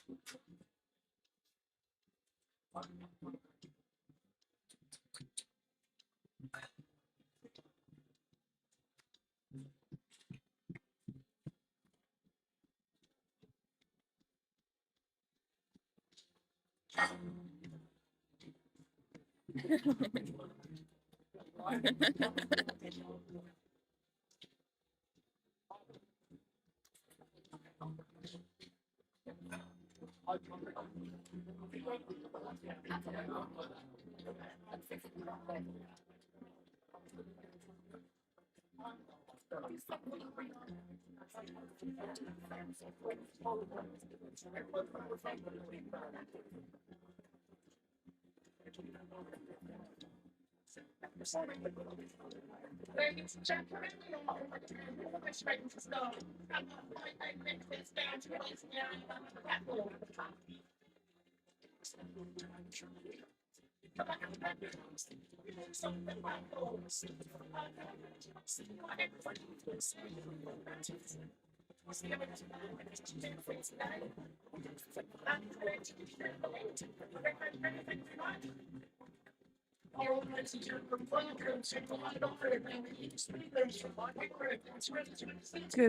Good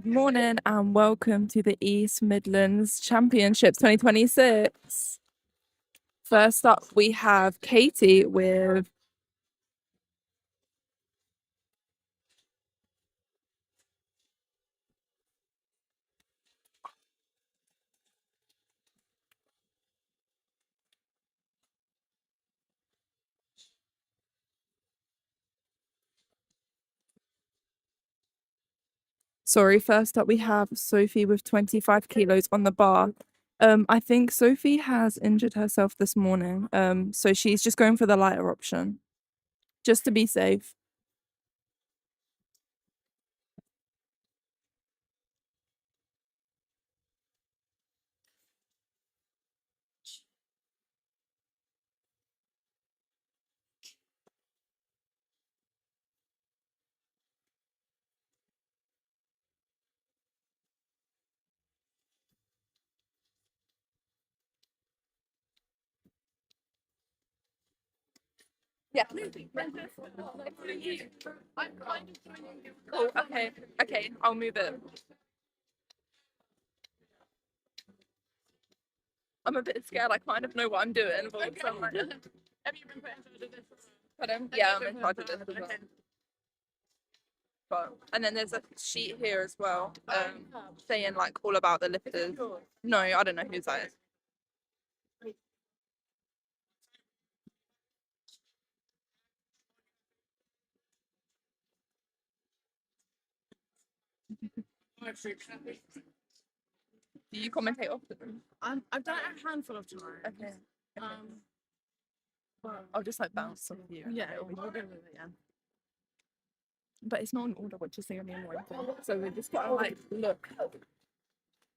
morning and welcome to the East Midlands Championships 2026. First up, we have Katie with first up we have Sophie with 25 kilos on the bar. I think Sophie has injured herself this morning. So she's just going for the lighter option, just to be safe. Yeah. Cool. Okay, I'll move it. I'm a bit scared. I kind of know what I'm doing. But okay. Have you been put in charge of this? Pardon? Yeah, I'm in charge of this as well. But, and then there's a sheet here as well, saying like all about the lifters. No, I don't know whose that is. Do you commentate often? I've done it a handful of times. Okay. I'll just like bounce off you. Yeah, we'll go with it, yeah. But it's not an order, which is the only annoying thing. So we just gotta like look.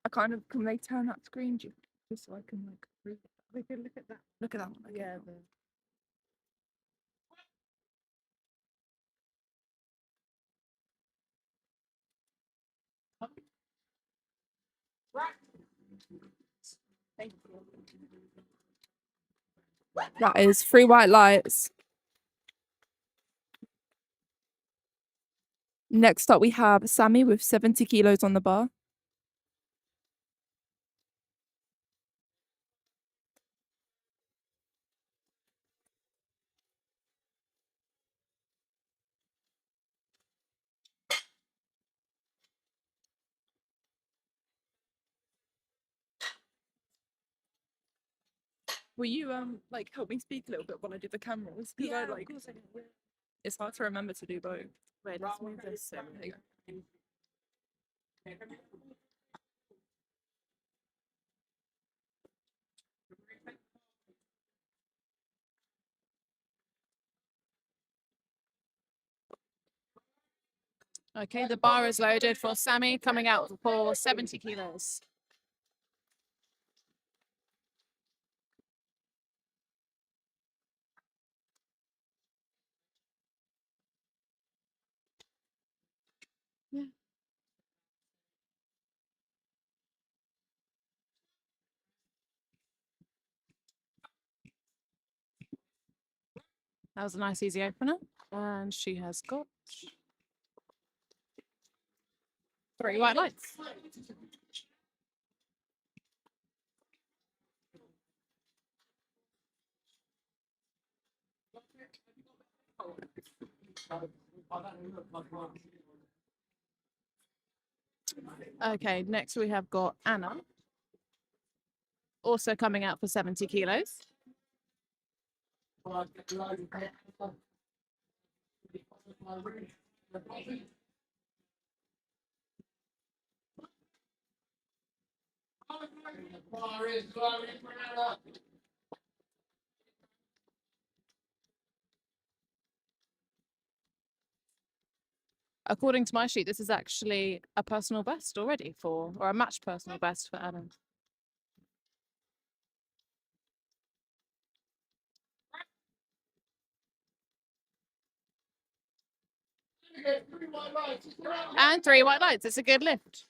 I kind of can they turn that screen just so I can like read it? We can look at that. Look at that one. Okay. Yeah. Thank you. That is 3 white lights. Next up, we have Sammy with 70 kilos on the bar. Will you like help me speak a little bit while I do the cameras? Yeah, I, like, of course I can. it's hard to remember to do both. Wait, let's move this. There you go. Okay, the bar is loaded for Sammy coming out for 70 kilos. Yeah. That was a nice easy opener. And she has got 3 white lights. Okay, next we have got Anna, also coming out for 70 kilos. According to my sheet, this is actually a personal best already or a matched personal best for Anna. And 3 white lights. It's a good lift.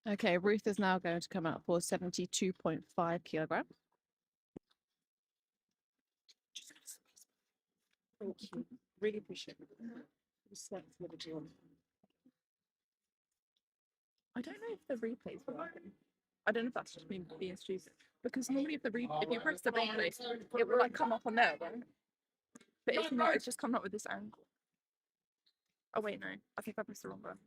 Okay, Ruth is now going to come out for 72.5 kilograms. Thank you. Really appreciate it. I don't know if the replay's working. I don't know if that's just me being stupid. Because normally if you press the replay, it will like come up on there, right? But if not, it's just coming up with this angle. Oh wait, no. I think I pressed the wrong button.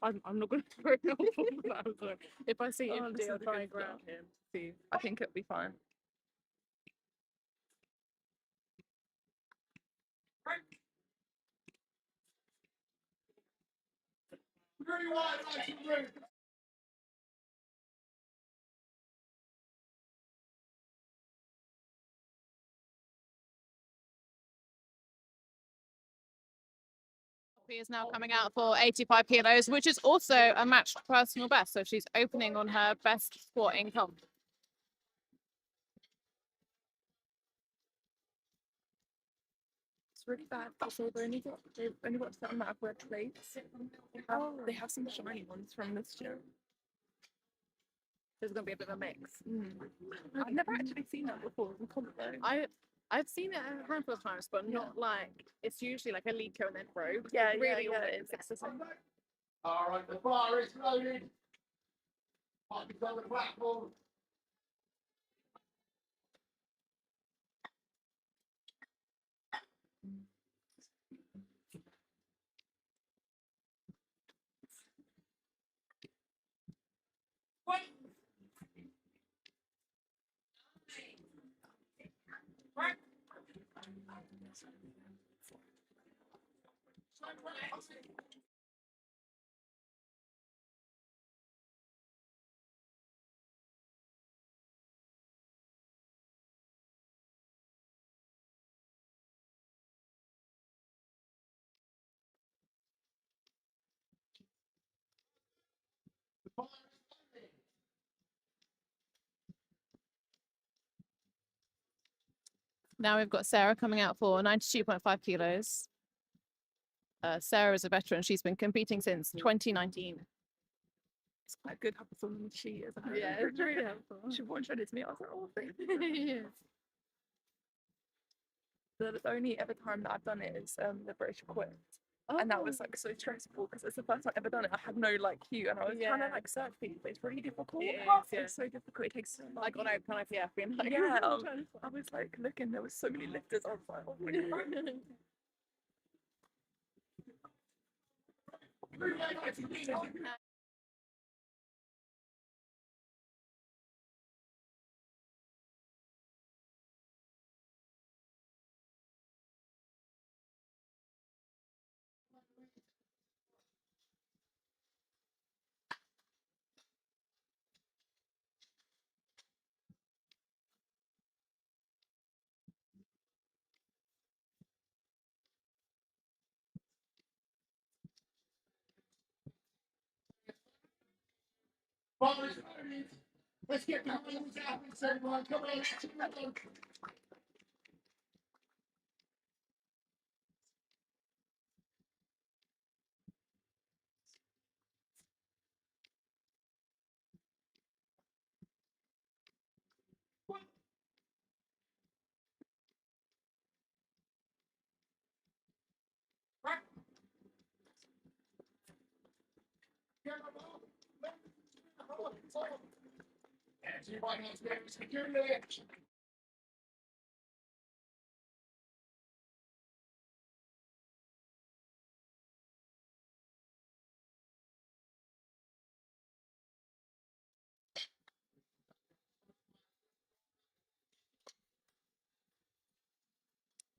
I'm not going to throw it off. If I see Oh, it, dear, try and grab him. See. I think it'll be fine. She is now coming out for 85 kilos, which is also a matched personal best. So she's opening on her best squat income. It's really bad because they've only got a certain amount of red plates. They have some shiny ones from this year. There's going to be a bit of a mix. I've never actually seen that before in comp though. I've seen it a handful of times, but not like, it's usually like a Lico and then Rogue. Yeah, really yeah, all it's the same. All right, the bar is loaded. Party's on the platform. Now we've got Sarah coming out for 92.5 kilos. Sarah is a veteran. She's been competing since 2019. It's quite good having someone with she is. Yeah, it's really helpful. She one-shotted me. I was like, oh, thank Yeah. The only ever time that I've done it is the British quit. And that was like so stressful because it's the first time I've ever done it. I had no like cue and I was trying to like search people, but it's really difficult. It's so difficult. It takes so long. Like on open IPF being like, yeah, I was like looking, there was so many lifters. I was like, oh my god. Let's get the rules out, everyone. Come on.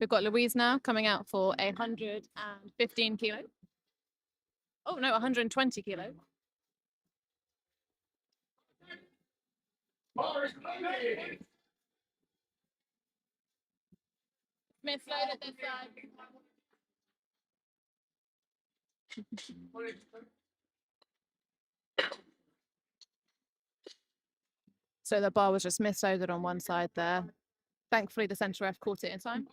We've got Louise now coming out for 115 kilo. Oh no, 120 kilo. Bar is loaded. Miss load at this side. So the bar was just misloaded on one side there. Thankfully, the centre ref caught it in time.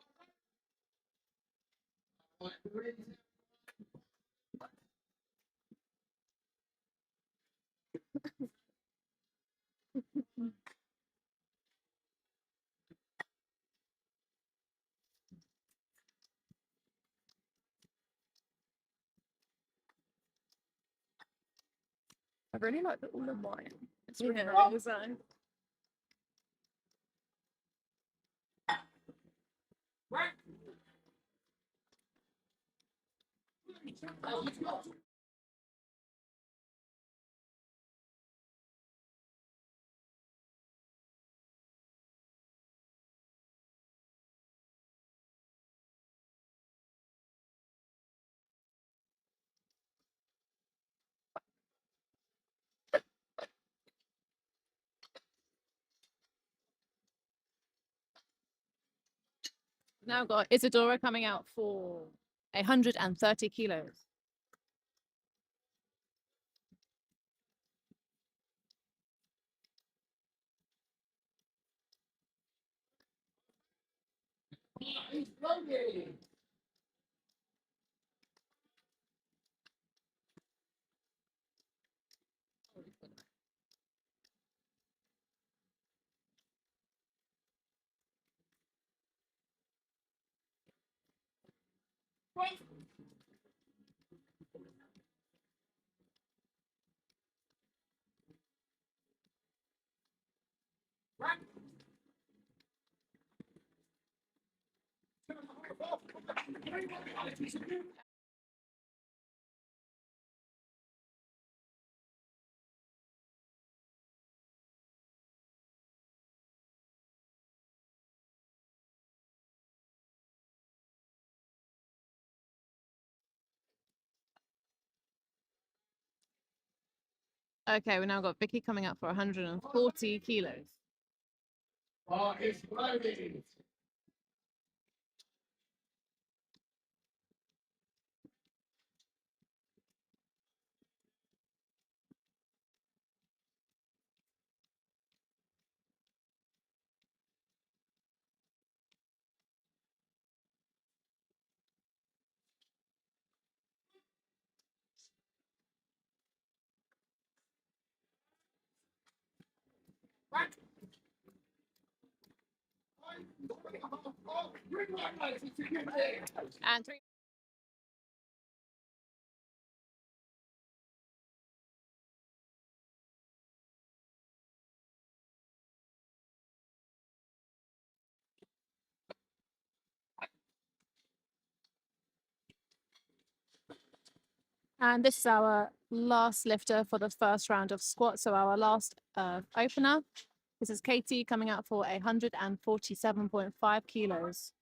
I really like the all in white. It's really Yeah. nice design. Now got Isadora coming out for 130 kilos. It's loaded. Okay, we now got Vicky coming out for 140 kilos. Bar is loaded. And three. And this is our last lifter for the first round of squat. So our last opener. This is Katie coming out for 147.5 kilos.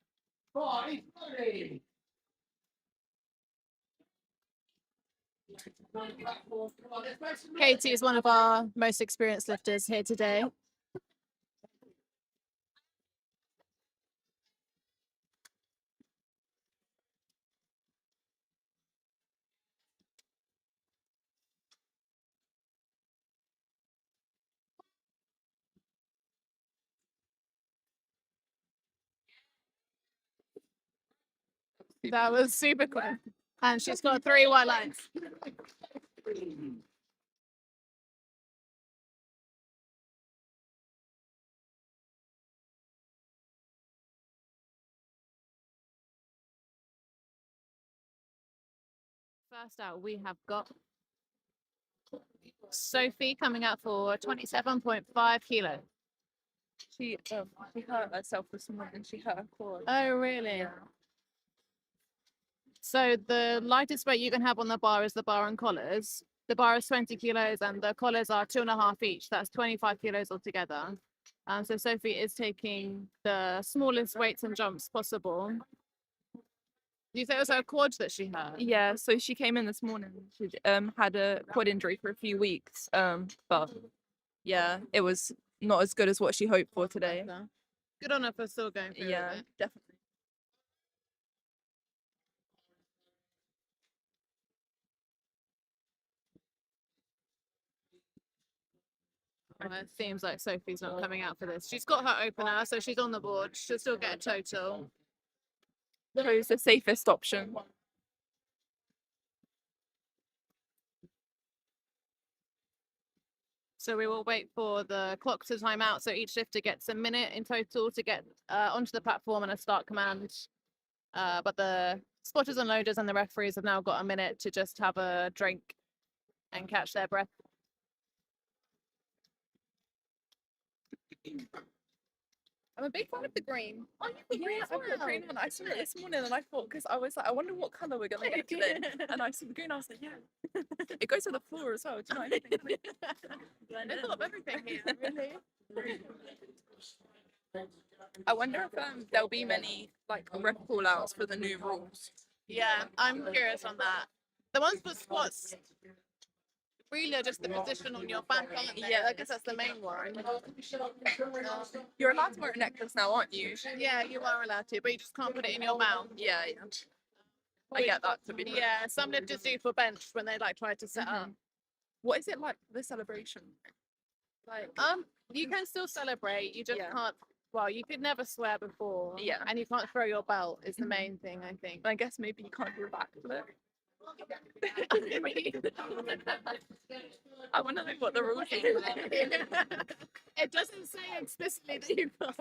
Bar is loaded. Katie is one of our most experienced lifters here today. That was super quick. And she's got 3 white lines. First out, we have got Sophie coming out for 27.5 kilos. She hurt herself this morning. She hurt her quad. Oh, really? Yeah. So the lightest weight you can have on the bar is the bar and collars. The bar is 20 kilos and the collars are 2.5 each. That's 25 kilos altogether. So Sophie is taking the smallest weights and jumps possible. You say it was her quad that she hurt? Yeah, so she came in this morning. She had a quad injury for a few weeks. But yeah, it was not as good as what she hoped for today. Good on her for still going through Yeah, it. definitely. It seems like Sophie's not coming out for this. She's got her opener, so she's on the board. She'll still get a total. Chose the safest option. So we will wait for the clock to time out. So each lifter gets a minute in total to get onto the platform and a start command. But the spotters and loaders and the referees have now got a minute to just have a drink and catch their breath. I'm a big fan of the green. Oh, you yeah, I put green on. I saw it this morning and I thought, because I was like, I wonder what colour we're going to get today. And I saw the green, I was like, yeah. It goes to the floor as well. Do you know anything? I thought of everything here, really. I wonder if there'll be many like rep call outs for the new rules. Yeah, I'm curious on that. The ones for squats really are just the position on your back, aren't they? Yeah. I guess that's the main one. You're allowed to wear a necklace now, aren't you? Yeah, you are allowed to, but you just can't put it in your mouth. Yeah, yeah. I get that, to be fair. Yeah, some lifters do for bench when they like try to set up. What is it like for the celebration? Like, You can still celebrate. You just Yeah. can't. Well, you could never swear before. Yeah. And you can't throw your belt is the main thing, I think. I guess maybe you can't do a backflip. I want to know what the rules are. It doesn't say explicitly that you can't.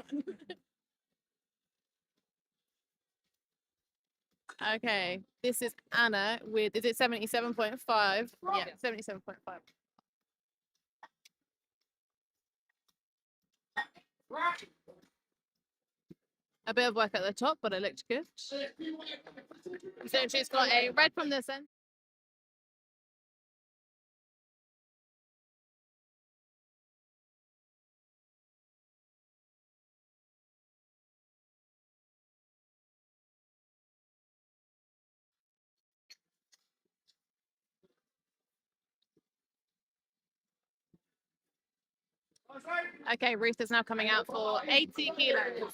Okay, this is Anna with, is it 77.5? Yeah, 77.5. A bit of work at the top, but it looked good. So she's got a red from this end. Okay, Ruth is now coming out for 80 kilos.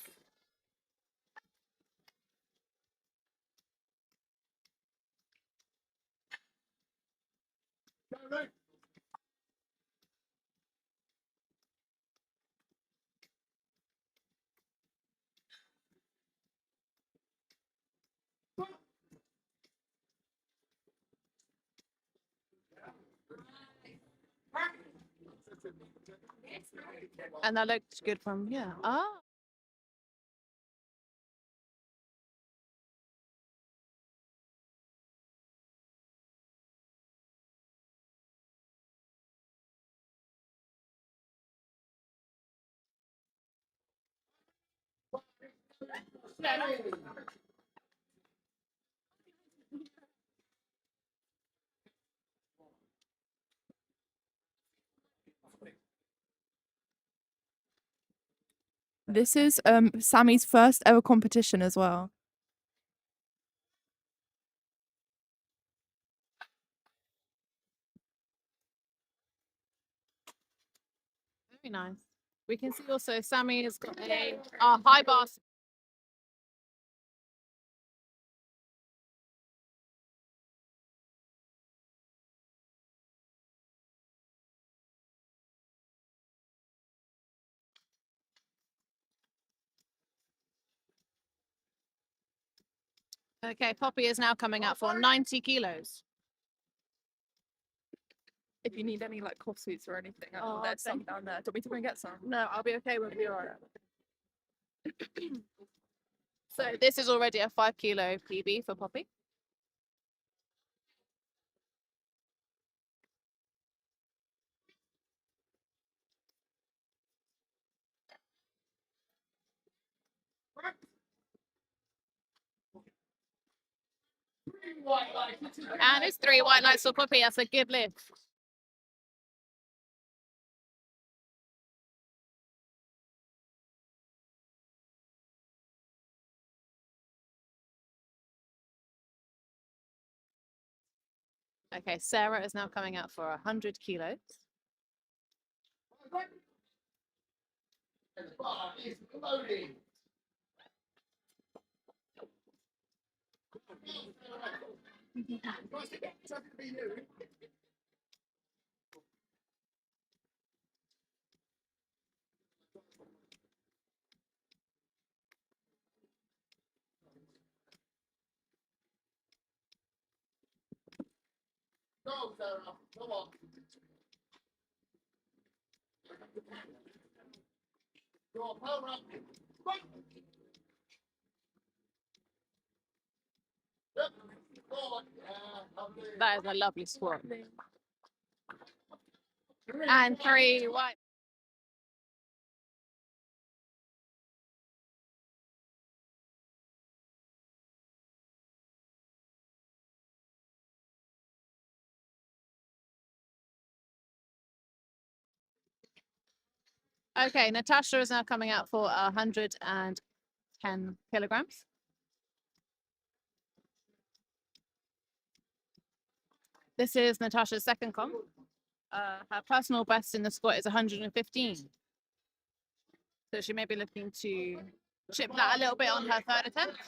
And that looked good from, yeah. Ah. This is Sammy's first ever competition as well. Very nice. We can see also Sammy has got a high bar. Okay, Poppy is now coming out for 90 kilos. If you need any like cough suits or anything, Oh, there's some thank down there. Do you want me to go and get some? No, I'll be okay with you. So this is already a 5 kilo PB for Poppy. white lights. And it's 3 white lights for Poppy. That's a good lift. Okay, Sarah is now coming out for 100 kilos. And the bar is loading. Go, Sarah. Come on. Go on, power up. Yep. Go on. Yeah, lovely. That is a lovely squat. And 3 white. Okay, Natasha is now coming out for 110 kilograms. This is Natasha's second comp. Her personal best in the squat is 115. So she may be looking to chip that a little bit on her third attempt.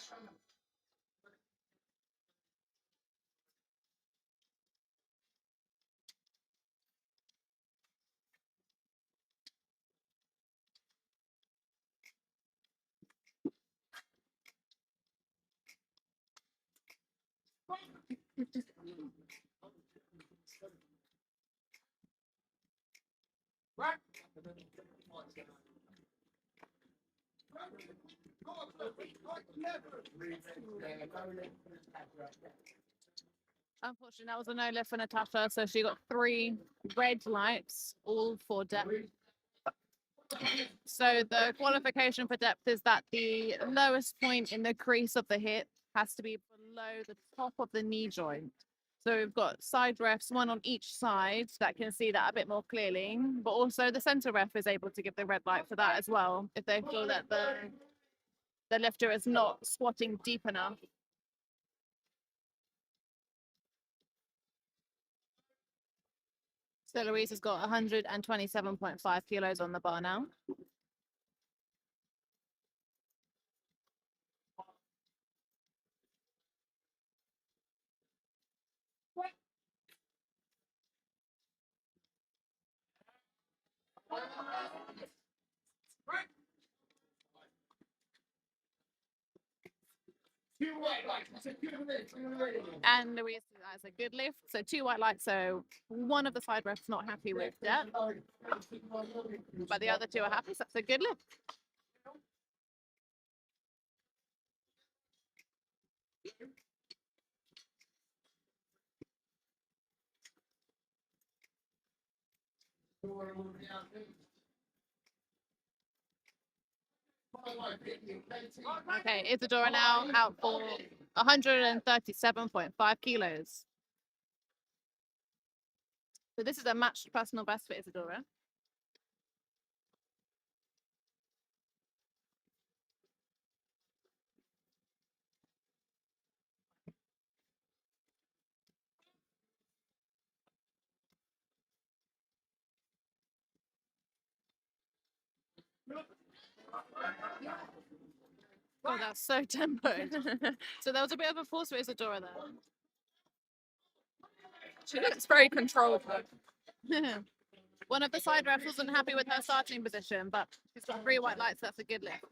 Unfortunately, that was a no lift for Natasha, so she got 3 red lights, all for depth. So the qualification for depth is that the lowest point in the crease of the hip has to be below the top of the knee joint. So we've got side refs, one on each side that can see that a bit more clearly, but also the center ref is able to give the red light for that as well if they feel that the lifter is not squatting deep enough. So Louise has got 127.5 kilos on the bar now. And Louise has a good lift. So 2 white lights. So one of the side refs not happy with that, but the other 2 are happy. So that's a good lift. Okay, Isadora now out for 137.5 kilos. So this is a matched personal best for Isadora. Oh, that's so tempered. So there was a bit of a force for Isadora there. She looks very controlled. One of the side refs wasn't happy with her starting position, but she's got 3 white lights. That's a good lift.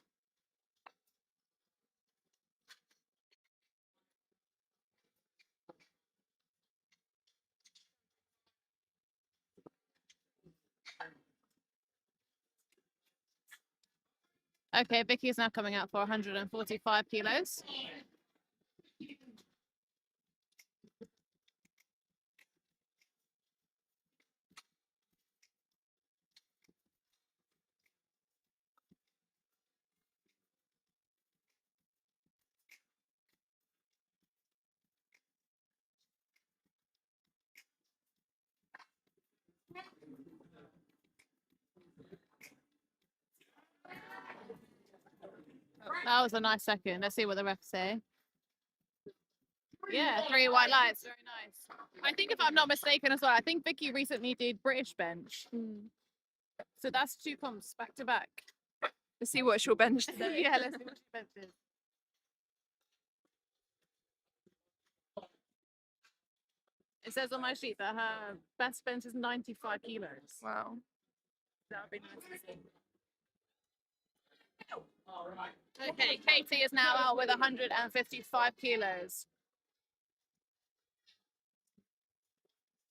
Okay, Vicky is now coming out for 145 kilos. That was a nice second. Let's see what the refs say. Yeah, 3 white lights. Very nice. I think if I'm not mistaken as well, I think Vicky recently did British bench. So that's 2 comps back to back. Let's see what she'll bench today. Yeah, let's see what she benches. It says on my sheet that her best bench is 95 kilos. Wow. That would be nice to see. Okay, Katie is now out with 155 kilos.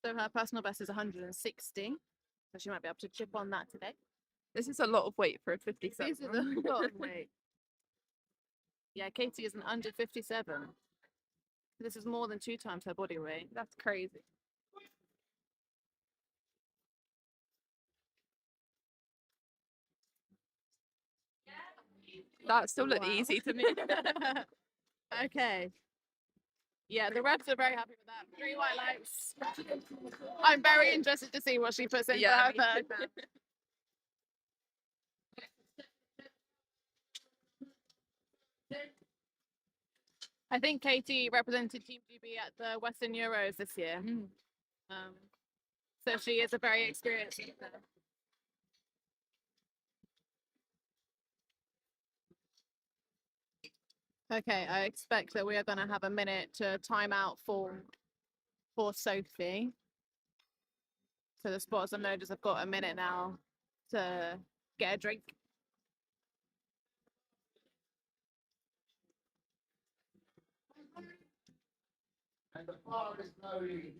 So her personal best is 160. So she might be able to chip on that today. This is a lot of weight for a 57. This is a lot of weight. Yeah, Katie is an under 57. This is more than 2 times her body weight. That's crazy. That still looked Wow. easy to me. Okay. Yeah, the refs are very happy with that. 3 white lights. I'm very interested to see what she puts in Yeah, for her me third. I think Katie represented Team GB at the Western Euros this year. So she is a very experienced lifter. Okay, I expect that we are going to have a minute to time out for Sophie. So the spotters and loaders have got a minute now to get a drink. And the bar is loaded.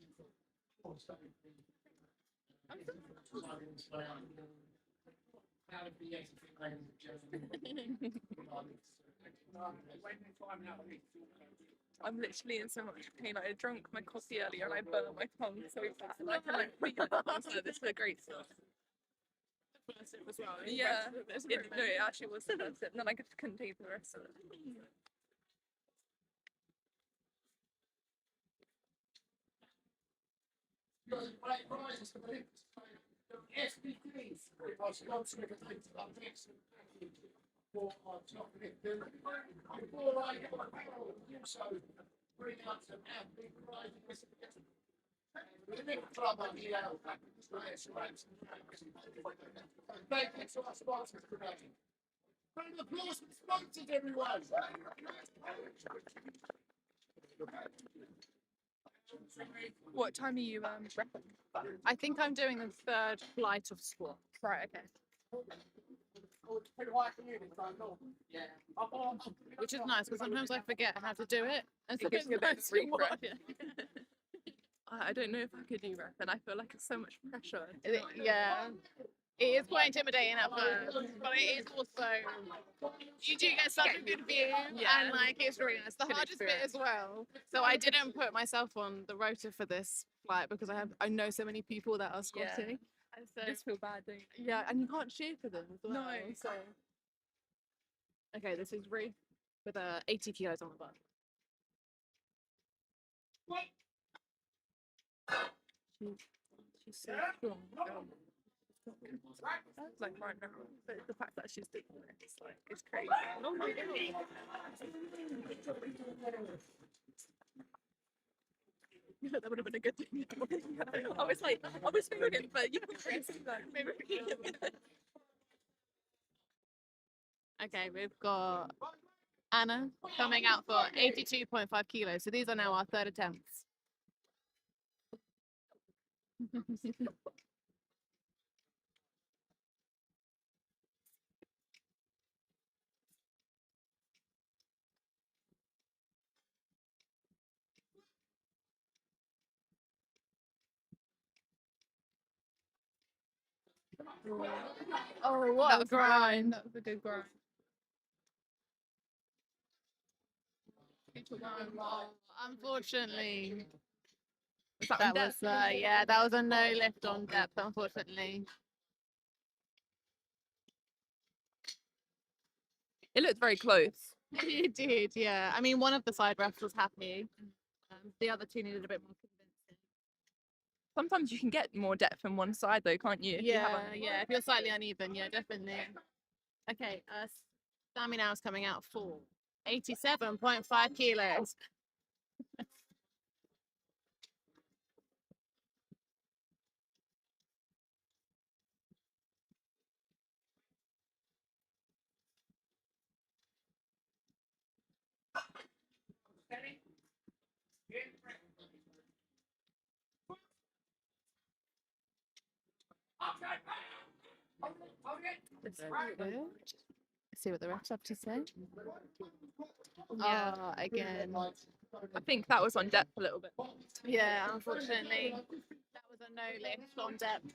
I'm literally in so much pain. I drank my coffee earlier and I burnt my tongue so bad. And I can like feel it. So this is great stuff. Yeah, no, it actually was the first sip. And then I just couldn't take the rest of it. Thank you to our sponsors today. Round of applause for the sponsors, everyone. What time are you repping? I think I'm doing the 3rd flight of squat. Right, okay. Which is nice because sometimes I forget how to do it. And so It gives it's you a bit of nice to refresh. watch. I don't know if I could do rep, and I feel like it's so much pressure. Yeah. It is quite intimidating at first, but it is also, you do get such a good view, Yeah. and like it's really nice. The Good hardest bit experience. as well. So I didn't put myself on the rota for this flight because I know so many people that are squatting. And so, I just feel bad doing it. yeah, and you can't cheer for them as well. No. So okay, this is Ruth with 80 kilos on the bar. She's so strong. Like right now, but the fact that she's doing this, like, it's crazy. Oh my god. That would have been a good thing. I was thinking, but you can see that. Okay, we've got Anna coming out for 82.5 kilos. So these are now our 3rd attempts. Oh, what That a was grind. That was a good grind. Unfortunately, Was that was yeah, that was a no lift on depth. Unfortunately, It looked very close. it did. Yeah, I mean, one of the side refs was happy. The other 2 needed a bit more convincing. Sometimes you can get more depth on one side, though, can't you? If you have Yeah, yeah. If you're slightly uneven, yeah, definitely. Okay, Sammy now is coming out for 87.5 kilos. Let's see what the refs have to say. Yeah. Oh, again. I think that was on depth a little bit. Yeah, unfortunately, that was a no lift on depth.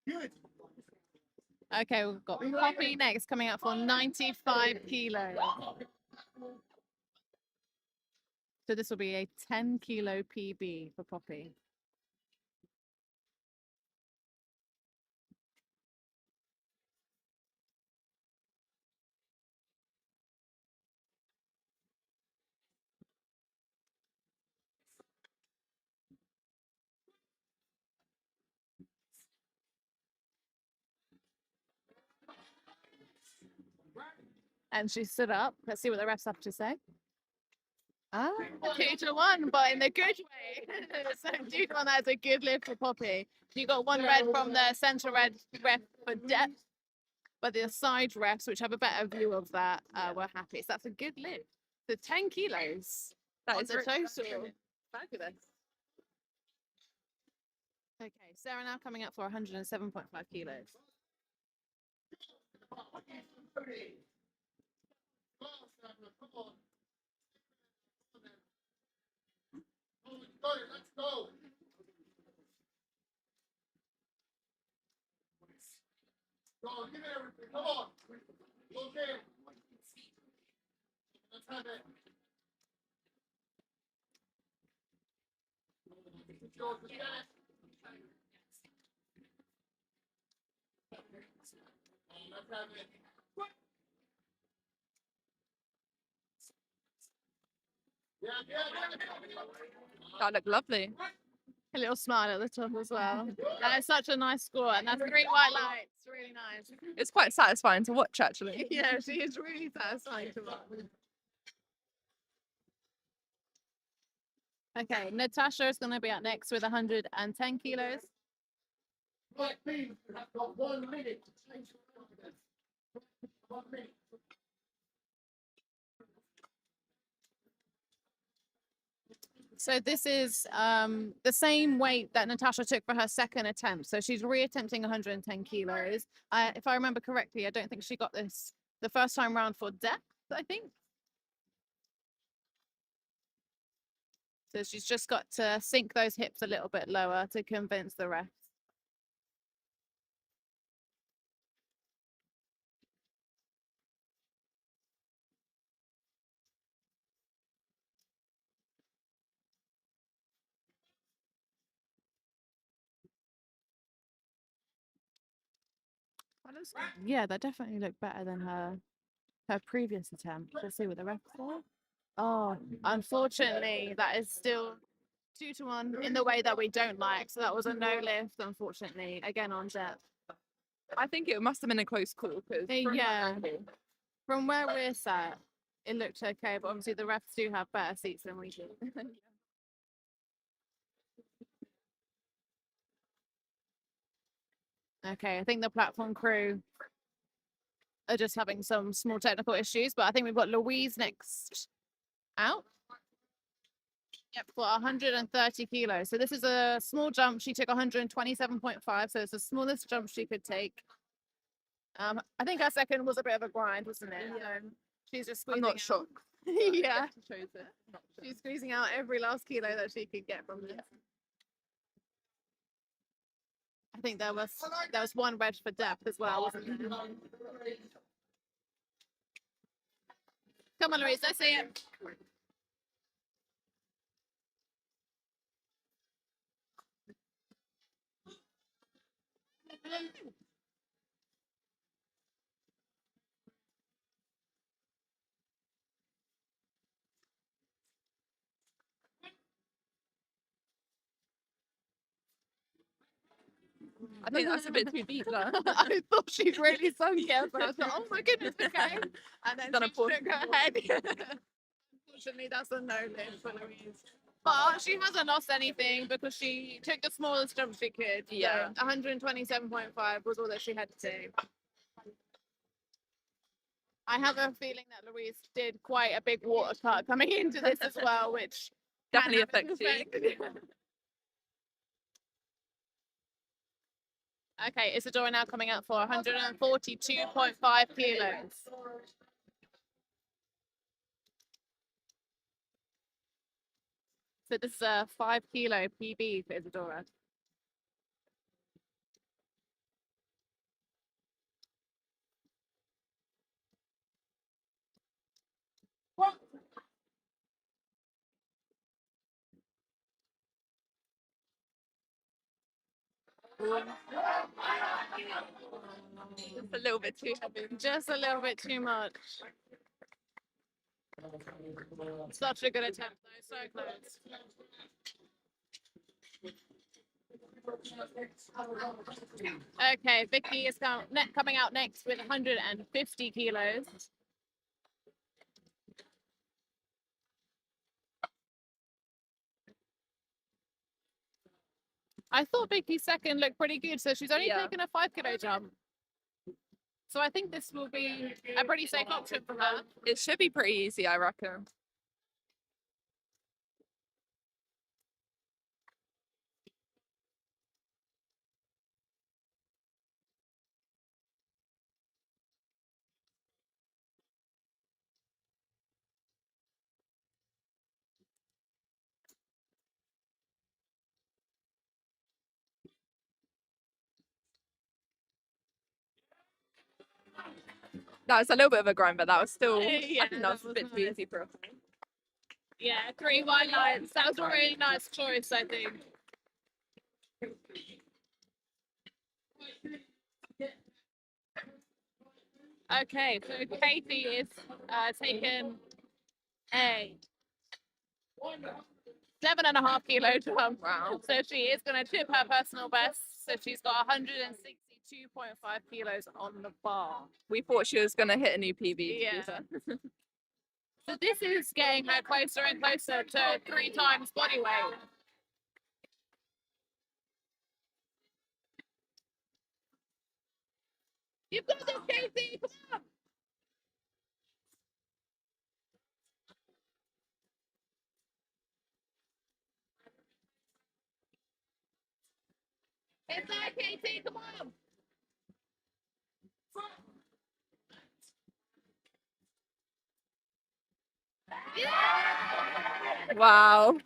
Good. Okay, we've got Poppy next coming up for 95 kilos. So this will be a 10 kilo PB for Poppy. And she stood up. Let's see what the refs have to say. Ah, 2-1, but in the good way. So 2-1, that's a good lift for Poppy. You got one red from the centre red ref for depth, but the side refs, which have a better view of that, were happy. So that's a good lift. So 10 kilos. That on is the really total. Fabulous. Okay, Sarah now coming up for 107.5 kilos. Let's go. Go on, give it everything. Come on. Okay. Let's have it. George, let's get it. Let's have it. That looked lovely. A little smile at the top as well. That is such a nice score, and that's 3 white lights. Really nice. It's quite satisfying to watch, actually. Yeah, she is really satisfying to watch. Okay, Natasha is going to be up next with 110 kilos. Right, please. I've got 1 minute to change your confidence. 1 minute. So this is the same weight that Natasha took for her second attempt. So she's reattempting 110 kilos. If I remember correctly, I don't think she got this the first time round for depth, I think. So she's just got to sink those hips a little bit lower to convince the refs. Yeah, that definitely looked better than her previous attempt. Let's see what the refs say. Oh, unfortunately, that is still 2-1 in the way that we don't like. So that was a no lift, unfortunately, again on depth. I think it must have been a close call because Yeah, from where we're sat, it looked okay, but obviously the refs do have better seats than we do. Okay, I think the platform crew are just having some small technical issues, but I think we've got Louise next out. Yep, for 130 kilos. So this is a small jump. She took 127.5, so it's the smallest jump she could take. I think her second was a bit of a grind, wasn't it? Yeah. She's just I'm squeezing not out. shocked. Yeah, Shows it. she's squeezing out every last kilo that she could get from this. I think there was one red for depth as well, wasn't there? Come on, Louise, let's see it. I think that's a bit too deep, though. I thought she'd really sunk it, but I thought, oh my goodness, okay. And then Done a she push. shook her head. Unfortunately, that's a no lift for Louise. But she hasn't lost anything because she took the smallest jump she could. Yeah. So 127.5 was all that she had to do. I have a feeling that Louise did quite a big water cut coming into this as well, which can Definitely have its affects you. effect. Okay, Isadora now coming out for 142.5 kilos. So this is a 5 kilo PB for Isadora. Just a little bit too heavy. Just a little bit too much. Such a good attempt though, so close. Okay, Vicky is coming out next with 150 kilos. I thought Vicky's second looked pretty good, so she's only taken a 5 kilo jump. So I think this will be a pretty safe option for her. It should be pretty easy, I reckon. That was a little bit of a grind, but that was still, Yeah, I think that was a that bit was too nice. easy for us. Yeah, 3 white lines. That was a really nice choice, I think. Okay, so Katie is taken a 7.5 kilo jump. Wow. So she is going to tip her personal best. So she's got 162.5 kilos on the bar. We thought she was going to hit a new PB. Yeah. So this is getting her closer and closer to 3 times body weight. You've got this, Katie! Come on! It's there, Katie! Come on! Yeah! Wow.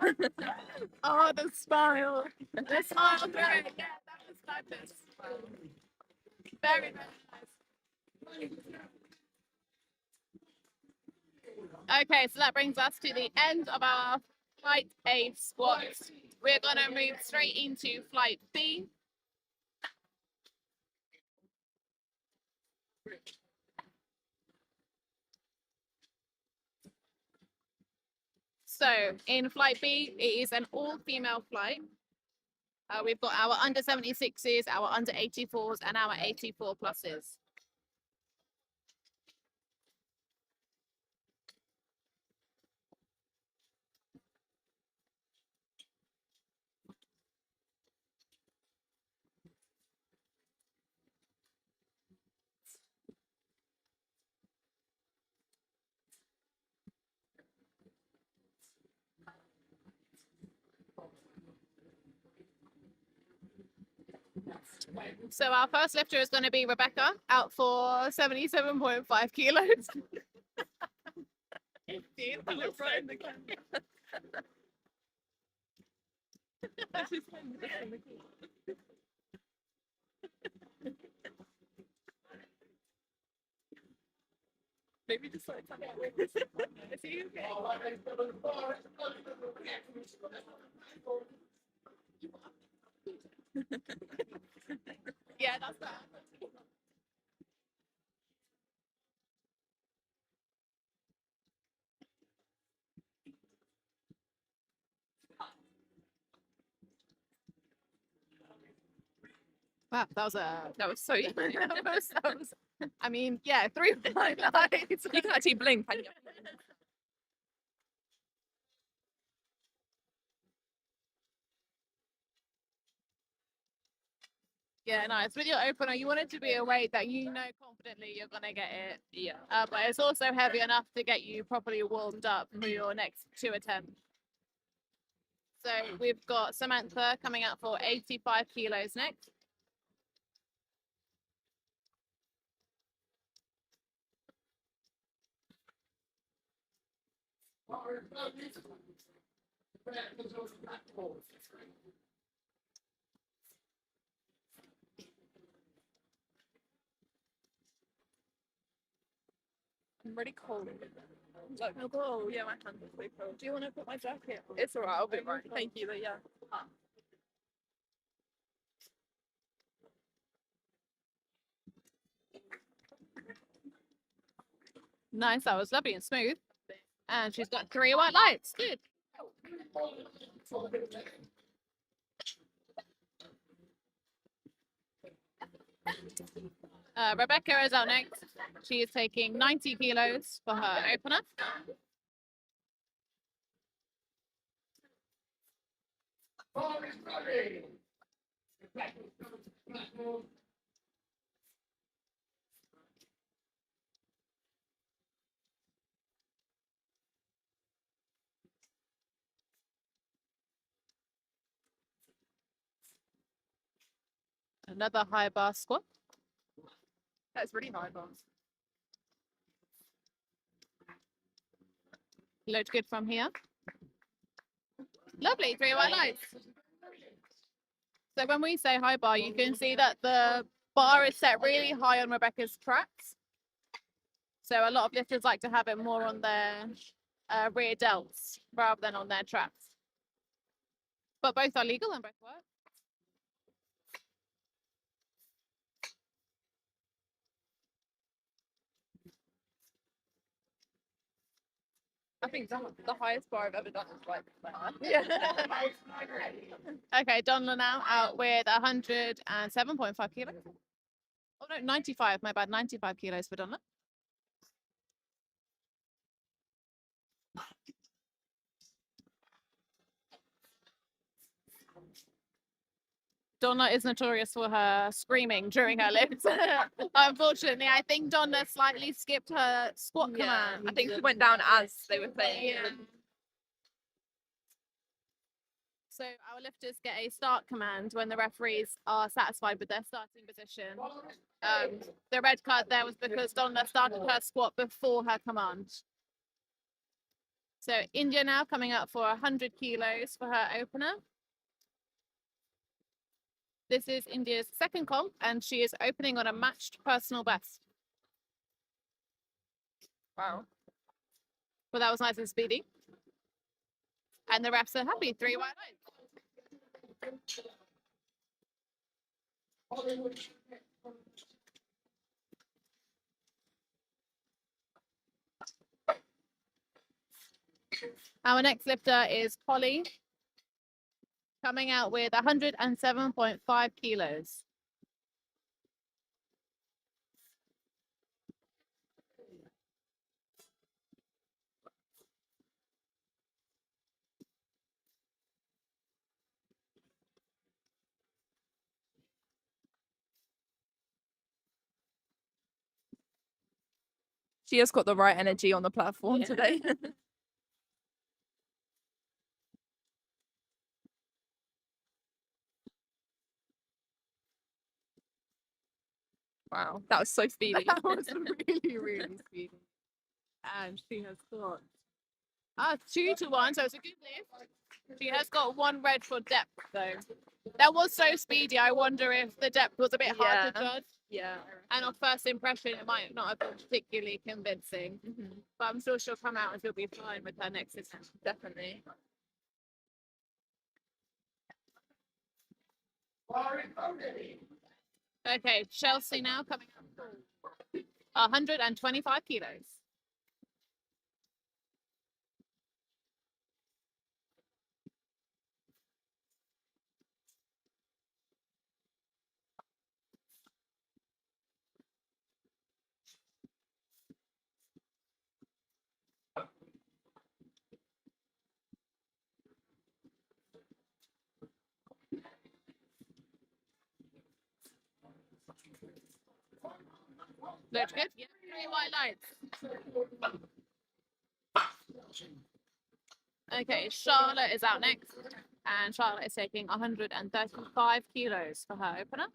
Oh, the smile. The smile through it. Yeah, that was fabulous. Very, very nice. Okay, so that brings us to the end of our flight A squat. We're going to move straight into flight B. So in flight B, it is an all-female flight. We've got our under 76s, our under 84s, and our 84 pluses. So our first lifter is going to be Rebecca, out for 77.5 kilos. Maybe just like is he okay? Yeah, that's that. Wow, that was a That was so easy. that was, I mean, yeah, 3 white lights. You can actually blink, can you? Yeah, nice. With your opener, you want it to be a weight that you know confidently you're gonna get it. Yeah. But it's also heavy enough to get you properly warmed up for your next 2 attempts. So we've got Samantha coming out for 85 kilos next. I'm really cold. Like, Oh, cool. yeah, my hands are so cold. Do you want to put my jacket on? It's alright, I'll be right. Thank you, but yeah. Nice, that was lovely and smooth. And she's got 3 white lights. Good. Rebecca is out next. She is taking 90 kilos for her opener. Another high bar squat. That's really high bars. Load good from here. Lovely, 3 white lights. So when we say high bar, you can see that the bar is set really high on Rebecca's traps. So a lot of lifters like to have it more on their rear delts rather than on their traps. But both are legal and both work. I think the highest bar I've ever done is like that. Yeah. Okay, Donna now out with 107.5 kilos. Oh no, 95, my bad, 95 kilos for Donna. Donna is notorious for her screaming during her lifts. Unfortunately, I think Donna slightly skipped her squat command. I think she went down as they were playing. Yeah. So our lifters get a start command when the referees are satisfied with their starting position. The red card there was because Donna started her squat before her command. So India now coming up for 100 kilos for her opener. This is India's second comp, and she is opening on a matched personal best. Wow. Well, that was nice and speedy. And the refs are happy. 3 white lights. Our next lifter is Polly, coming out with 107.5 kilos. She has got the right energy on the platform today. Wow, that was so speedy. That was really, really speedy. And she has got 2-1, so it's a good lift. She has got 1 red for depth, though. That was so speedy, I wonder if the depth was a bit hard to judge. Yeah. And on first impression, it might not have been particularly convincing. But I'm sure she'll come out and she'll be fine with her next attempt. Definitely. Okay, Chelsea now coming up for 125 kilos. Looks good. Yeah. 3 white lights. Okay, Charlotte is out next. And Charlotte is taking 135 kilos for her opener.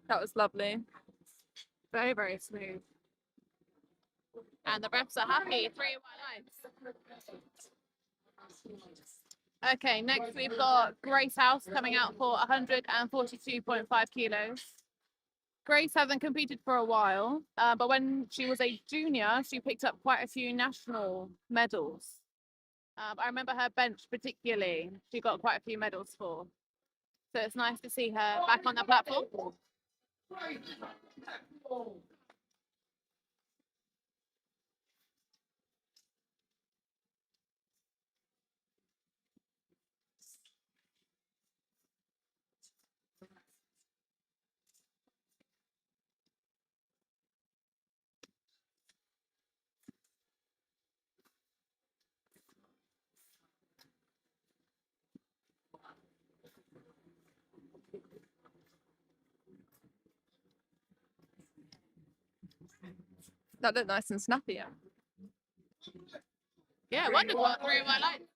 That was lovely. Very, very smooth. And the refs are happy. 3 white lights. Okay, next we've got Grace House coming out for 142.5 kilos. Grace hasn't competed for a while, but when she was a junior, she picked up quite a few national medals. I remember her bench particularly, she got quite a few medals for. So it's nice to see her back on the platform. That looked nice and snappy. Yeah, wonderful. 3 white lights.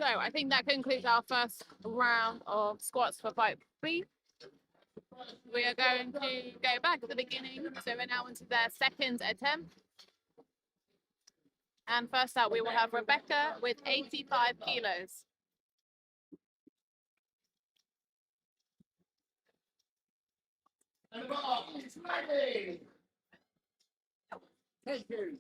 So I think that concludes our first round of squats for Fight B. We are going to go back at the beginning. So we're now into their second attempt. And first out, we will have Rebecca with 85 kilos. And the bar is ready. Thank you.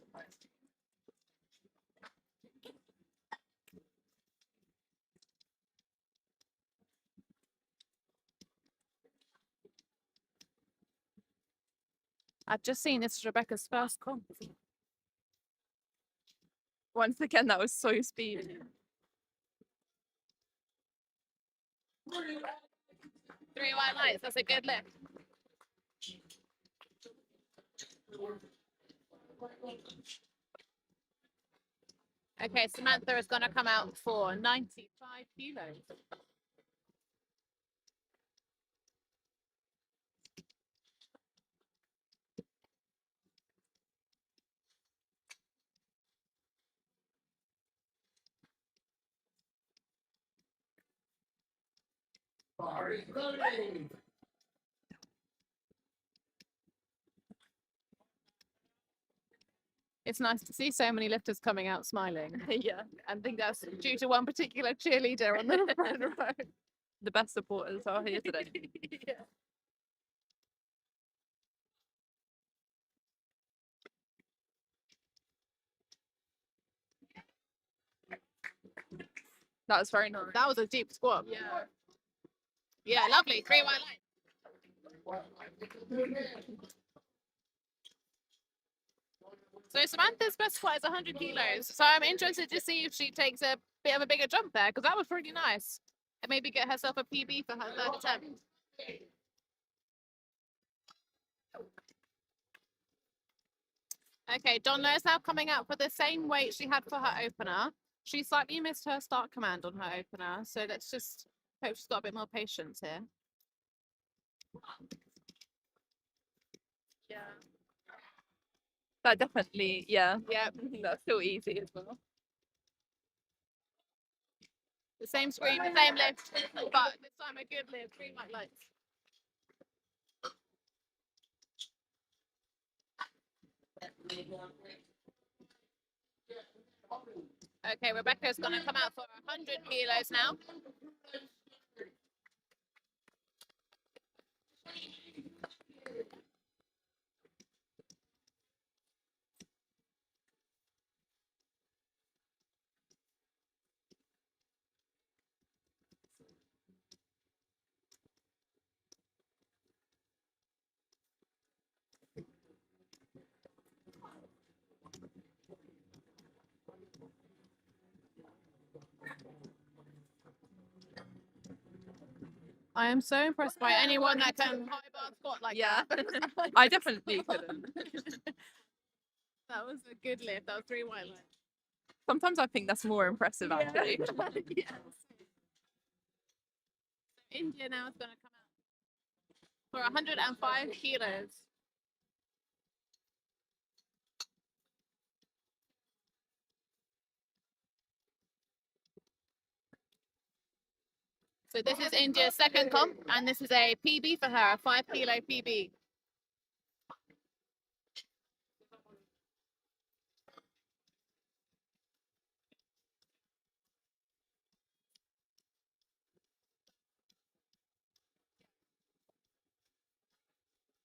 I've just seen this is Rebecca's first comp. Once again, that was so speedy. 3 white lights, that's a good lift. Okay, Samantha is going to come out for 95 kilos. Bar is ready. It's nice to see so many lifters coming out smiling. Yeah, I think that's due to one particular cheerleader on the front row. the best supporters are here today. Yeah. That was very nice. That was a deep squat. Yeah. Yeah, lovely. 3 white lights. So Samantha's best squat is 100 kilos. So I'm interested to see if she takes a bit of a bigger jump there, because that was pretty nice. And maybe get herself a PB for her third attempt. Okay, Donna is now coming out for the same weight she had for her opener. She slightly missed her start command on her opener, so let's just hope she's got a bit more patience here. Yeah. That definitely, yeah. Yeah, That's still easy as well. the same screen, the same lift, but this time a good lift, 3 white lights. Okay, Rebecca's going to come out for 100 kilos now. I am so impressed by anyone that can high bar squat like Yeah. that. I definitely couldn't. That was a good lift. That was 3 white lifts. Sometimes I think that's more impressive, actually. Yes. India now is going to come out for 105 kilos. So this is India's second comp, and this is a PB for her, a 5 kilo PB.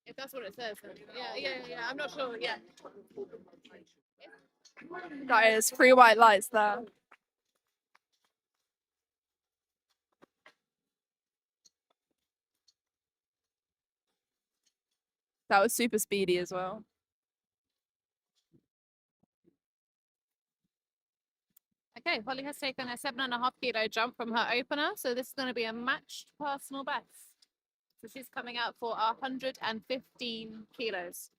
If that's what it says. Then yeah. I'm not sure. Yeah. That is 3 white lights there. That was super speedy as well. Okay, Holly has taken a 7.5 kilo jump from her opener, so this is going to be a matched personal best. So she's coming out for 115 kilos.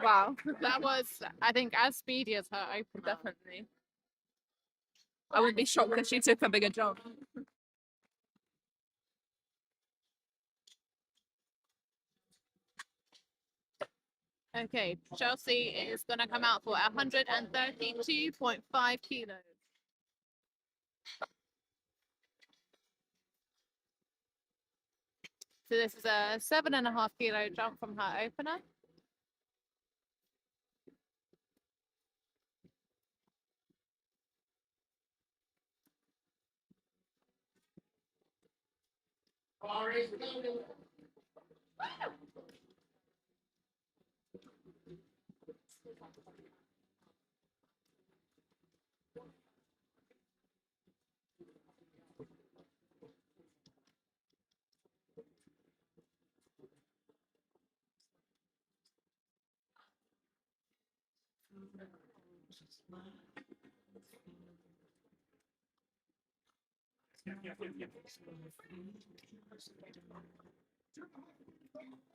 Wow. That was, I think, as speedy as her opener. Definitely. I wouldn't be shocked if she took a bigger jump. Okay, Chelsea is going to come out for 132.5 kilos. So this is a 7.5 kilo jump from her opener.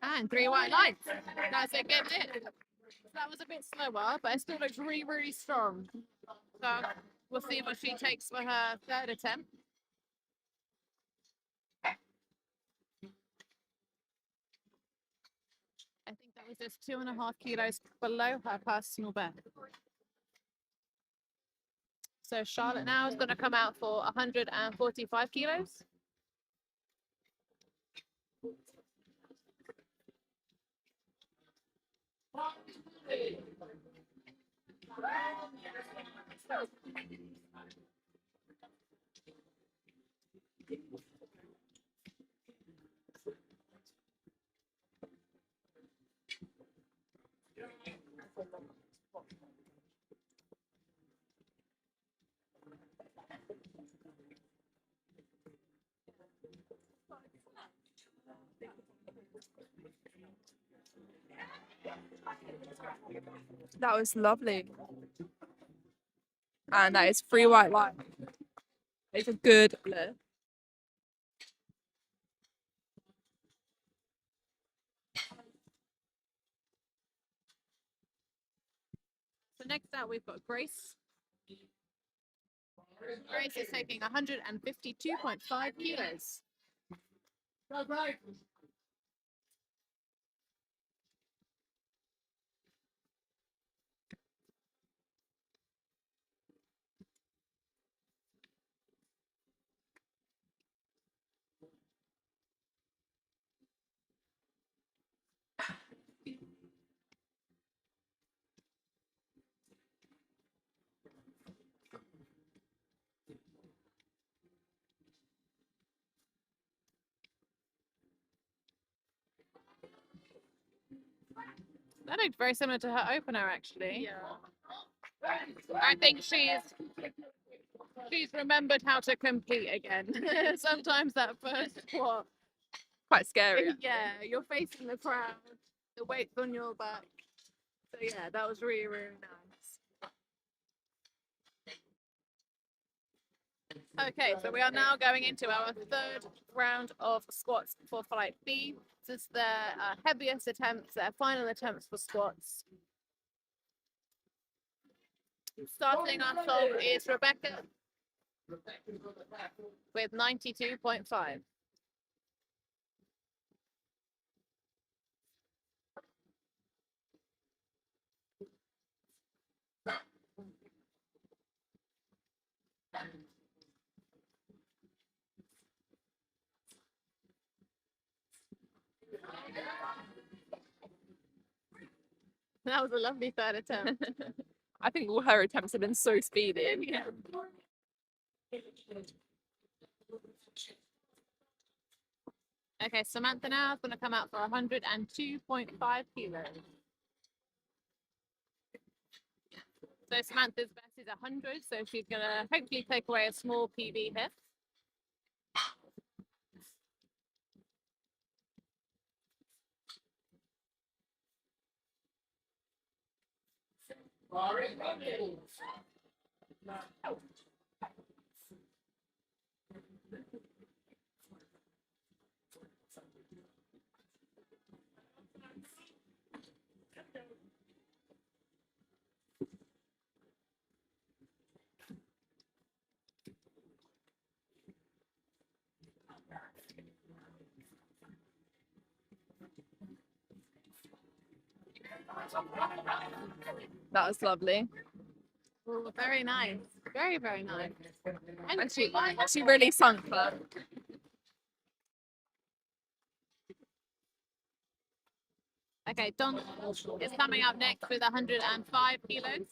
And 3 white lights. That's a good lift. That was a bit slower, but it still looks really, really strong. So we'll see what she takes for her third attempt. I think that was just 2.5 kilos below her personal best. So Charlotte now is going to come out for 145 kilos. That was lovely. And that is 3 white lights. It's a good lift. So next out, we've got Grace. Grace is taking 152.5 kilos. That looked very similar to her opener, actually. Yeah. I think she's remembered how to compete again. Sometimes that first squat, Quite scary. yeah, you're facing the crowd, the weight's on your back. So yeah, that was really, really nice. Okay, so we are now going into our third round of squats for flight B. This is their heaviest attempts, their final attempts for squats. Starting us off is Rebecca with 92.5. That was a lovely third attempt. I think all her attempts have been so speedy. Yeah. Okay, Samantha now is going to come out for 102.5 kilos. So Samantha's best is 100, so she's going to hopefully take away a small PB here. That was lovely. Ooh, very nice. Very, very nice. And she really sunk that. Okay, Don is coming up next with 105 kilos.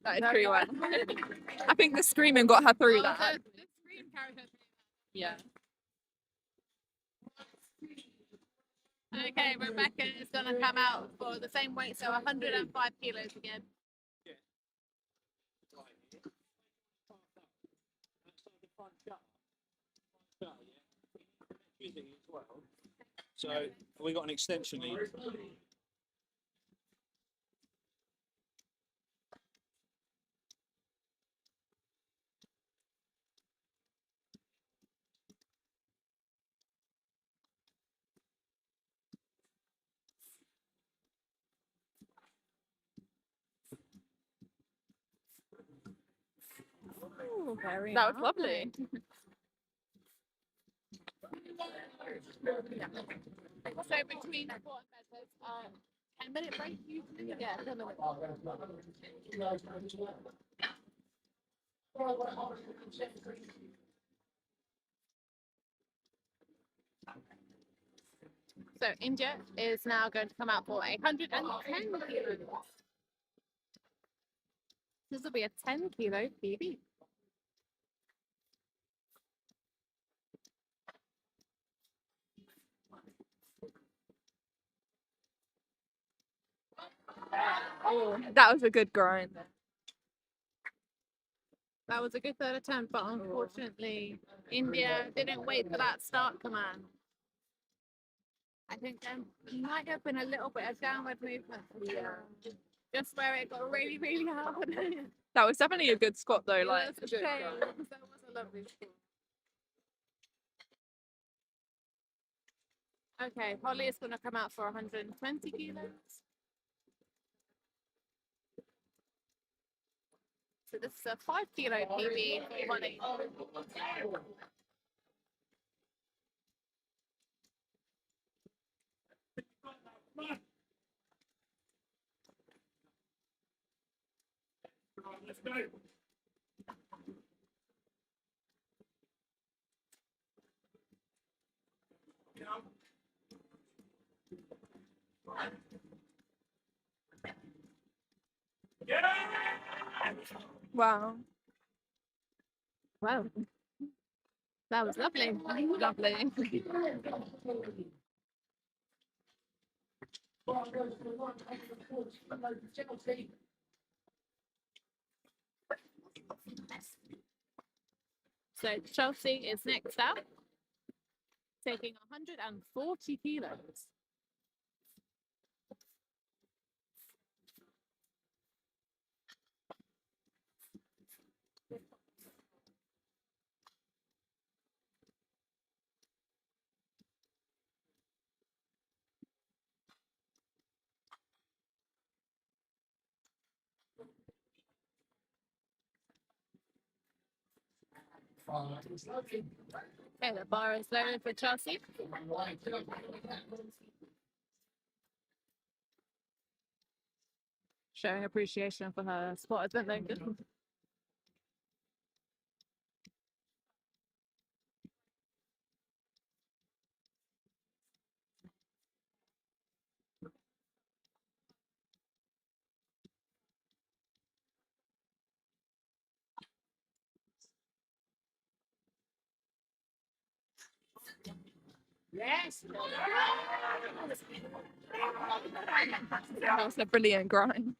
That is pretty well. I think the screaming got her through that. The scream carried her through. Yeah. Okay, Rebecca is going to come out for the same weight, so 105 kilos again. So have we got an extension lead? Ooh, very That was nice. lovely. So between squat and bed, 10-minute break usually? Yeah, 10 minutes. So India is now going to come out for 110 kilos. This will be a 10 kilo PB. Oh, that was a good grind. That was a good third attempt, but unfortunately, India didn't wait for that start command. I think there might have been a little bit of downward movement. Yeah. Just where it got really, really hard. That was definitely a good squat though. It Like, was a shame. That was a lovely squat. Okay, Holly is going to come out for 120 kilos. So this is a 5 kilo PB for Holly. Right, let's go. Come. Yeah! Wow. Wow. That was lovely. Lovely. So Chelsea is next up, taking 140 kilos. Okay, the bar is loaded for Chelsea. Showing appreciation for her spot, isn't it? Yes! That was a brilliant grind.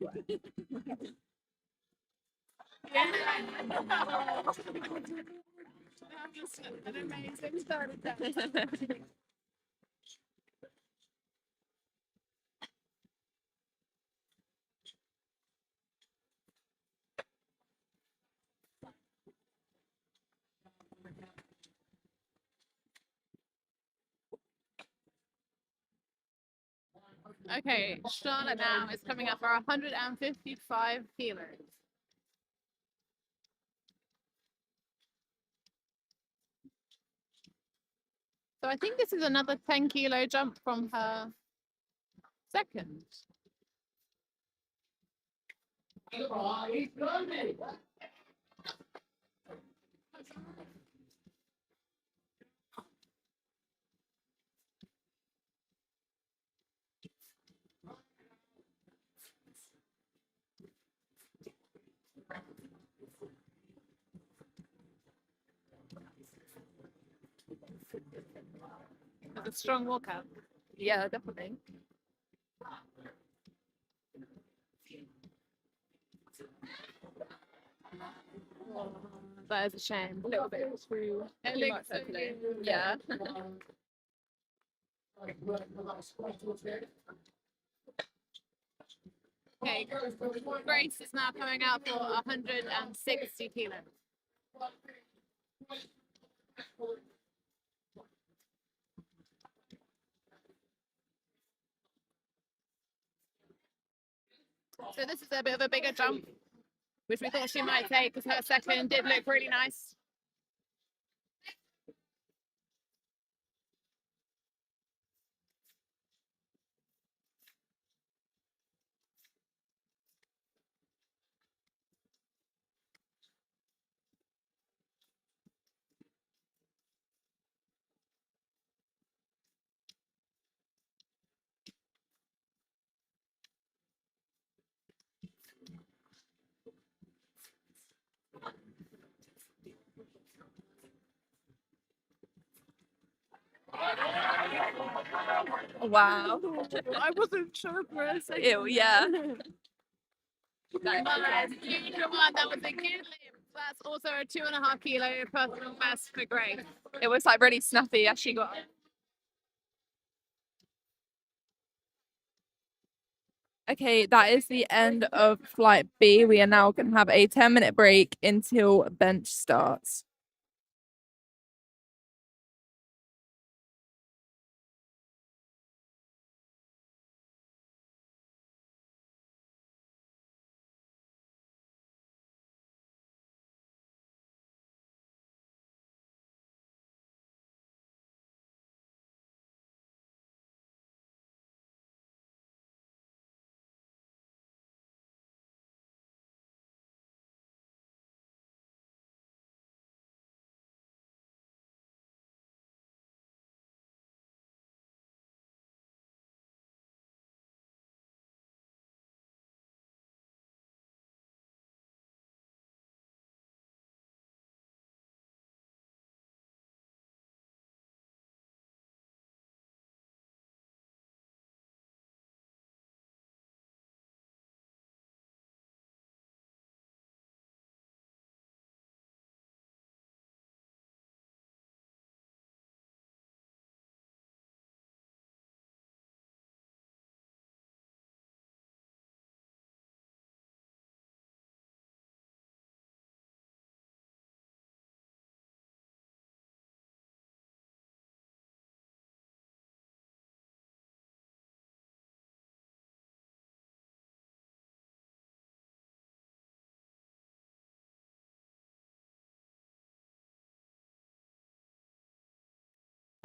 An amazing start. Okay, Charlotte now is coming up for 155 kilos. So I think this is another 10-kilo jump from her second. It's a strong walkout. Yeah, definitely. That is a shame. A little bit too It much, looks so actually. good. Yeah. Okay, Grace is now coming out for 160 kilos. So this is a bit of a bigger jump, which we thought she might take because her second did look really nice. Wow. I wasn't sure for a second. Ew, yeah. Nice. Beautiful one. That was a good lift. That's also a 2.5 kilo personal best for Grace. It was like really snappy as she got up. Okay, that is the end of flight B. We are now going to have a 10-minute break until bench starts.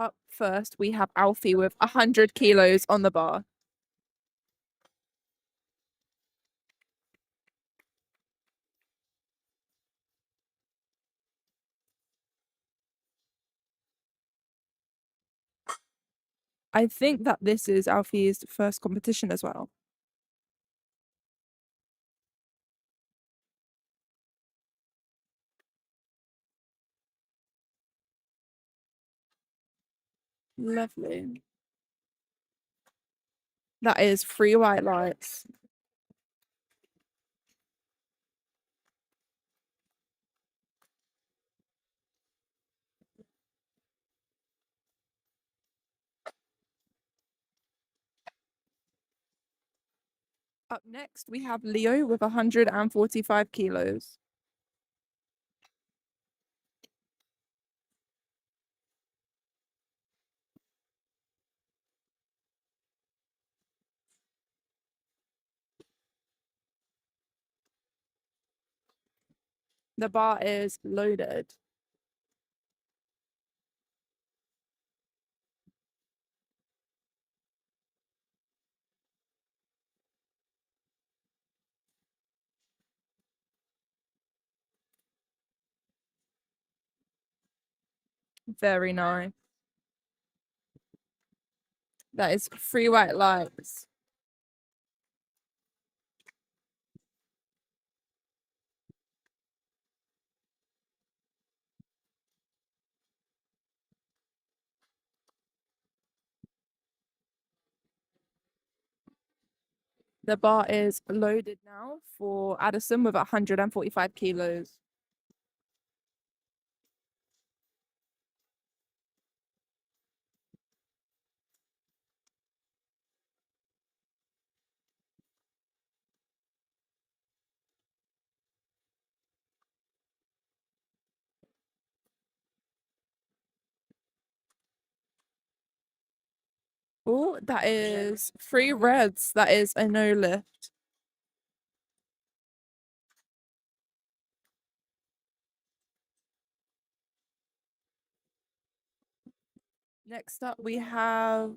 Up first, we have Alfie with 100 kilos on the bar. I think that this is Alfie's first competition as well. Lovely. That is 3 white lights. Up next, we have Leo with 145 kilos. The bar is loaded. Very nice. That is 3 white lights. The bar is loaded now for Addison with 145 kilos. Oh, that is 3 reds. That is a no lift. Next up, we have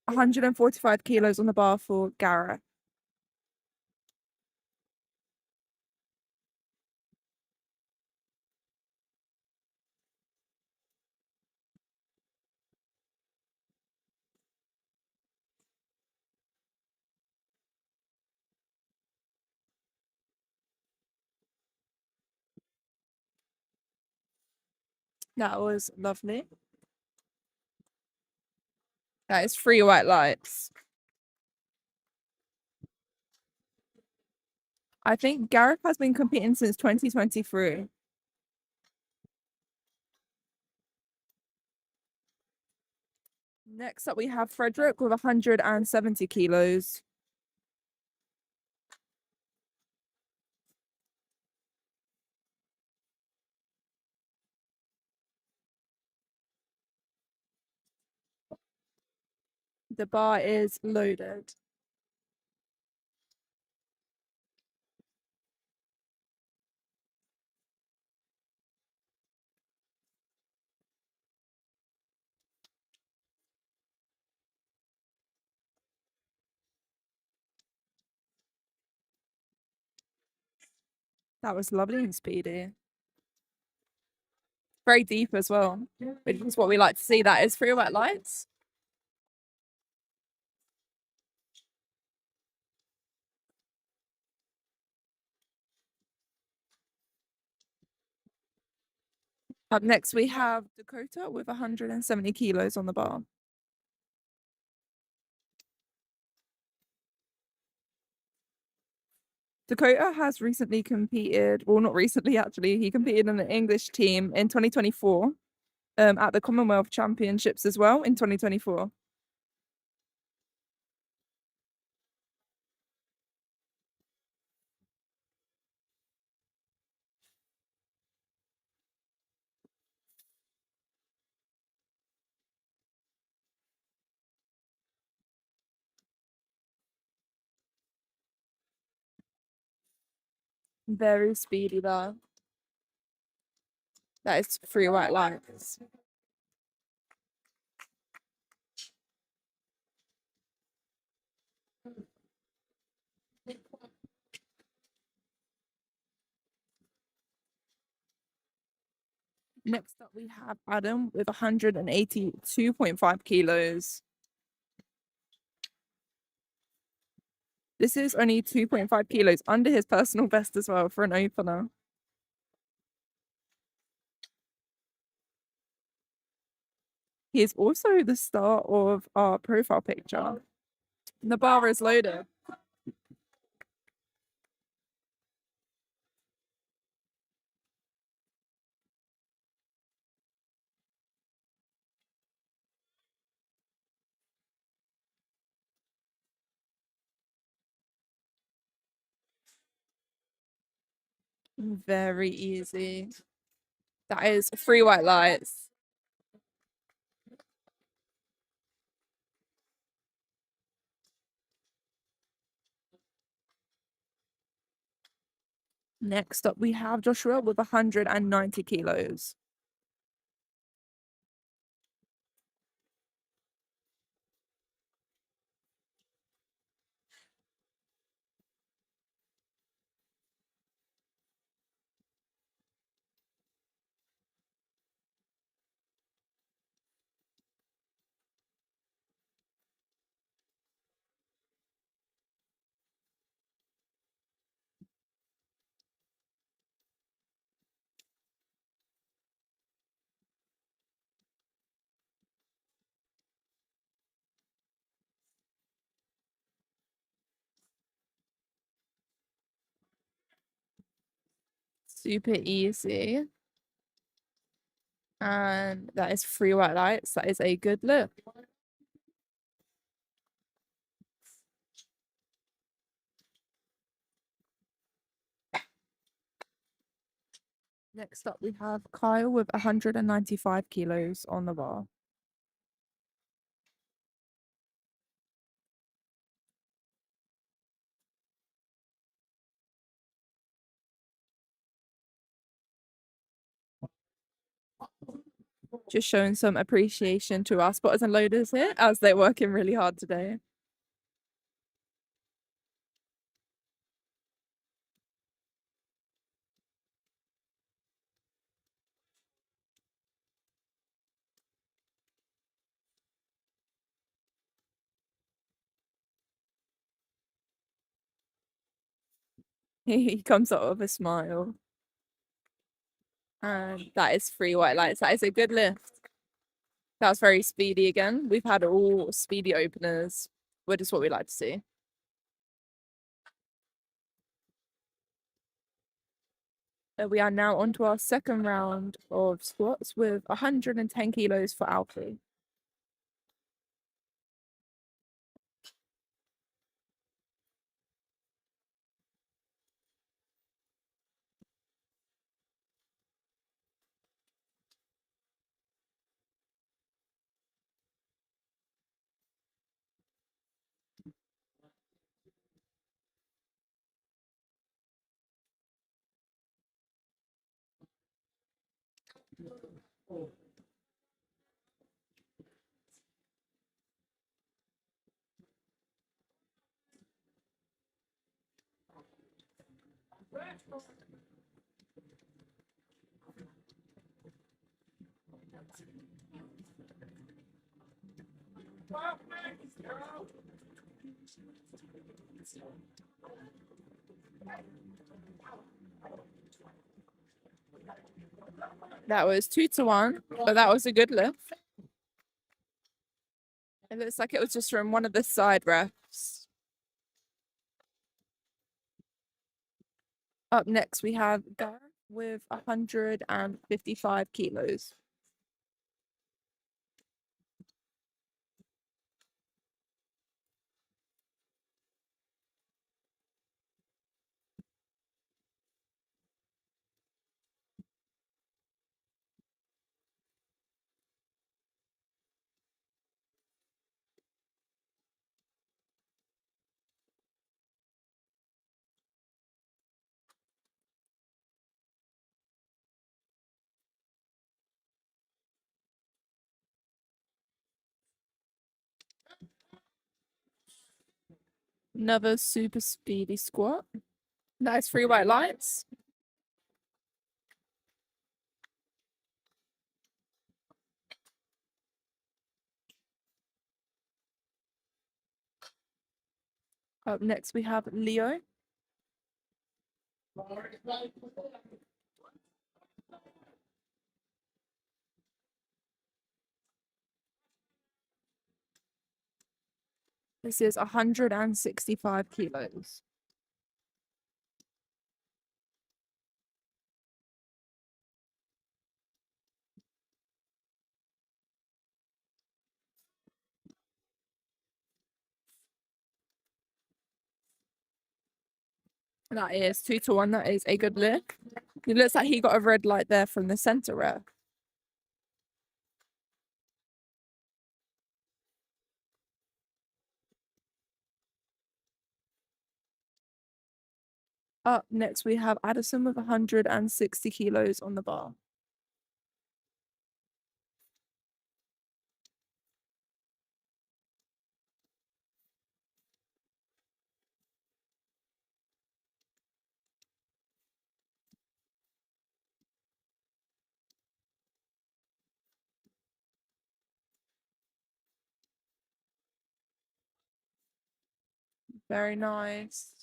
145 kilos on the bar for Gareth. That was lovely. That is 3 white lights. I think Gareth has been competing since 2023. Next up, we have Frederick with 170 kilos. The bar is loaded. That was lovely and speedy. Very deep as well, which is what we like to see. That is 3 white lights. Up next, we have Dakota with 170 kilos on the bar. Dakota has recently competed, well, not recently actually, he competed in the English team in 2024 at the Commonwealth Championships as well in 2024. Very speedy there. That is 3 white lights. Next up, we have Adam with 182.5 kilos. This is only 2.5 kilos under his personal best as well for an opener. He is also the star of our profile picture. The bar is loaded. Very easy. That is 3 white lights. Next up, we have Joshua with 190 kilos. Super easy. And that is 3 white lights. That is a good lift. Next up, we have Kyle with 195 kilos on the bar. Just showing some appreciation to our spotters and loaders here as they're working really hard today. He comes out with a smile. And that is 3 white lights. That is a good lift. That was very speedy again. We've had all speedy openers, which is what we like to see. We are now on to our second round of squats with 110 kilos for Alfie. That was 2 to 1, but that was a good lift. It looks like it was just from one of the side refs. Up next, we have Gareth with 155 kilos. Another super speedy squat. Nice 3 white lights. Up next we have Leo. This is 165 kilos. That is 2 to 1. That is a good lift. It looks like he got a red light there from the center rack. Up next, we have Addison with 160 kilos on the bar. Very nice.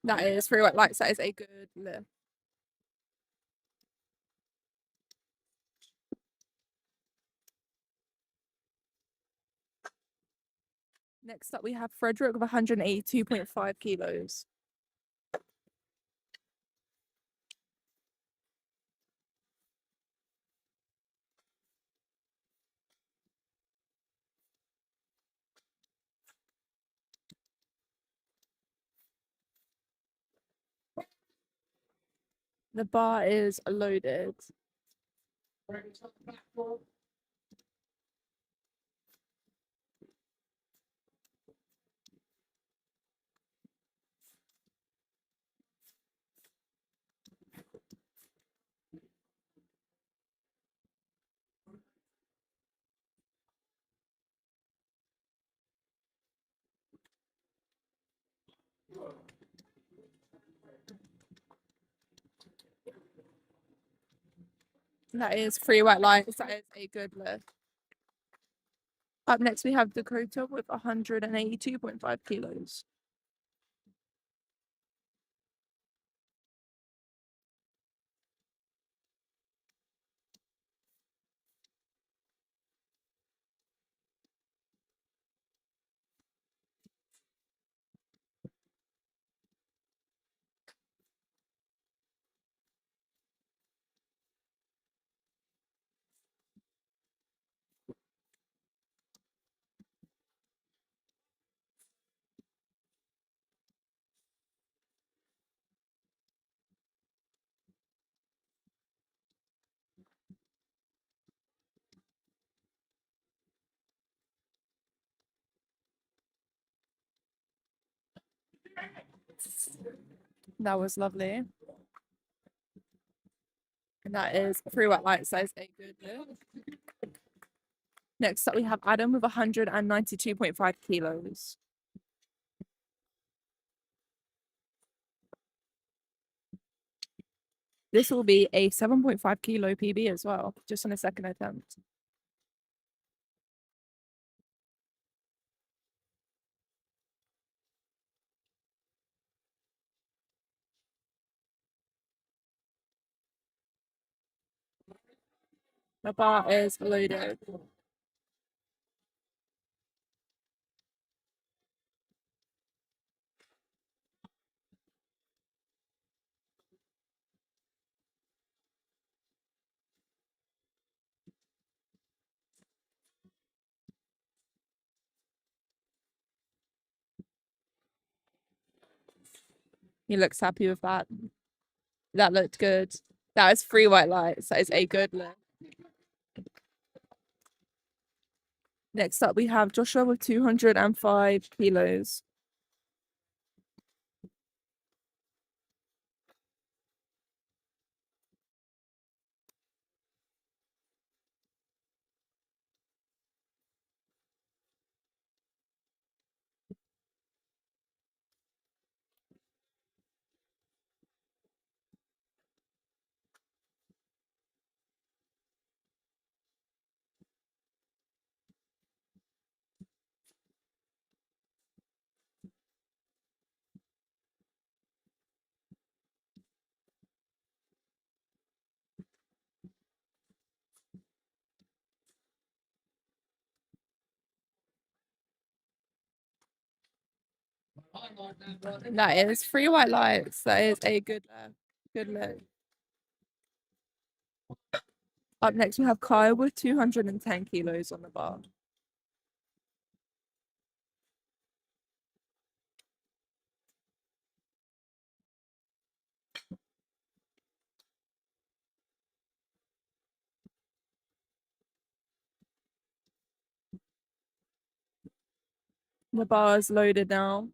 That is 3 white lights. That is a good lift. Next up, we have Frederick with 182.5 kilos. The bar is loaded. That is 3 white lights. That is a good lift. Up next, we have Dakota with 182.5 kilos. That was lovely. And that is 3 white lights. That is a good lift. Next up, we have Adam with 192.5 kilos. This will be a 7.5 kilo PB as well, just on a second attempt. The bar is loaded. He looks happy with that. That looked good. That is 3 white lights. That is a good lift. Next up, we have Joshua with 205 kilos. That is 3 white lights. That is a good look. Up next, we have Kyle with 210 kilos on the bar. The bar is loaded now.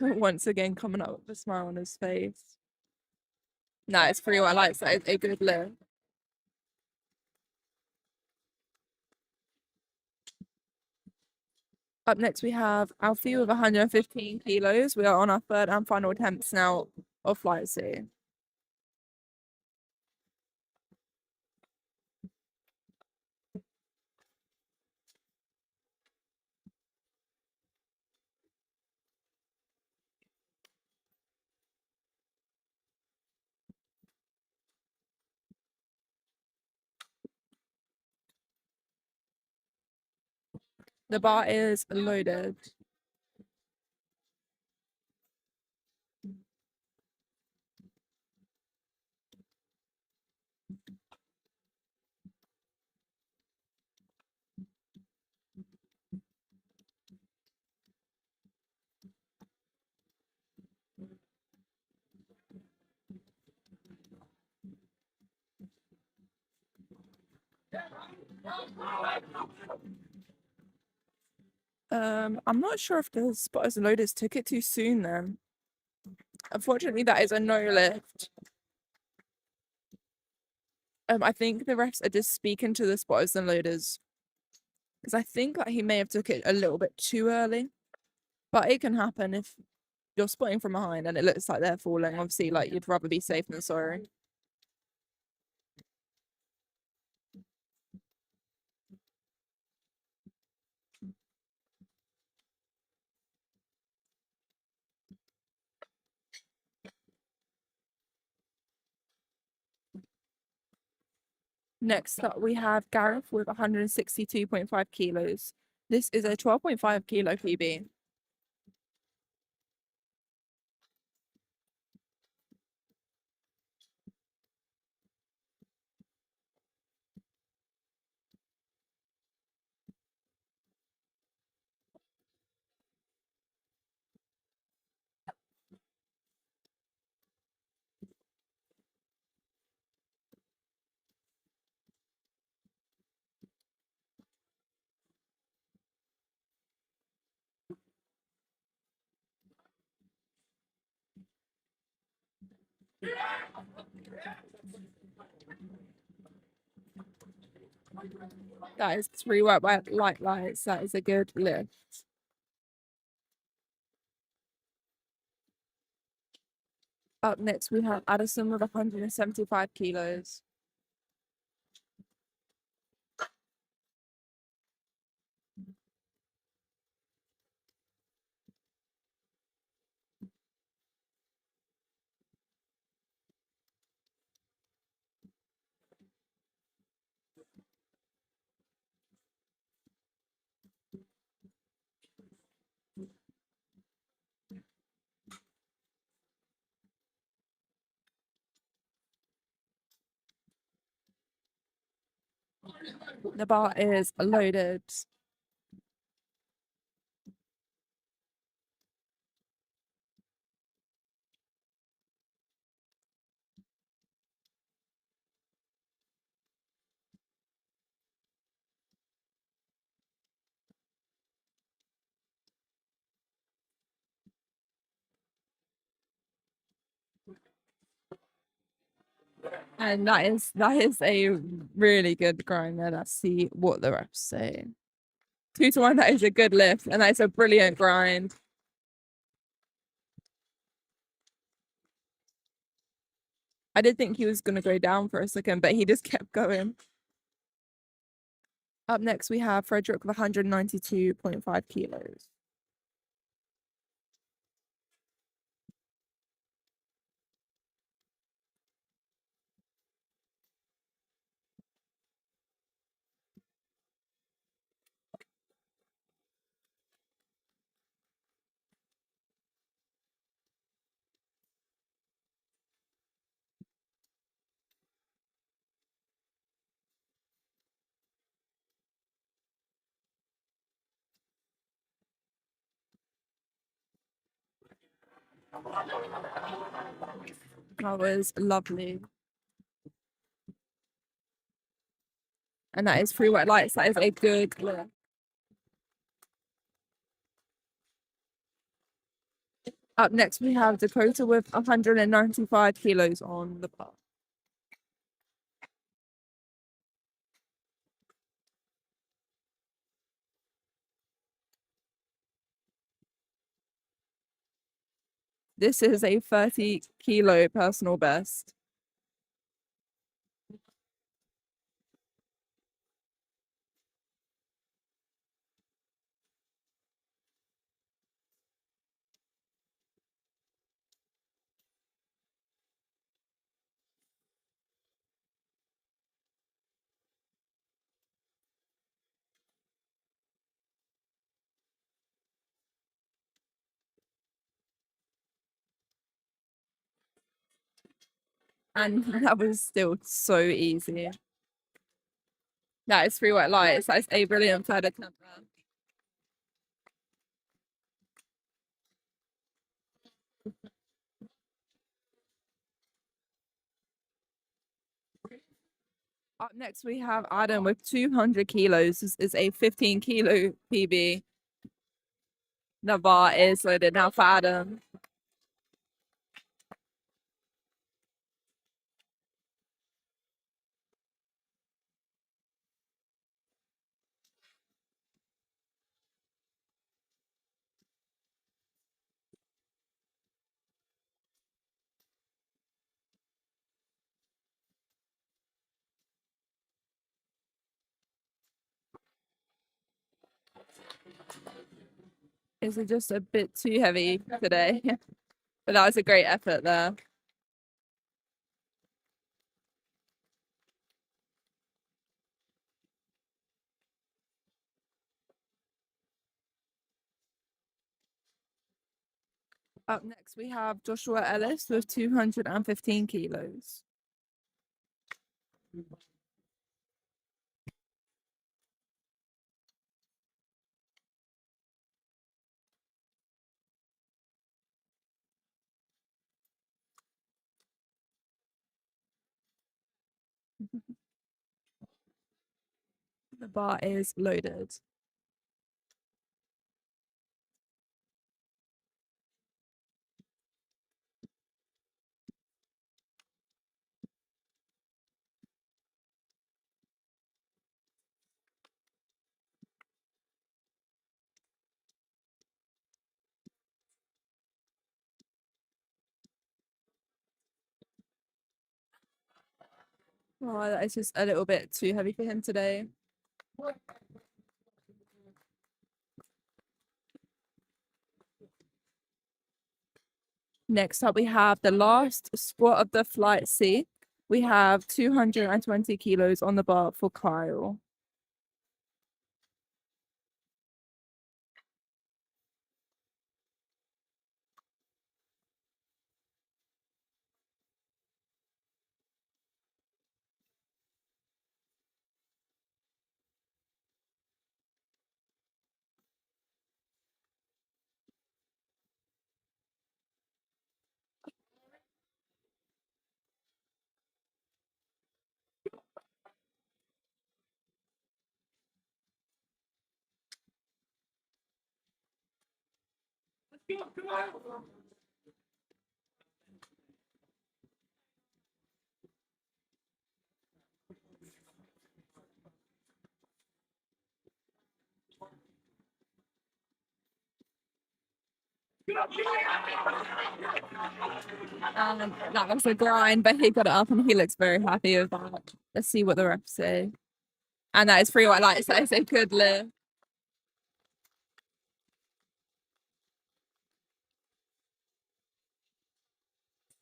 Once again, coming up with a smile on his face. No, it's 3 white lights. That is a good look. Up next, we have Alfie with 115 kilos. We are on our third and final attempts now of flight C. The bar is loaded. I'm not sure if the spotters and loaders took it too soon then. Unfortunately, that is a no lift. I think the refs are just speaking to the spotters and loaders because I think that he may have took it a little bit too early, but it can happen if you're spotting from behind and it looks like they're falling. Obviously, like you'd rather be safe than sorry. Next up, we have Gareth with 162.5 kilos. This is a 12.5 kilo PB. That is 3 white light lights. That is a good lift. Up next, we have Addison with 175 kilos. The bar is loaded. And that is a really good grind there. Let's see what the refs say. 2 to 1, that is a good lift, and that's a brilliant grind. I did think he was going to go down for a second, but he just kept going. Up next, we have Frederick with 192.5 kilos. That was lovely. And that is 3 wet lights. That is a good lift. Up next, we have Dakota with 195 kilos on the bar. This is a 30 kilo personal best. And that was still so easy. That is 3 wet lights. That is a brilliant third attempt there. Up next, we have Adam with 200 kilos. This is a 15 kilo PB. The bar is loaded now for Adam. Is it just a bit too heavy today? But that was a great effort there. Up next, we have Joshua Ellis with 215 kilos. The bar is loaded. Oh, that is just a little bit too heavy for him today. Next up, we have the last squat of the flight C. We have 220 kilos on the bar for Kyle. That was a grind, but he got it up and he looks very happy with that. Let's see what the refs say. And that is free white light, so it's a good lift.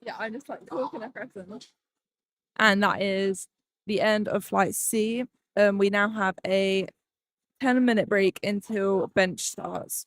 Yeah, I'm just like talking a person. And that is the end of flight C. We now have a 10-minute break until bench starts.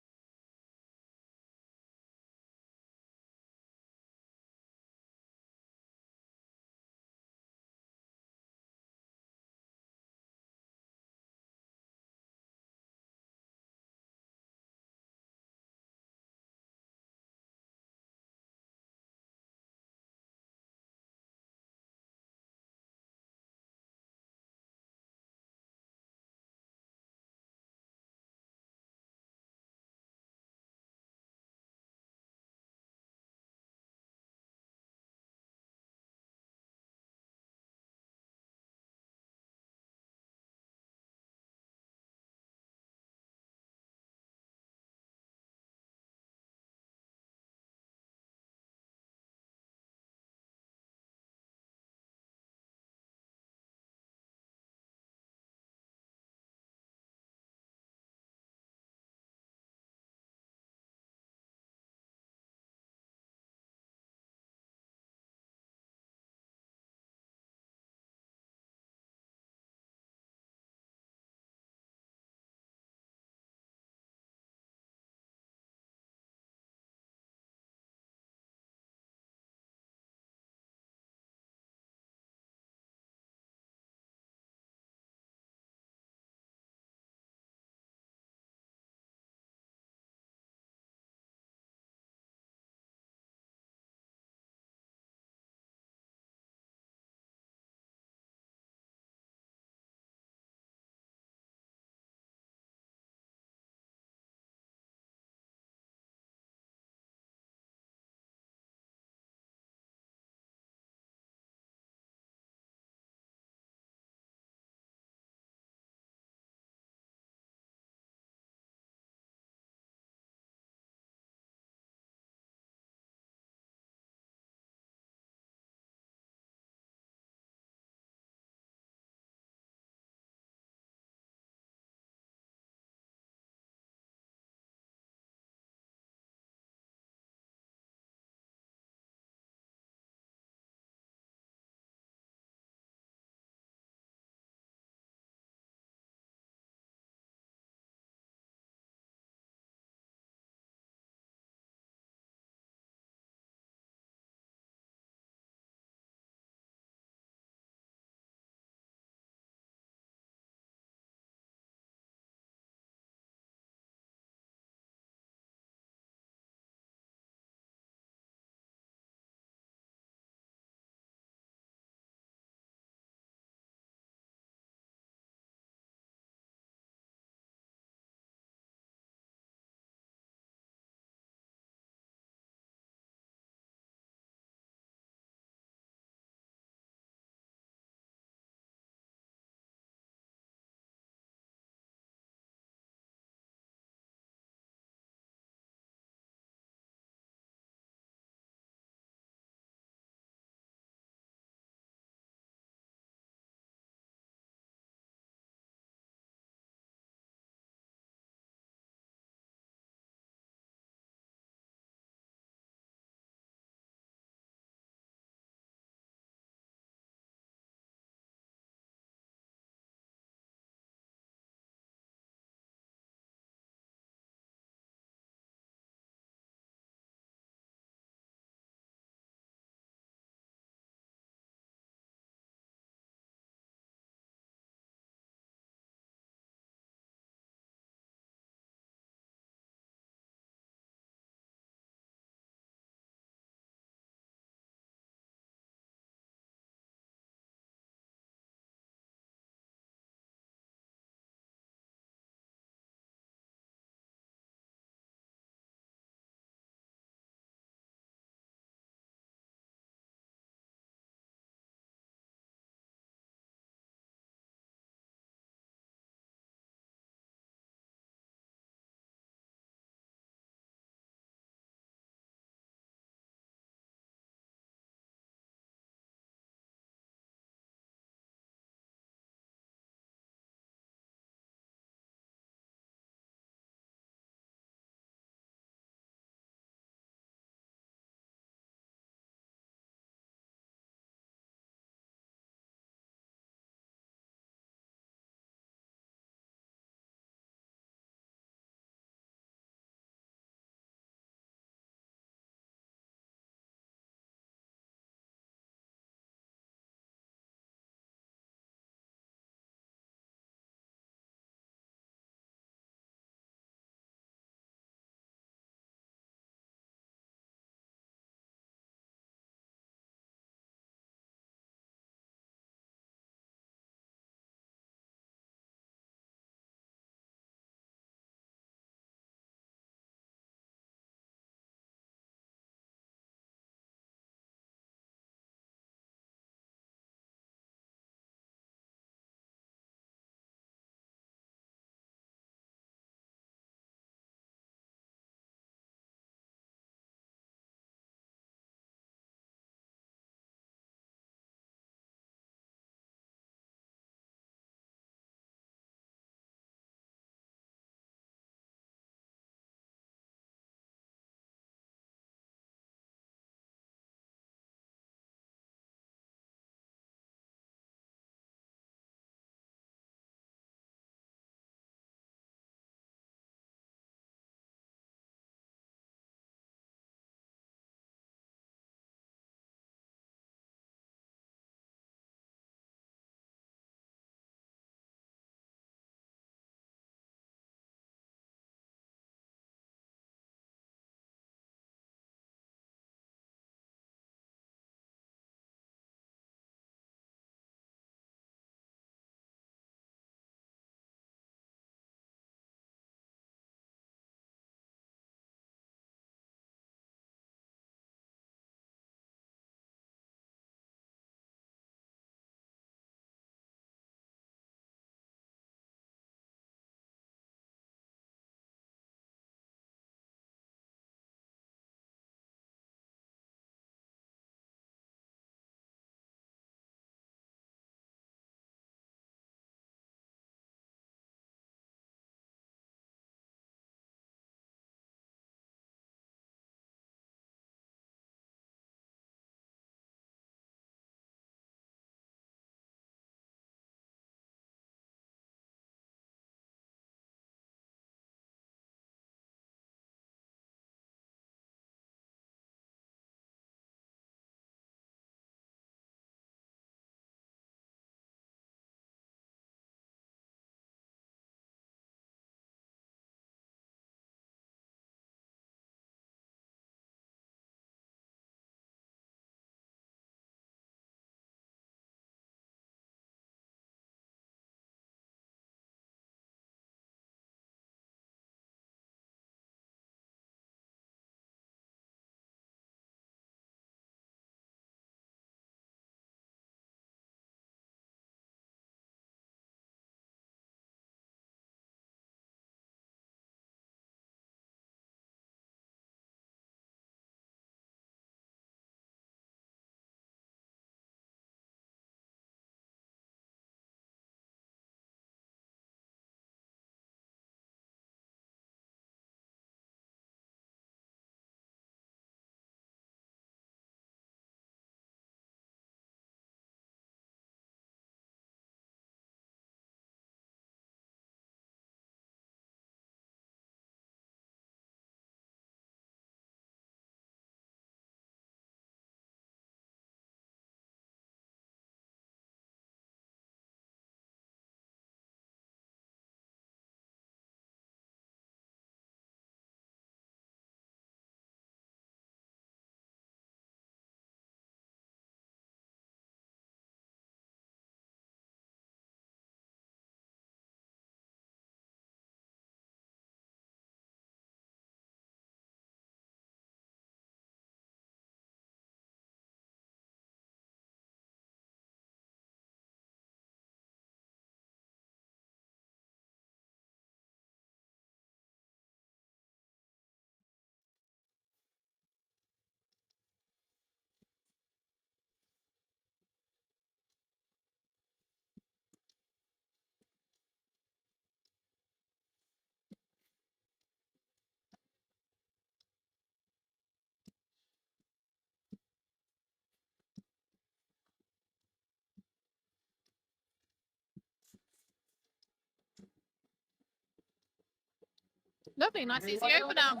Lovely, nice easy opener.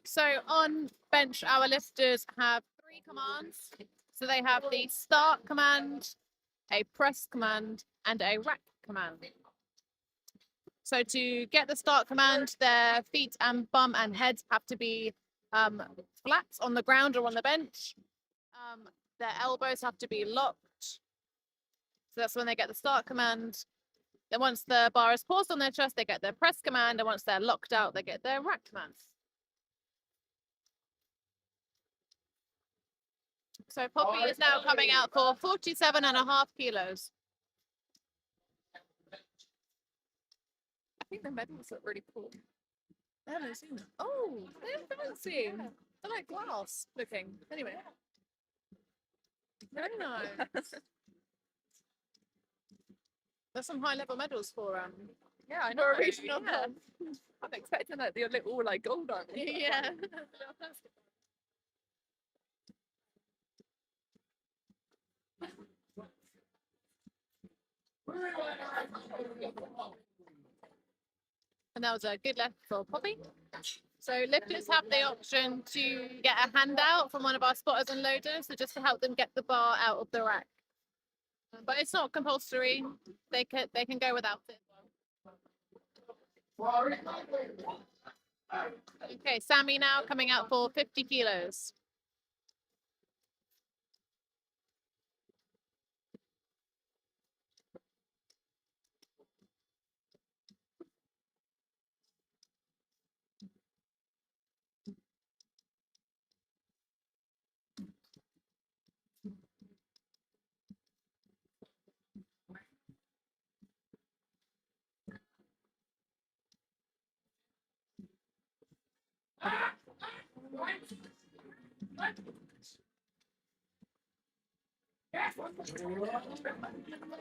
So on bench, our lifters have 3 commands. So they have the start command, a press command, and a rack command. So to get the start command, their feet and bum and heads have to be flat on the ground or on the bench. Their elbows have to be locked. So that's when they get the start command. Then once the bar is paused on their chest, they get their press command. And once they're locked out, they get their rack command. So Poppy is now coming out for 47.5 kilos. I think the medals look really cool. I haven't seen them. Oh, they're fancy. They're like glass looking. Anyway. Very nice. There's some high level medals for Yeah, I know. for a regional. Yeah. I'm expecting that they're all like gold, aren't they? Yeah. And that was a good lift for Poppy. So lifters have the option to get a handout from one of our spotters and loaders, so just to help them get the bar out of the rack. But it's not compulsory. They can go without it. Okay, Sammy now coming out for 50 kilos.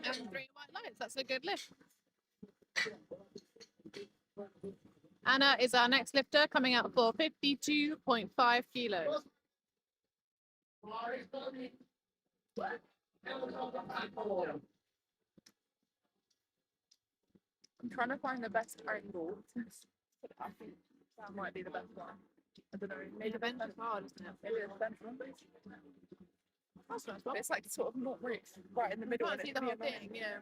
And 3 white lights. That's a good lift. Anna is our next lifter, coming out for 52.5 kilos. I'm trying to find the best angle. I think that might be the best one. I don't know. Maybe The bench is hard, isn't it? maybe the bench one. That's nice, Bob. It's like sort of not really right in the middle. Can't and see it the can be whole annoying. thing, yeah.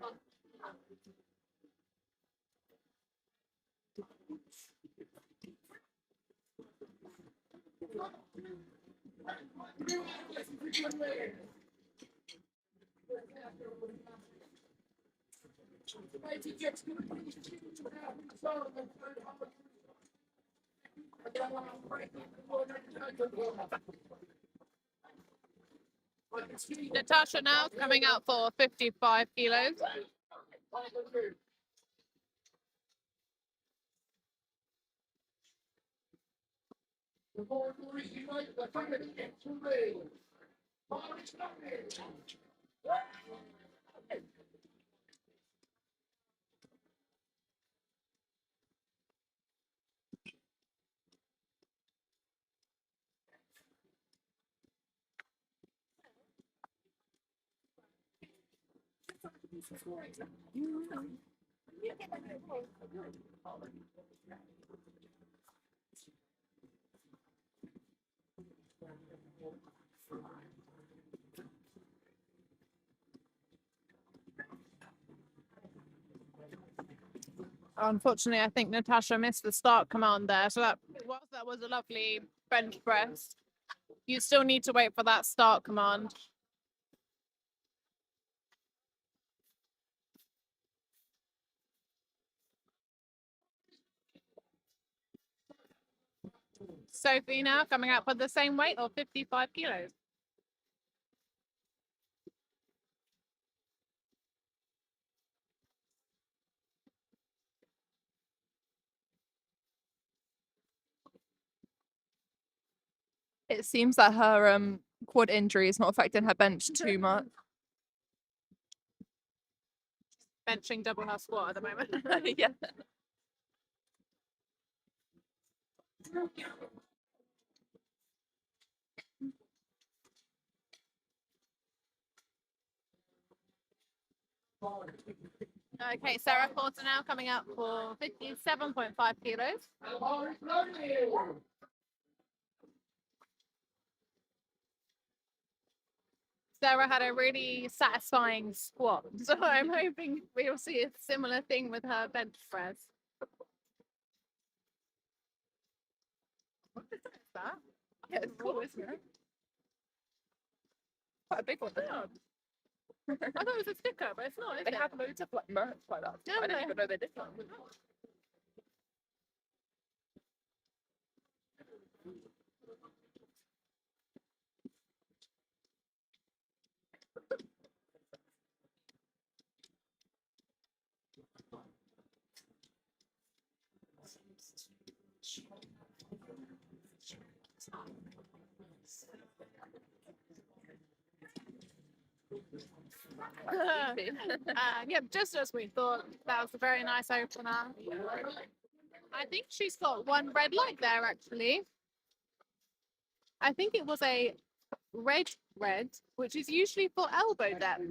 Natasha now coming out for 55 kilos. Unfortunately, I think Natasha missed the start command there. So whilst that was a lovely bench press, you still need to wait for that start command. Sophie now coming out for the same weight or 55 kilos. It seems that her quad injury is not affecting her bench too much. Benching double her squat at the moment. Yeah. Okay, Sarah Porter now coming out for 57.5 kilos. Sarah had a really satisfying squat, so I'm hoping we'll see a similar thing with her bench press. What is that? Yeah, it's cool, isn't it? Quite a big one. Yeah. I thought it was a sticker, but it's not. They have loads of like merch like that. I didn't even know they did that. Yeah, just as we thought, that was a very nice opener. I think she's got one red light there actually. I think it was a red, which is usually for elbow depth.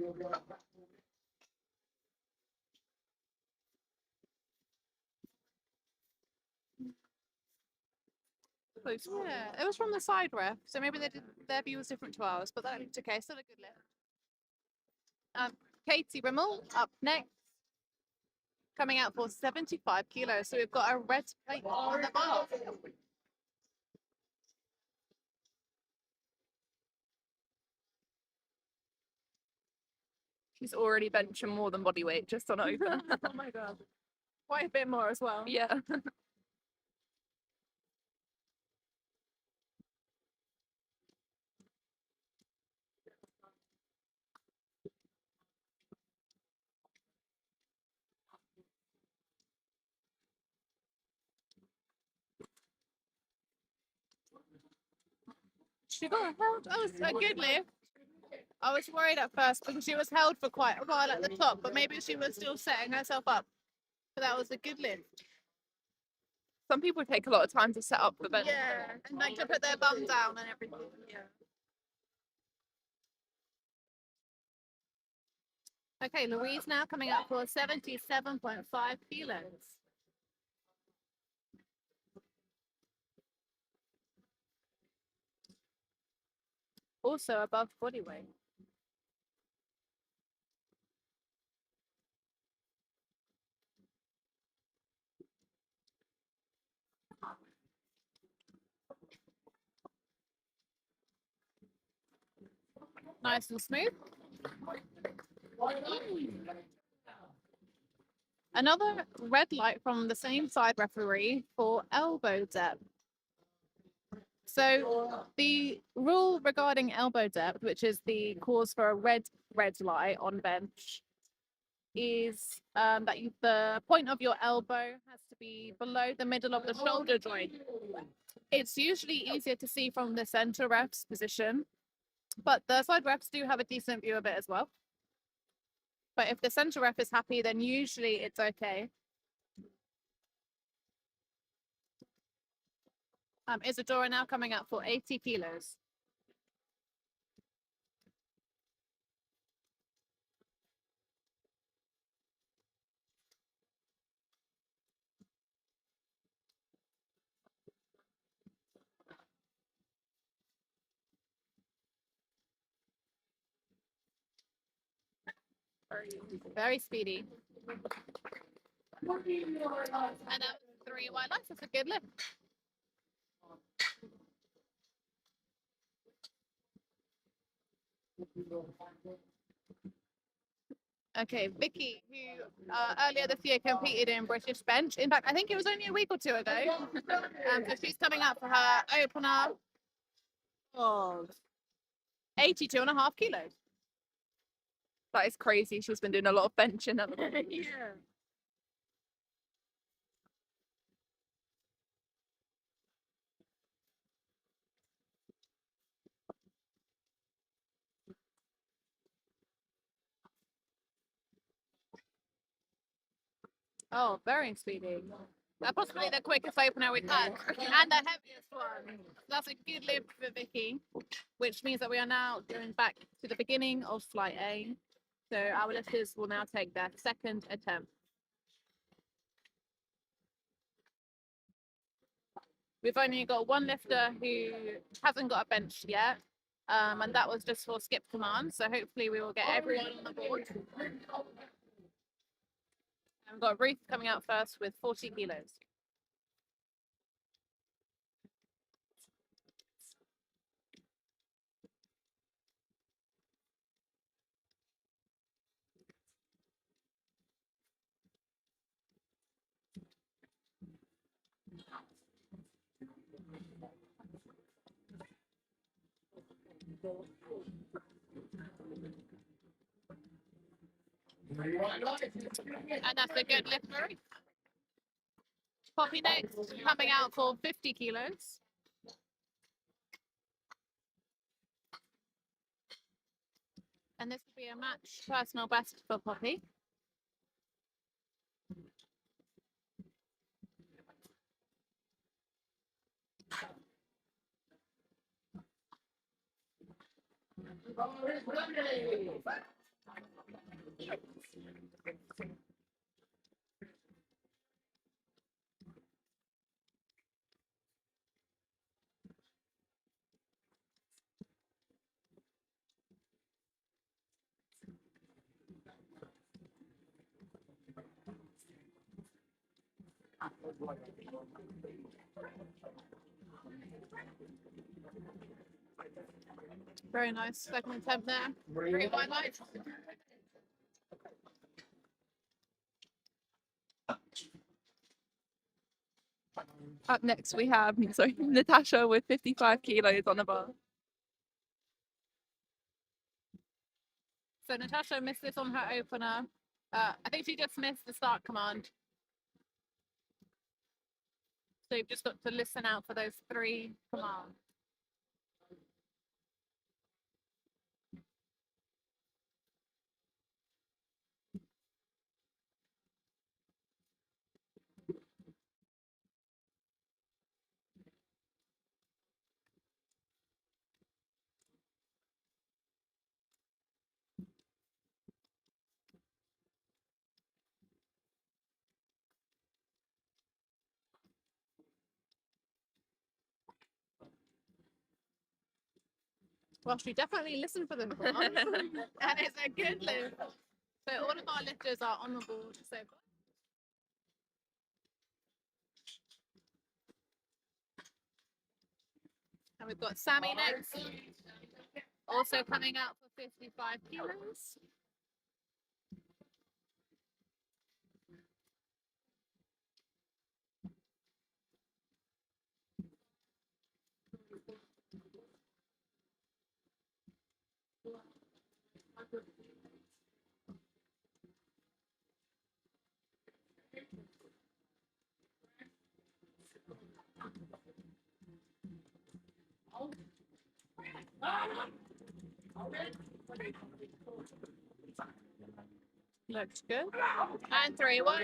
Yeah, it was from the side ref, so maybe their view was different to ours, but that looked okay. Still a good lift. Katie Rimmel up next, coming out for 75 kilos. So we've got a red plate on the bar. She's already benching more than body weight just on open. Oh my god, quite a bit more as well. Yeah. She got held. That was a good lift. I was worried at first because she was held for quite a while at the top, but maybe she was still setting herself up. But that was a good lift. Some people take a lot of time to set up the bench. Yeah, and like to put their bum down and everything. Yeah. Okay, Louise now coming up for 77.5 kilos. Also above body weight. Nice and smooth. Another red light from the same side referee for elbow depth. So the rule regarding elbow depth, which is the cause for a red light on bench, is that the point of your elbow has to be below the middle of the shoulder joint. It's usually easier to see from the center ref's position, but the side refs do have a decent view of it as well. But if the center ref is happy, then usually it's okay. Isadora now coming up for 80 kilos. Very speedy. And 3 white lights. That's a good lift. Okay, Vicky, who earlier this year competed in British bench. In fact, I think it was only a week or two ago. So she's coming up for her opener of 82.5 kilos. That is crazy. She's been doing a lot of benching. Yeah. Oh, very speedy. Possibly the quickest opener we've had, and the heaviest one. That's a good lift for Vicky, which means that we are now going back to the beginning of flight A. So our lifters will now take their second attempt. We've only got one lifter who hasn't got a bench yet, and that was just for skip command. So hopefully we will get everyone on the board. And we've got Ruth coming out first with 40 kilos. And that's a good lift, Ruth. Poppy next, coming out for 50 kilos. And this will be a match personal best for Poppy. Very nice second attempt there. Very wide line. Up next, we have Natasha with 55 kilos on the bar. So Natasha missed this on her opener. I think she just missed the start command. So you've just got to listen out for those 3 commands. Well, she definitely listened for them commands, and it's a good lift. So all of our lifters are on the board so far. And we've got Sammy next, also coming out for 55 kilos. Looks good. And 3, 1.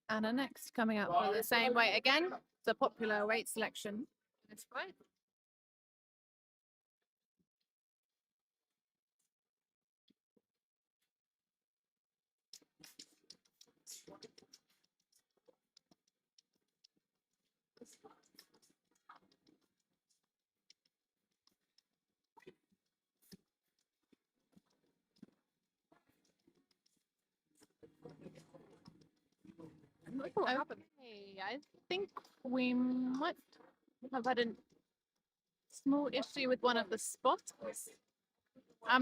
Anna next, coming out for the same weight again. It's a popular weight selection. That's right. Okay, I think we might have had a small issue with one of the spots.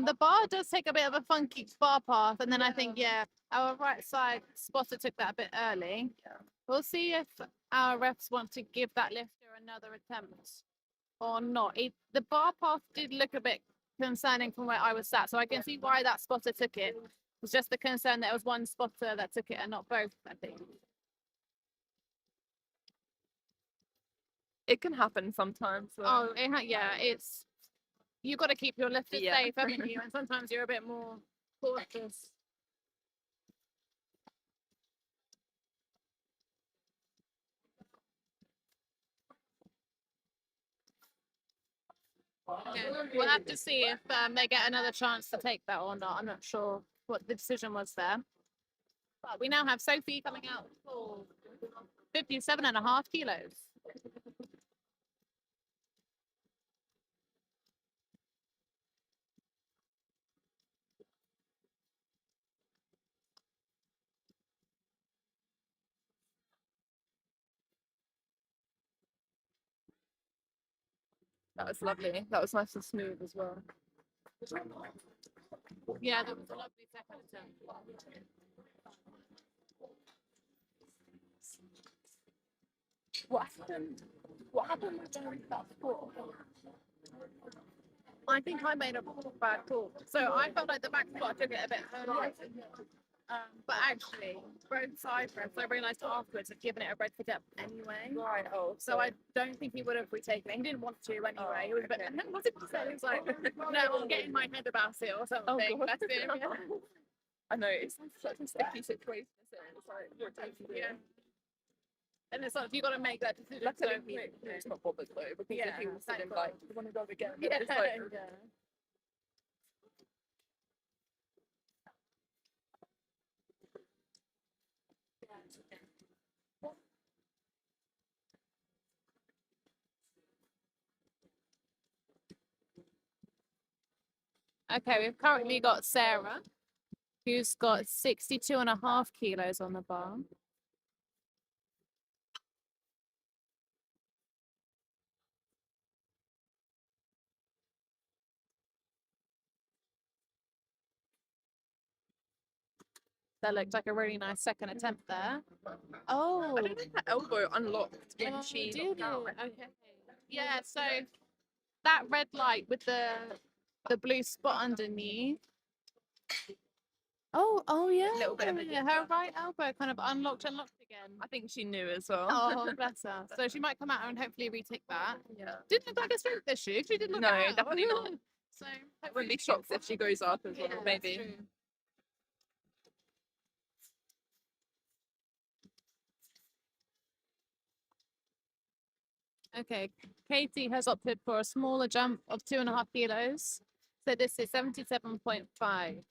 The bar does take a bit of a funky bar path, and then I think, yeah, our right side spotter took that a bit early. We'll see if our refs want to give that lifter another attempt or not. The bar path did look a bit concerning from where I was sat, so I can see why that spotter took it. It's just the concern that it was one spotter that took it and not both, I think. It can happen sometimes. So. Oh, yeah, it's you've got to keep your lifters safe, haven't you? And sometimes you're a bit more cautious. Okay. We'll have to see if they get another chance to take that or not. I'm not sure what the decision was there. But we now have Sophie coming out for 57.5 kilos. That was lovely. That was nice and smooth as well. Yeah, that was a lovely second attempt. What happened? What happened with that squat? I think I made a bad call. So I felt like the back squat took it a bit early. But actually, both side reps, I realised afterwards, had given it a breadth for depth anyway. Right. Oh. So I don't think he would have retaken it. He didn't want to anyway. He was a bit, what did he say? He was like, no, I'm getting my head about it or something. God. That's him. Yeah. I know it's such a sticky situation. Isn't it? It's like what do you do? Yeah. And it's like, you got to make that decision. Luckily, so quick. it's not bothered though, because Yeah, if he was sitting exactly. like, you want to go again? Yeah, It's like, yeah. Okay, we've currently got Sarah, who's got 62.5 kilos on the bar. That looked like a really nice second attempt there. Oh, I don't think that elbow unlocked when she did knocked out. it? Okay. Yeah, so that red light with the blue spot underneath. Oh yeah. Little bit of a her right elbow kind of unlocked again. I think she knew as well. Oh, bless her. So she might come out and hopefully retake that. Yeah. Didn't look like a strength issue. She did look No, out. definitely not. So I wouldn't be shocked if she goes up as well, yeah, maybe. that's true. Okay, Katie has opted for a smaller jump of 2.5 kilos. So this is 77.5.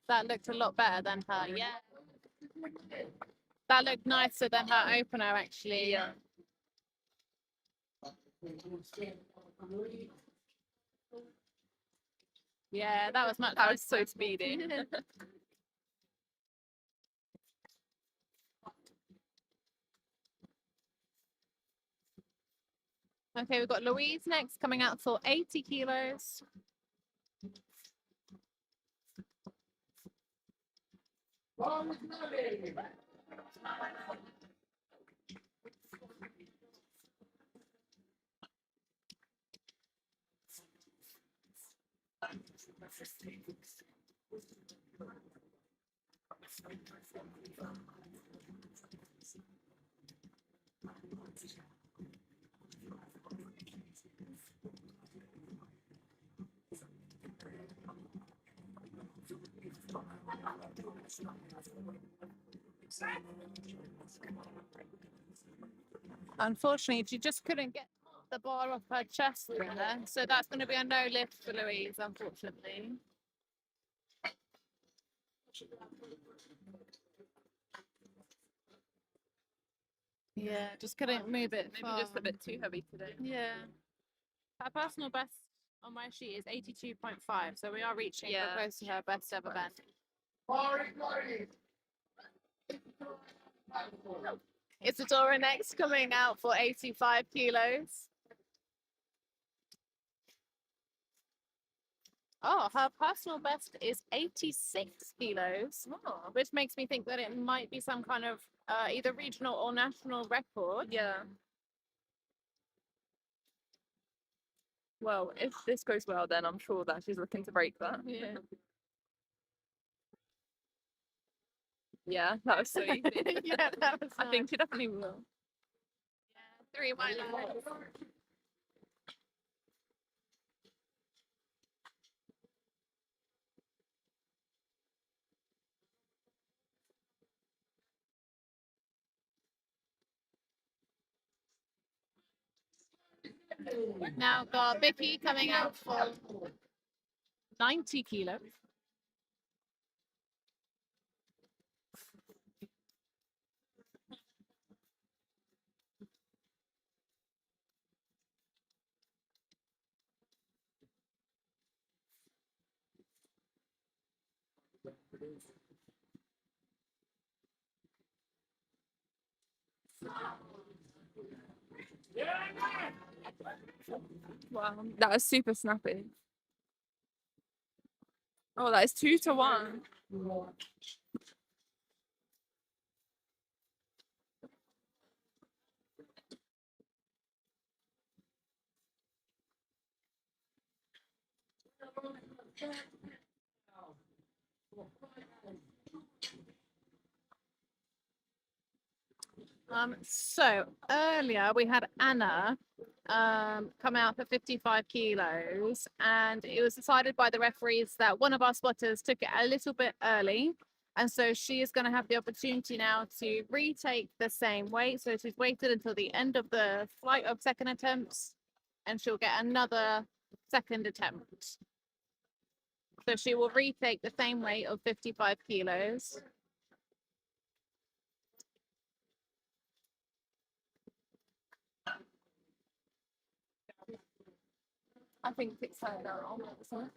That looked a lot better than her, yeah. That looked nicer than her opener, actually. Yeah. Yeah, that was much That was nicer. so speedy. Okay, we've got Louise next, coming out for 80 kilos. Unfortunately, she just couldn't get the bar off her chest there. So that's going to be a no lift for Louise, unfortunately. Yeah, just couldn't move it. Maybe just a bit too heavy today. Yeah. Her personal best on my sheet is 82.5. So we are reaching close to her best ever bend. Isadora next, coming out for 85 kilos. Oh, her personal best is 86 kilos, which makes me think that it might be some kind of either regional or national record. Yeah. Well, if this goes well, then I'm sure that she's looking to break that. Yeah. Yeah, that was so easy. Yeah, that was I think she definitely will. 3 white lights. Now got Vicky coming out for 90 kilos. Wow, that is super snappy. Oh, that is 2-1. So earlier we had Anna come out for 55 kilos, and it was decided by the referees that one of our spotters took it a little bit early, and so she is going to have the opportunity now to retake the same weight. So she's waited until the end of the flight of second attempts, and she'll get another second attempt. So she will retake the same weight of 55 kilos. I think it's like that, isn't it?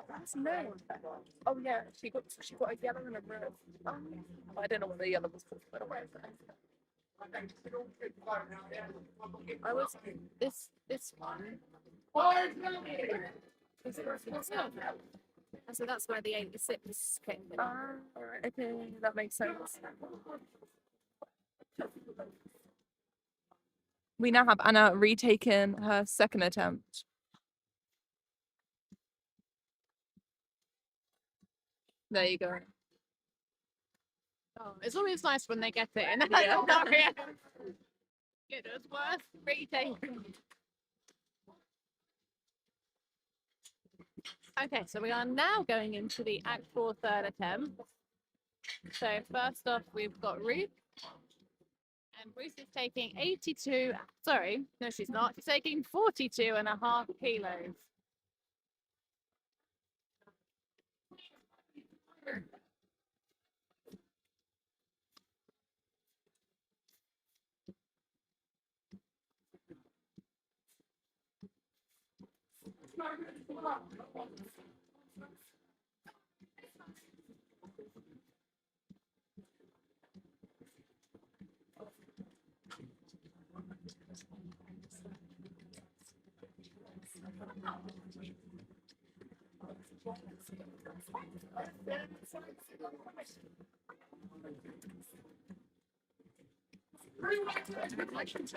That's no. Oh yeah, she got a yellow and a red. I don't know what the yellow was called, but I was this one. So that's where the 86 came in. Alright, okay, that makes sense. We now have Anna retaking her second attempt. There you go. Oh, it's always nice when they get it. And Yeah. It was worth retaking. Okay, so we are now going into the Act 4 third attempt. So first off, we've got Ruth. And Ruth is taking 82, sorry, no she's not. She's taking 42.5 kilos.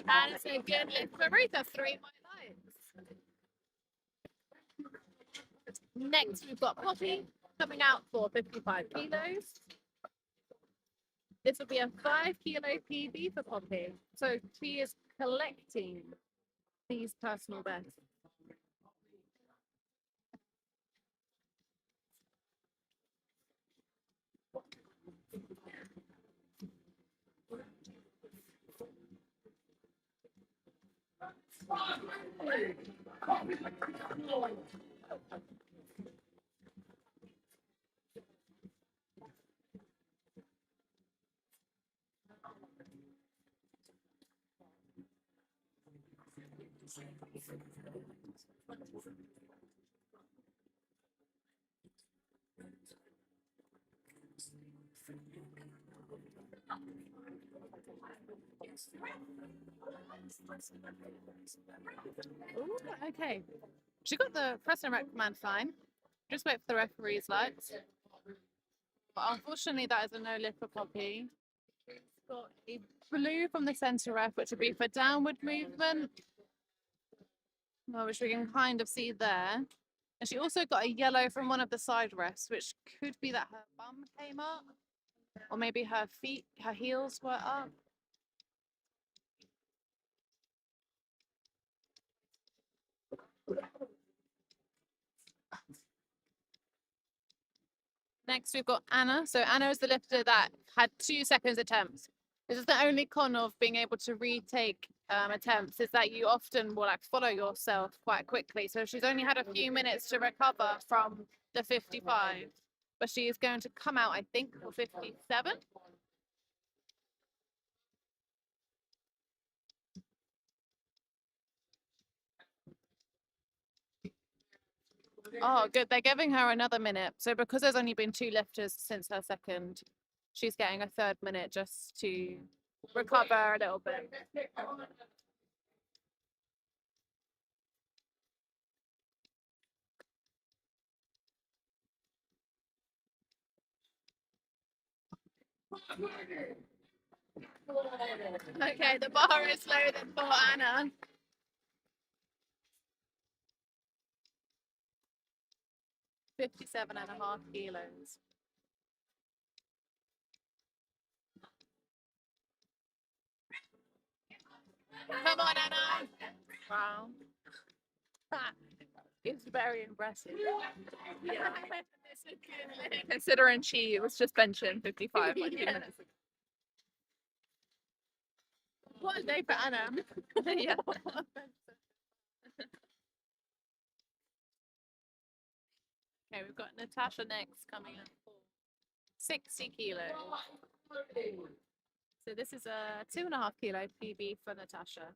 And it's a good lift for Ruth, that's 3 white lights. Next, we've got Poppy coming out for 55 kilos. This will be a 5 kilo PB for Poppy. So she is collecting these personal bests. Ooh, okay. She got the press and recommend fine. Just wait for the referee's lights. But unfortunately, that is a no lift for Poppy. Got a blue from the centre ref, which would be for downward movement, which we can kind of see there. And she also got a yellow from one of the side refs, which could be that her bum came up, or maybe her feet, her heels were up. Next, we've got Anna. So Anna is the lifter that had 2 seconds attempts. This is the only con of being able to retake attempts, is that you often will like follow yourself quite quickly. So she's only had a few minutes to recover from the 55, but she is going to come out, I think, for 57. Oh, good. They're giving her another minute. So because there's only been 2 lifters since her second, she's getting a 3rd minute just to recover a little bit. Okay, the bar is lower than for Anna. $57.5 kilos. Come on, Anna. Wow. It's very impressive. Yeah. Considering she was just benching 55 like 2 minutes ago. What a day for Anna. Yeah. Okay, we've got Natasha next coming up for 60 kilos. So this is a 2.5 kilo PB for Natasha.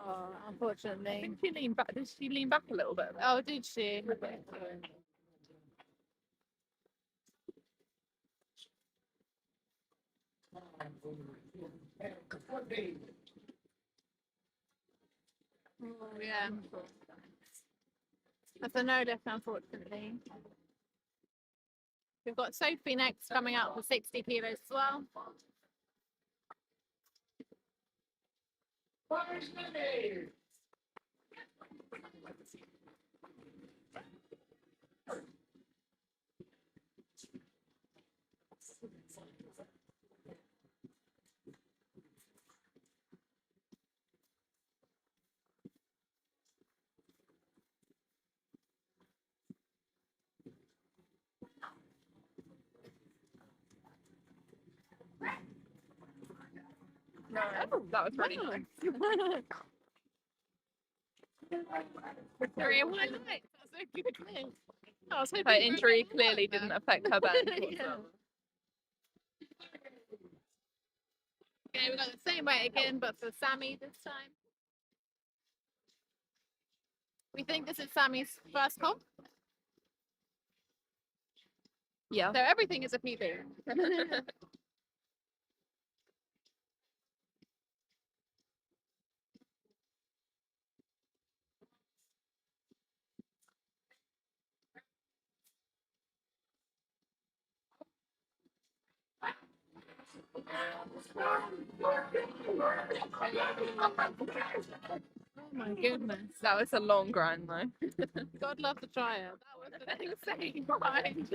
Oh, unfortunately. She leaned back. Did she lean back a little bit? Oh, did she? Okay. Oh, yeah. That's a no lift, unfortunately. We've got Sophie next coming out for 60 kilos as well. No. Oh, that was really nice. 3 and 1 light. That's a good thing. I was hoping Her for a injury bit more clearly like didn't that. affect her band Yeah. whatsoever. Okay, we've got the same weight again, but for Sammy this time. We think this is Sammy's first comp, Yeah. so everything is a PB. Oh my goodness. That was a long grind though. God love the trier. That was an insane grind.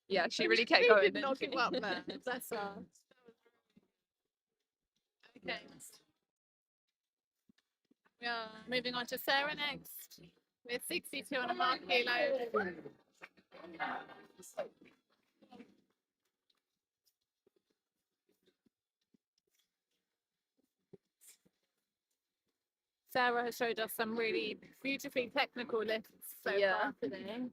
Yeah, she really kept going. Did Didn't not she? give up there. Bless her. Okay. We are moving on to Sarah next with 62.5 kilos. Sarah has showed us some really beautifully technical lifts so far today.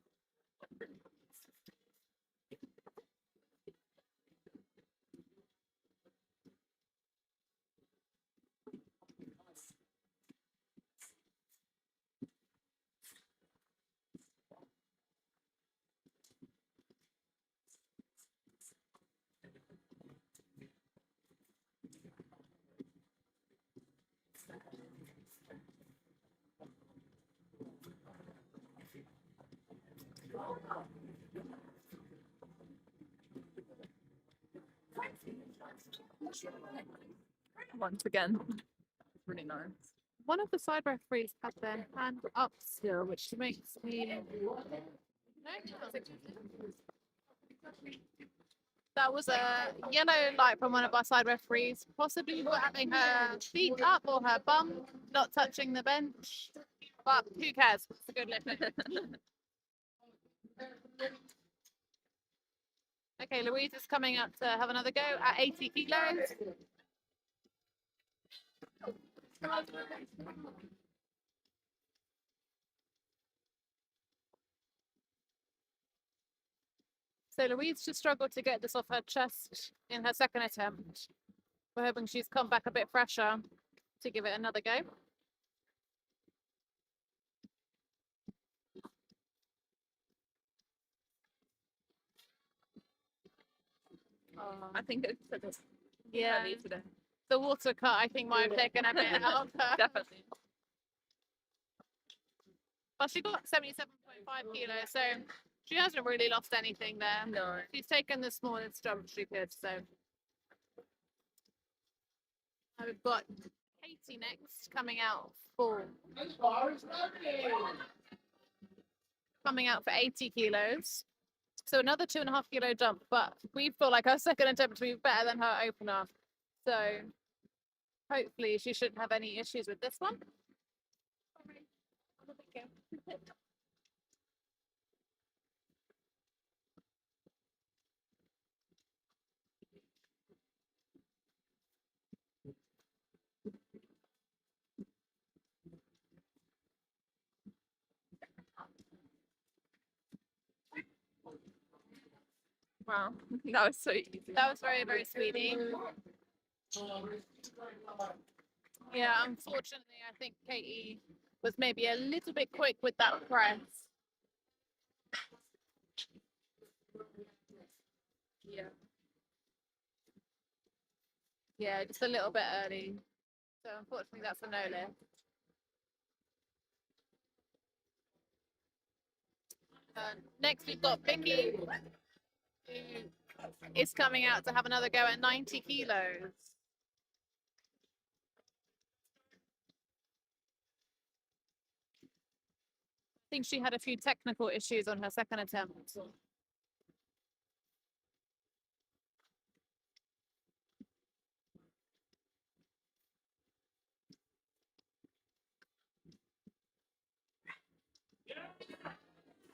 Once again, really nice. One of the side referees had their hand up still, which makes me. No, that was a yellow light from one of our side referees, possibly having her feet up or her bum not touching the bench. But who cares? It's a good lift. Okay, Louise is coming up to have another go at 80 kilos. So Louise just struggled to get this off her chest in her second attempt. We're hoping she's come back a bit fresher to give it another go. I think it's a bit Yeah, heavy today. the water cut I think might have taken a bit out of her. Definitely. But she got 77.5 kilos, so she hasn't really lost anything there. No. She's taken the smallest jump she could, so. Now we've got Katie next, coming out for 80 kilos. So another 2.5 kilo jump, but we feel like her second attempt will be better than her opener. So hopefully she shouldn't have any issues with this one. Wow, that was so easy. That was very, very speedy. Yeah, unfortunately, I think Katie was maybe a little bit quick with that press. Yeah. Yeah, just a little bit early. So unfortunately, that's a no lift. Next, we've got Vicky, who is coming out to have another go at 90 kilos. I think she had a few technical issues on her second attempt.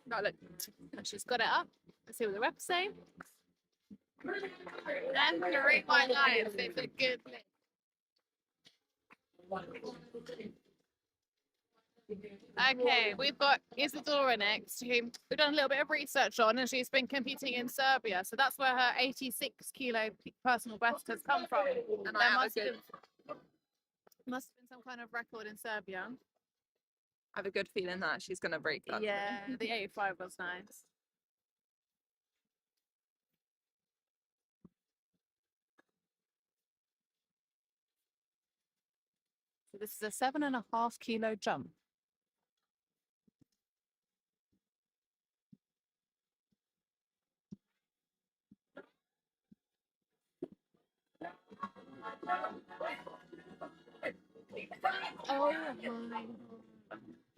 No, look. And she's got it up. Let's see what the reps say. And 3.9, it's a good lift. Okay, we've got Isadora next, who we've done a little bit of research on, and she's been competing in Serbia. So that's where her 86 kilo personal best has come from. And There I must have been some kind of record in Serbia. have a good feeling that she's going to break that. Yeah, the 85 was nice. So this is a 7.5 kilo jump. Oh my.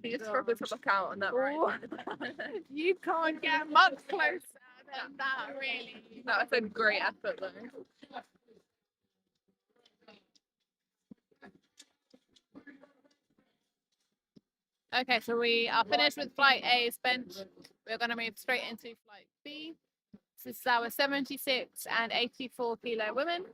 You struggle to look out on that right. You can't get much closer than that, really. That was a great effort though. Okay, so we are finished with flight A's bench. We're going to move straight into flight B. This is our 76 and 84 kilo women.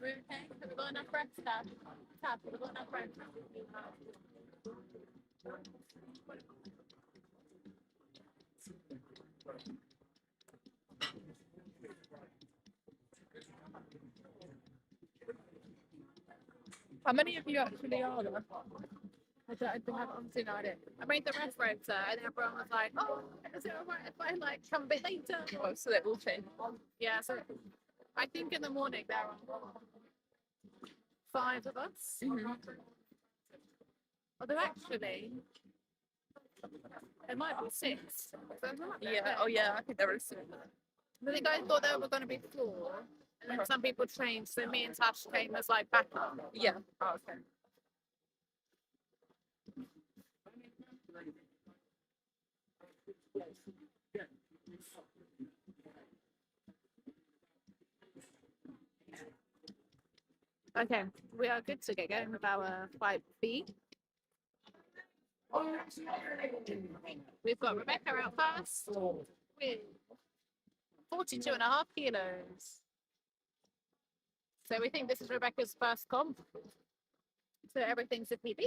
we okay? Have we got enough breath, Tab? Tab, have we got enough breath? How many of you actually are there? I have honestly no idea. I made the rest rotor and everyone was like, oh, is it alright if I like come a bit later? Oh, so they're all changed. Yeah, so I think in the morning there are 5 of us. Although actually, it might be 6. So there's not that Yeah. many. Oh, yeah. I think there is. I think I thought there were going to be 4. And then some people changed, so me and Tash came as like backup. Yeah. Oh, okay. Okay, we are good to get going with our 5B. We've got Rebecca out first with 42.5 kilos. So we think this is Rebecca's first comp. So everything's a PB.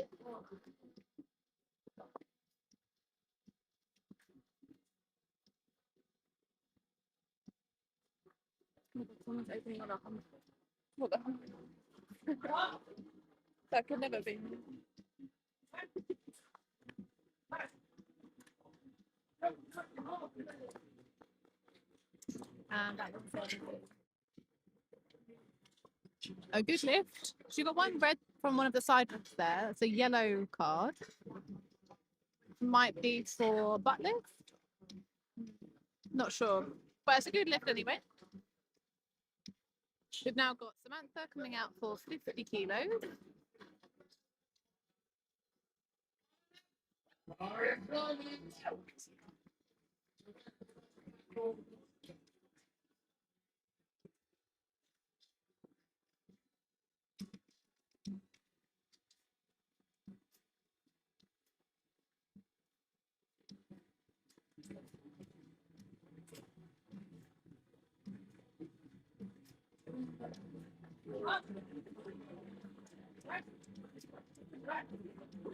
Someone's opening on a hump. What the hump? That could never be. And that was a good lift. She got one red from one of the side lifts there. It's a yellow card. Might be for butt lift. Not sure. But it's a good lift anyway. We've now got Samantha coming out for 50 kilos.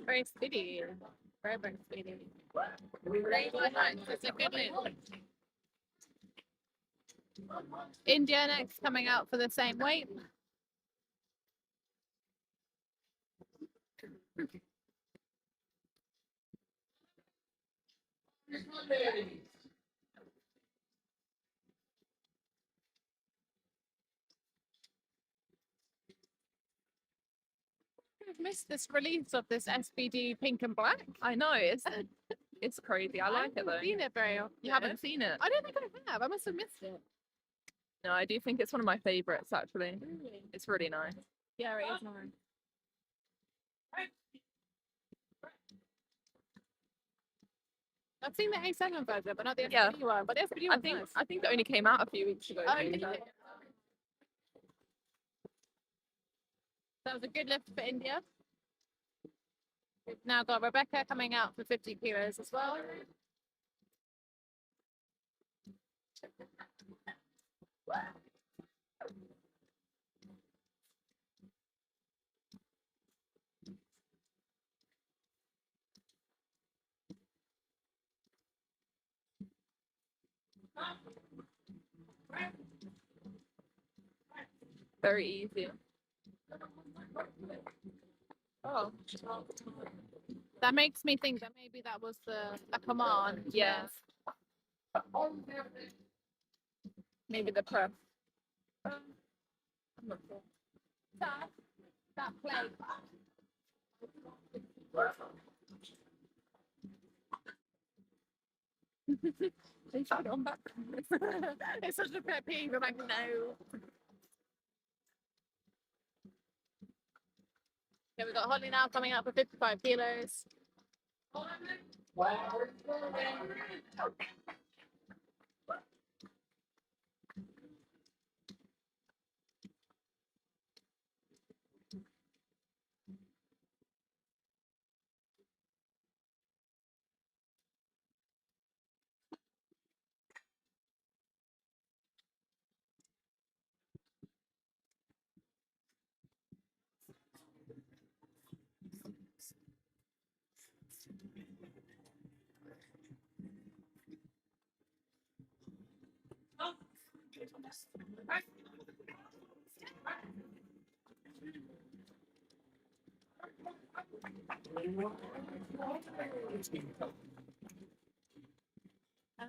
Very speedy. Very, very speedy. It's a good lift. India next coming out for the same weight. I've missed this release of this SBD pink and black. I know. It's crazy. I like it haven't though. seen it very often. You haven't seen it? I don't think I have. I must have missed it. No, I do think it's one of my favorites actually. Really? It's really nice. Yeah, it is nice. I've seen the A7 version, but not the Yeah. SBD one. But the SBD I one's think nice. I think it only came out a few weeks ago. Oh, maybe. really? That was a good lift for India. We've now got Rebecca coming out for 50 kilos as well. Very easy. Oh, That makes me think that maybe that was a command. yes. Maybe the prep. I'm not sure. That plate. They should on back. It's such a pet peeve. I'm like, no. Okay, we've got Holly now coming out for 55 kilos. And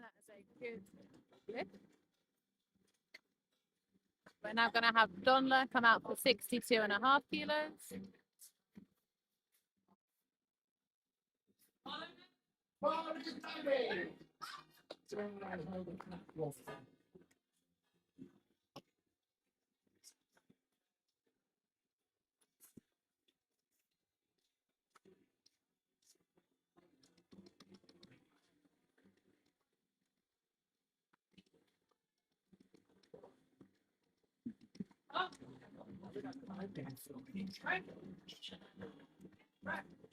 that is a good lift. We're now going to have Donla come out for 62.5 kilos.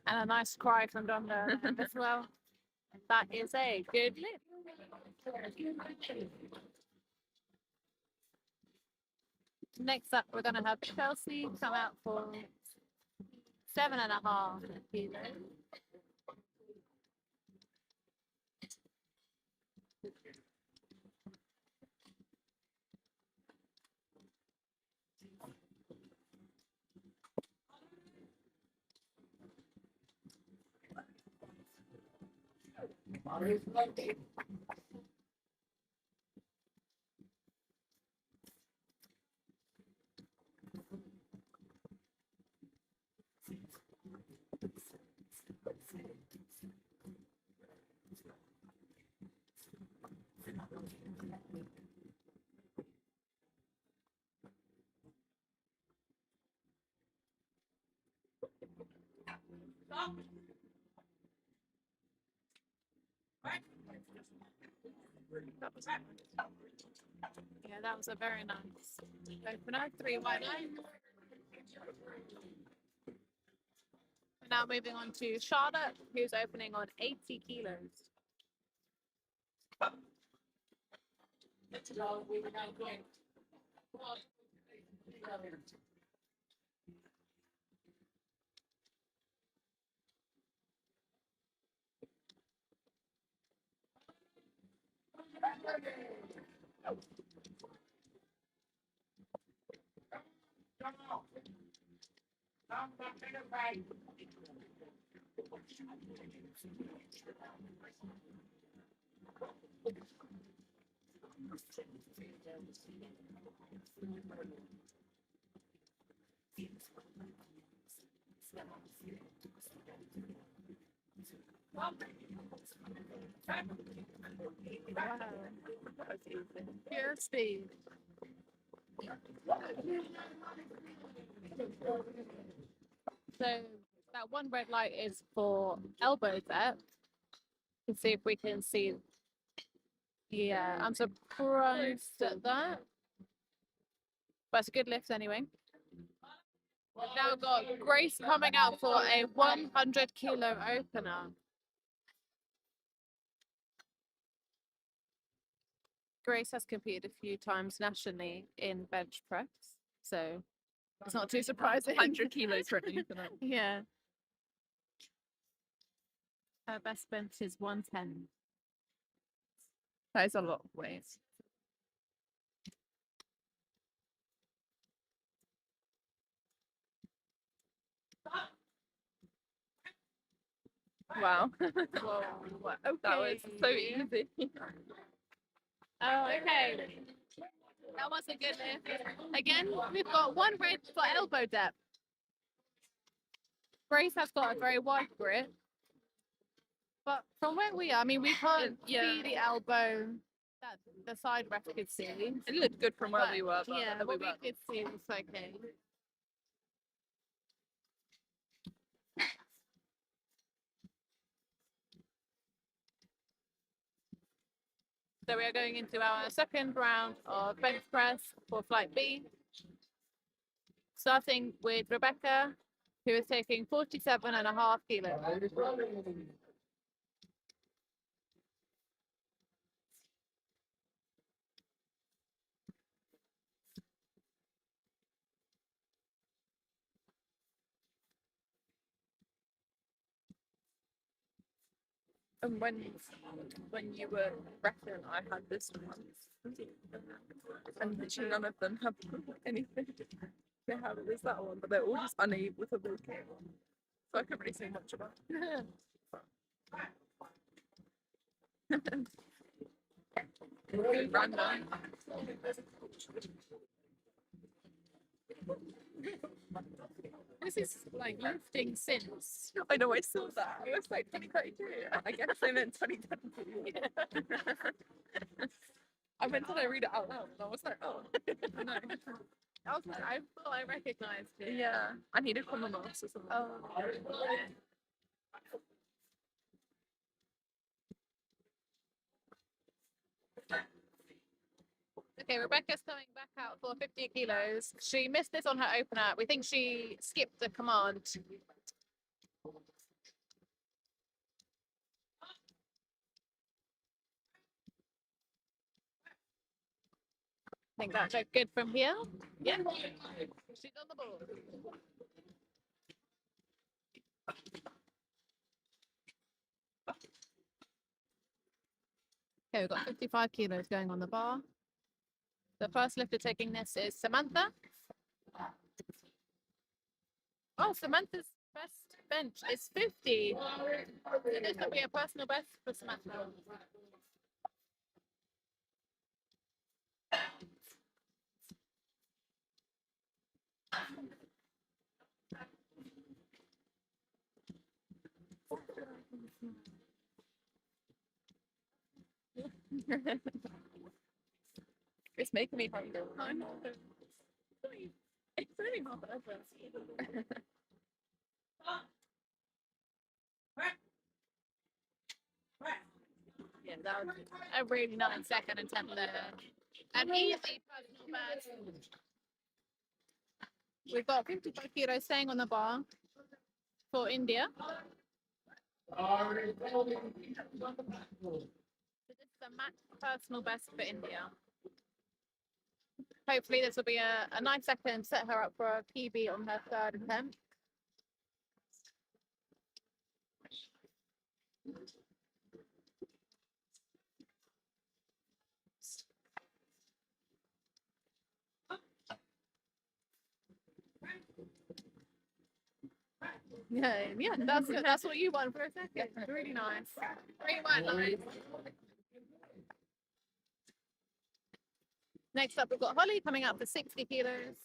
And a nice cry from Donla as well. That is a good lift. Next up, we're going to have Chelsea come out for 7.5 kilos. Yeah, that was a very nice opener. 3 wide line. We're now moving on to Charlotte, who's opening on 80 kilos. Pure speed. So that one red light is for elbow depth. Let's see if we can see. Yeah, I'm surprised at that. But it's a good lift anyway. We've now got Grace coming out for a 100 kilo opener. Grace has competed a few times nationally in bench press, so it's not too surprising. 100 kilos for an opener. Yeah. Her best bench is 110. That is a lot of weight. Wow. Whoa. Okay. That was so easy. Oh, okay. That was a good lift. Again, we've got one red for elbow depth. Grace has got a very wide grip. But from where we are, I mean, we can't see the elbow that the side ref could see. It looked good from where we were. But Yeah, we what we weren't. could see was okay. So we are going into our second round of bench press for flight B. Starting with Rebecca, who is taking 47.5 kilos. And when you were pregnant, I had this once, and literally none of them have anything. They have this that one, but they're all just unable to locate one. So I couldn't really say much about it. Really random. This is like lifting since. I know I saw that. I was like 2032. I guess I meant 2022. I meant to read it out loud, and I was like, oh. No. I thought I recognized it. Yeah, I need to call my mom or something. Oh. Okay, Rebecca's coming back out for 50 kilos. She missed this on her opener. We think she skipped the command. I think that looked good from here. Yeah. She's on the ball. Okay, we've got 55 kilos going on the bar. The first lifter taking this is Samantha. Oh, Samantha's best bench is 50. So this will be a personal best for Samantha. It's making me hungry. I know. It's really not over. Yeah, that was a really nice second attempt there. An easy personal best. We've got 55 kilos staying on the bar for India. So this is a match personal best for India. Hopefully this will be a nice second, set her up for a PB on her third attempt. Yeah, that's what you want for a second. Really nice. Really white lines. Next up, we've got Holly coming up for 60 kilos.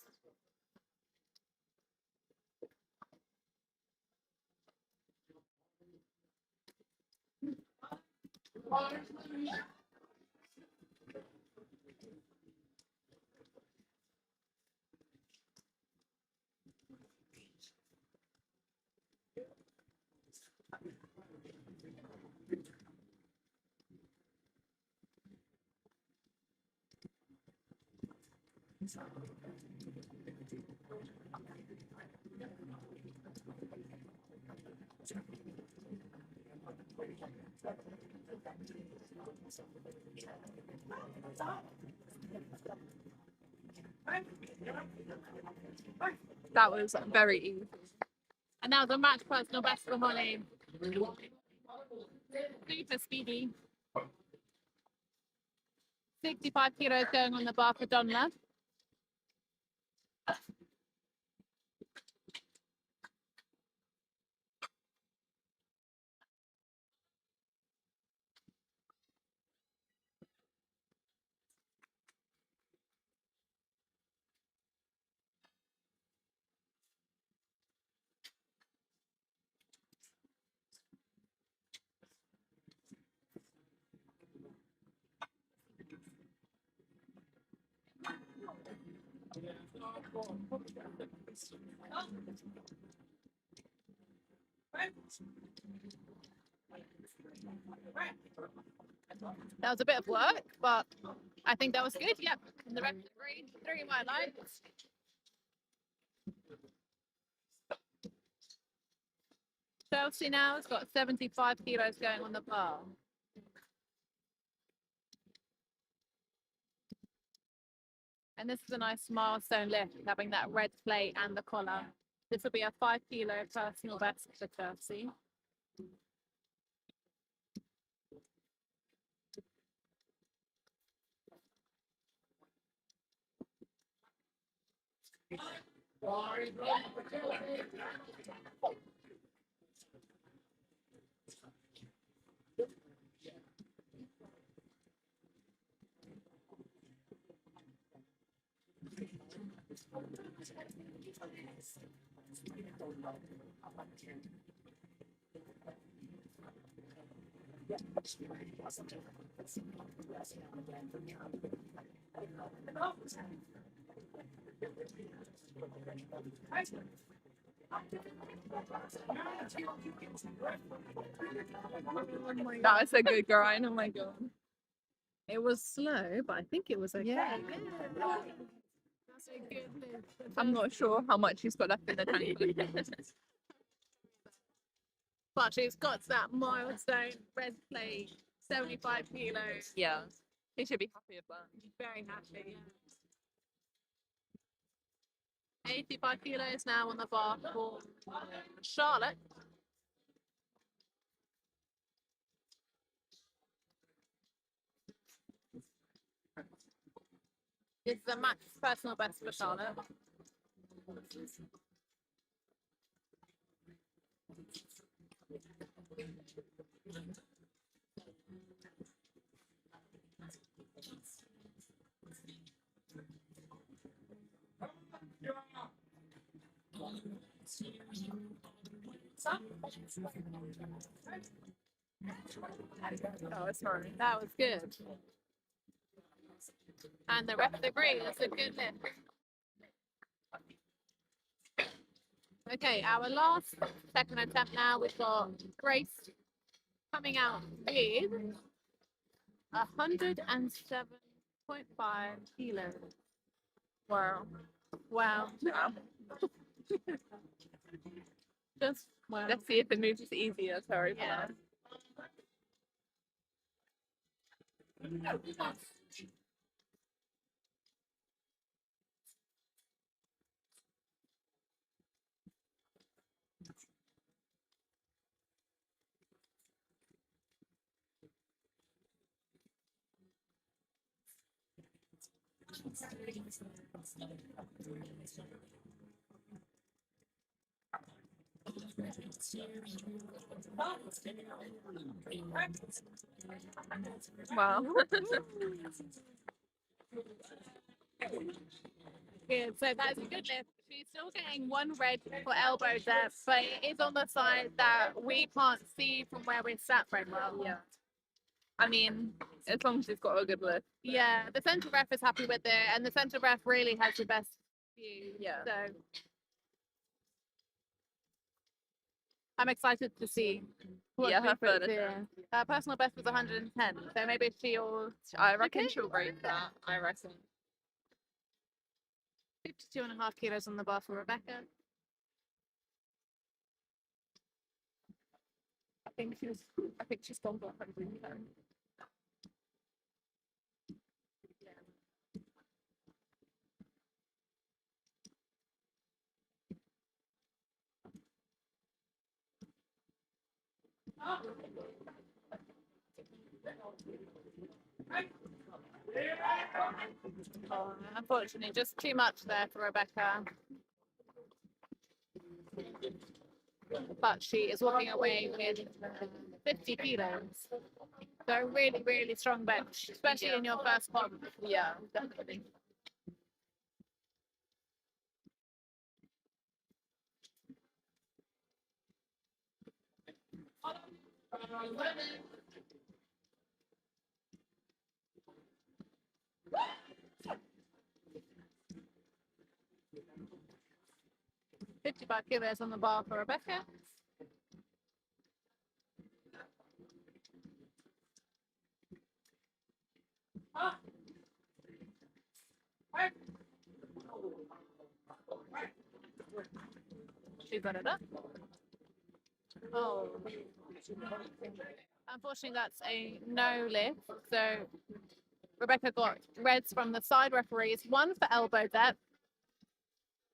That was very easy. And that was a match personal best for Holly. Super speedy. 65 kilos going on the bar for Donla. That was a bit of work, but I think that was good. Yep. And the rest of three white lights. Chelsea now has got 75 kilos going on the bar. And this is a nice milestone lift, having that red plate and the collar. This will be a 5 kilo personal best for Chelsea. That was a good grind. Oh my god. It was slow, but I think it was okay. Yeah. That's a good lift. I'm not sure how much she's got left in the tank. But she's got that milestone red plate, 75 kilos. Yeah. He should be happy with that. Very happy. Yeah. 85 kilos now on the bar for Charlotte. It's the max personal best for Charlotte. Oh, sorry. That was good. And the rest agree, that's a good lift. Okay, our last second attempt now, we've got Grace coming out with 107.5 kilos. Wow. Wow. Yeah. Just wow. Let's see if it moves easier. Sorry for Yeah. that. Wow. Good. So that's a good lift. She's still getting one red for elbow depth, but it is on the side that we can't see from where we're sat very well. Yeah. I mean, as long as she's got a good lift. Yeah, the central ref is happy with it, and the central ref really has the best view. Yeah. So I'm excited to see what Yeah, she her puts further here. Her personal best was 110, so maybe she'll I reckon Okay. she'll break that. I reckon. 52.5 kilos on the bar for Rebecca. I think she's gone for 110. Unfortunately, just too much there for Rebecca. But she is walking away with 50 kilos. So a really, really strong bench, especially in your first comp. Yeah, definitely. $55 kilos on the bar for Rebecca. She got it up. Oh. Unfortunately, that's a no lift. So Rebecca got reds from the side referees, one for elbow depth,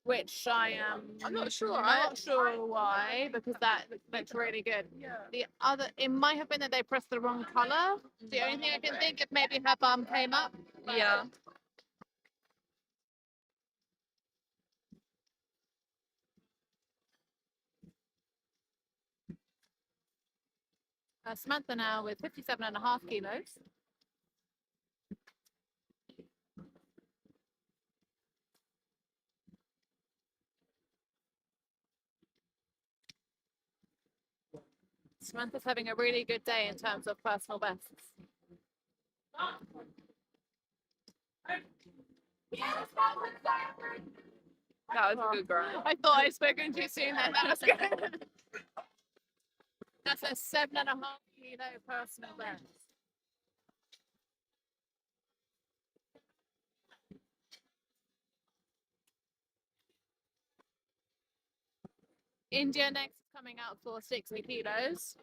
which I am I'm not sure. not sure why, because that looks really good. Yeah. The other, it might have been that they pressed the wrong color. The only thing I can think of, maybe her bum came up. Yeah. Samantha now with 57.5 kilos. Samantha's having a really good day in terms of personal bests. That was a good girl. I thought I'd spoken too soon then. That was good. That's a 7.5 kilo personal best. India next is coming out for 60 kilos.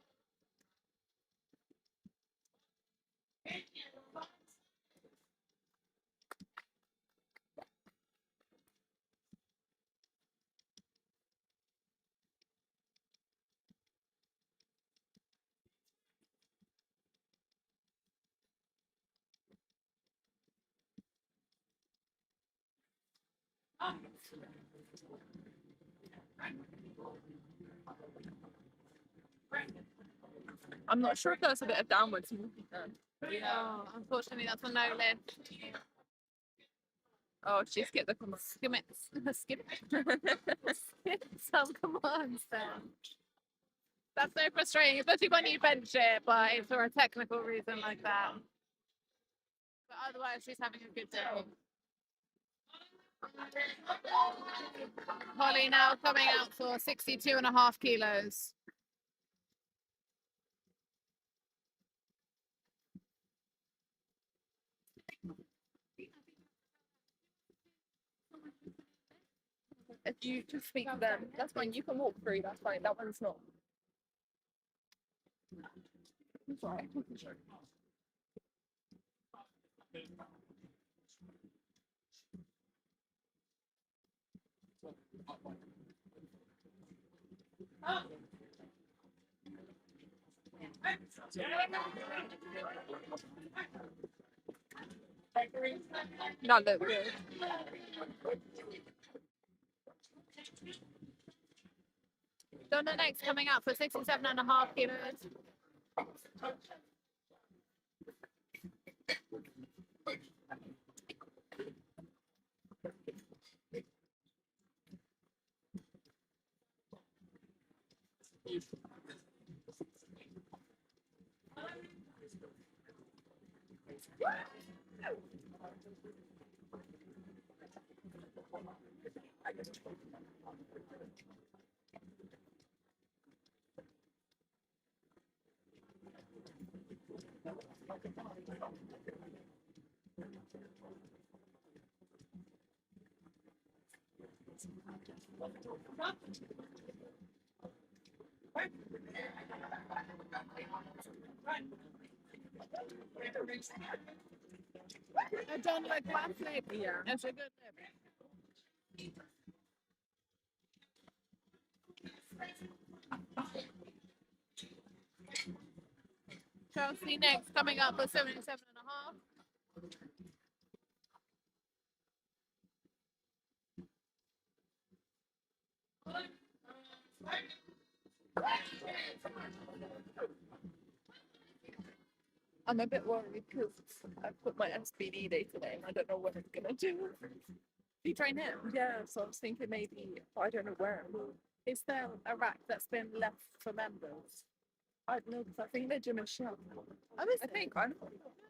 I'm not sure if that's a bit of downwards movement then. Oh, unfortunately, that's a no lift. Oh, she skipped the command. Skip some commands then. That's so frustrating, especially when you bench it, but it's for a technical reason like that. But otherwise, she's having a good day. Holly now coming out for 62.5 kilos. If you just speak to them, that's fine. You can walk through, that's fine. That one's not. It's all right. Not look good. Donna next coming out for 67.5 kilos. I don't like one flip. Yeah. That's a good flip. Chelsea next coming up for 77.5. I'm a bit worried because I put my SBD day today and I don't know what it's gonna do. Do you train him? Yeah, so I was thinking maybe, but I don't know where. Is there a rack that's been left for members? I don't know because I think their gym is shut. Oh, is I there? think I'm.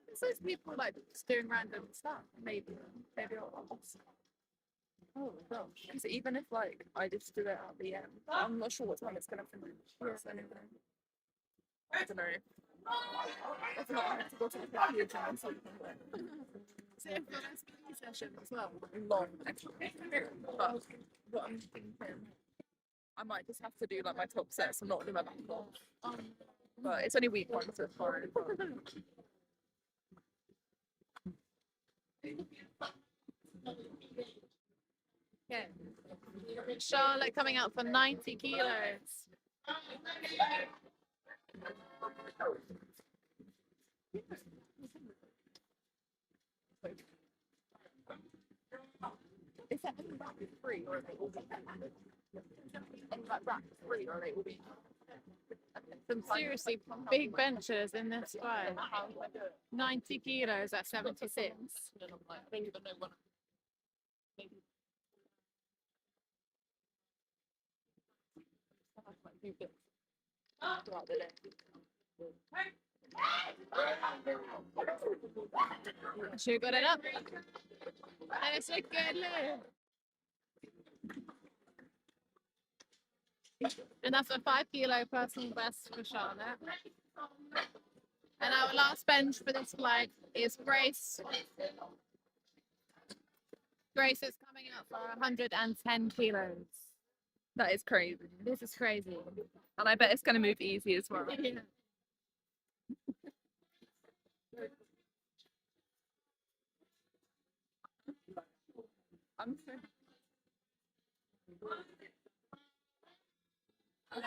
There's those people like just doing random stuff. Maybe I'll ask. Oh gosh. Because even if like I just do it at the end, I'm not sure what time it's gonna finish. Yes, anyway. I don't know. If not, I have to go to the computer or something. So if you're an SBD session as well. Long, actually. But what I'm thinking, I might just have to do like my top sets and not do my back off. But it's only week one, so it's fine. Okay. Charlotte coming out for 90 kilos. Is that any rack free or are they all be any like rack free or are they all be? Okay. Some seriously big benches in this one. 90 kilos at 76. She got it up. And it's a good look. And that's a 5 kilo personal best for Charlotte. And our last bench for this flight is Grace. Grace is coming out for 110 kilos. That is crazy. This is crazy. And I bet it's going to move easy as well. Yeah. I'm so... I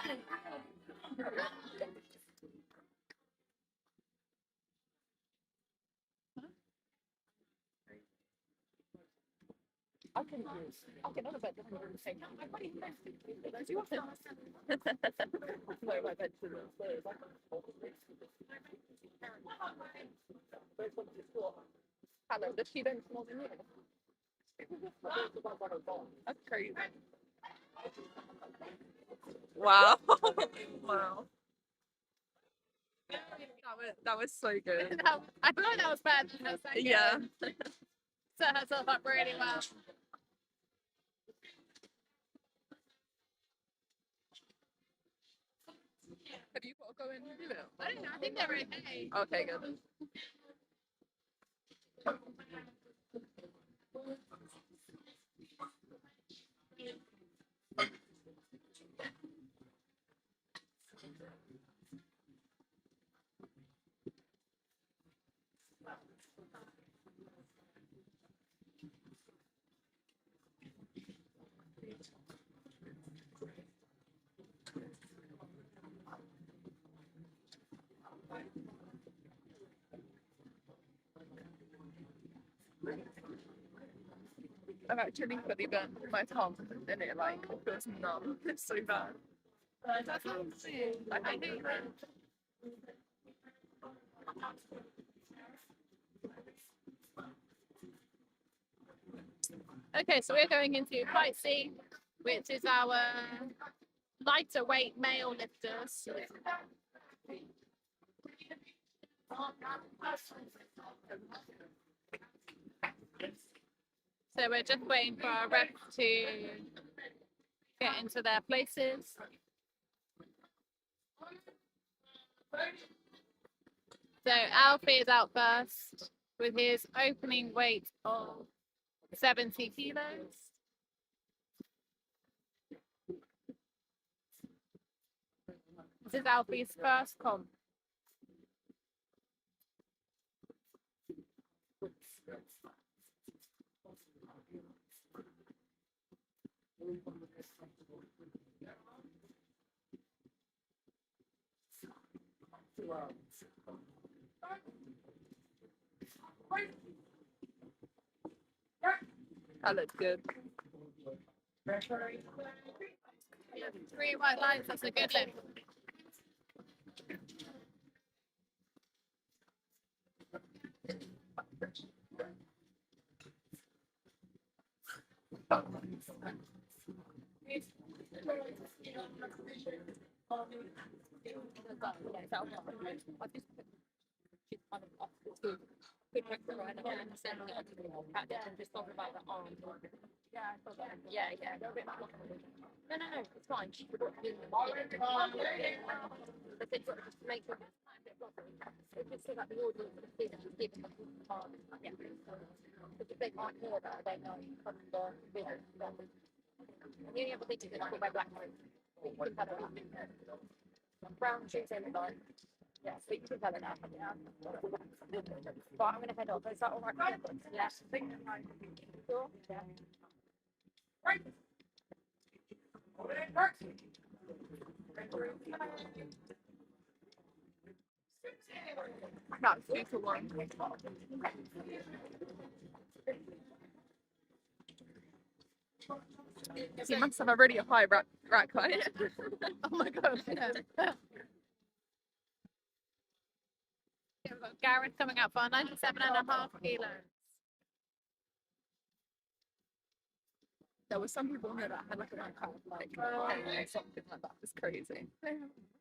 can on a bed 110. No, my bed's downstairs. Hello, does she bench more than you? That's crazy. Wow. Wow. That was so good. I feel like that was bad. Yeah. Set herself up really well. Have you got to go in and do it? I don't know. I think they're okay. Okay, good. I've actually fully burnt my tongue and it like feels numb. It's so bad. That's what I'm saying. I hate that. Okay, so we're going into flight C, which is our lighter weight male lifters. So we're just waiting for our rep to get into their places. So Alfie is out first with his opening weight of 70 kilos. This is Alfie's first comp. That looks good. 3 white lines, that's a good lift. Just talk about the arm. Yeah, yeah. No, it's fine. She would not do it. But it's sort of just make it just so that the audience can see that she's giving them the arm. Yeah. Because if they can't hear that, they know from the video. The only other thing is that wear black shoes. You can tell her that. Brown shoes in the line. Yes, so you can tell her that. Yeah. But I'm going to head off. Is that all right? Yeah. Sure? Yeah. That's 2 to 1. You must have a really high rack height. Oh my god. Yeah. We've got Gareth coming up for 97.5 kilos. There were some people here that had like a rank height of like 10 or something like that. It's crazy.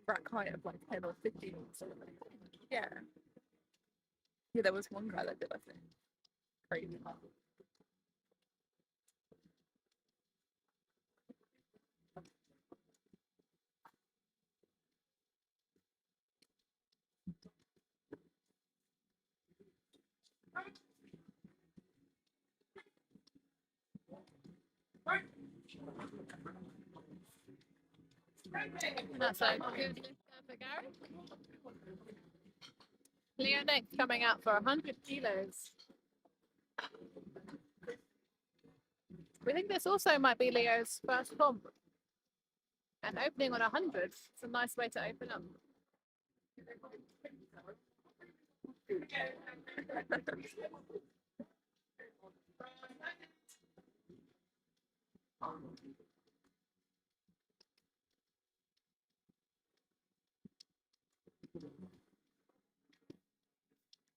Rank height of like 10 or 15 or something. Yeah. Yeah, there was one guy that did, I think. Crazy. That's a good lift there for Gareth. Leo next coming out for 100 kilos. We think this also might be Leo's first comp. And opening on 100 is a nice way to open up.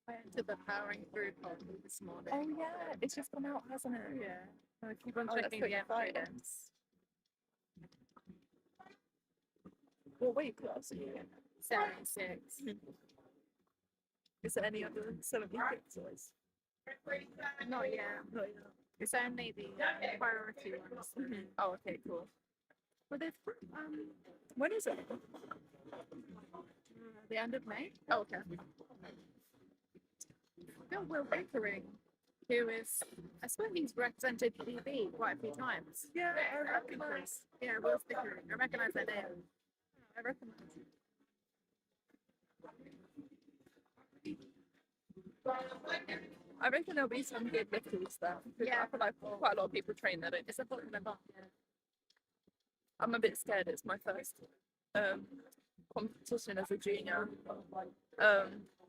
I entered the powering through pod this morning. Oh yeah, it's just come out, hasn't it? Yeah. So keep on Oh, checking that's the pretty evidence. What weight class are you in? 76. Is there any other 76ers? Not yet. Not yet. It's only the priority ones. Oh, okay, cool. But it's When is it? the end of May. Oh, okay. Still Will Pickering, who is, I swear he's represented PB quite a few times. Yeah, I recognise. Yeah, Will Pickering. I recognise that name. I recognise it. I reckon there'll be some good lifters there. Yeah. I feel like quite a lot of people train there. It's a popular bar. I'm a bit scared. It's my first competition as a junior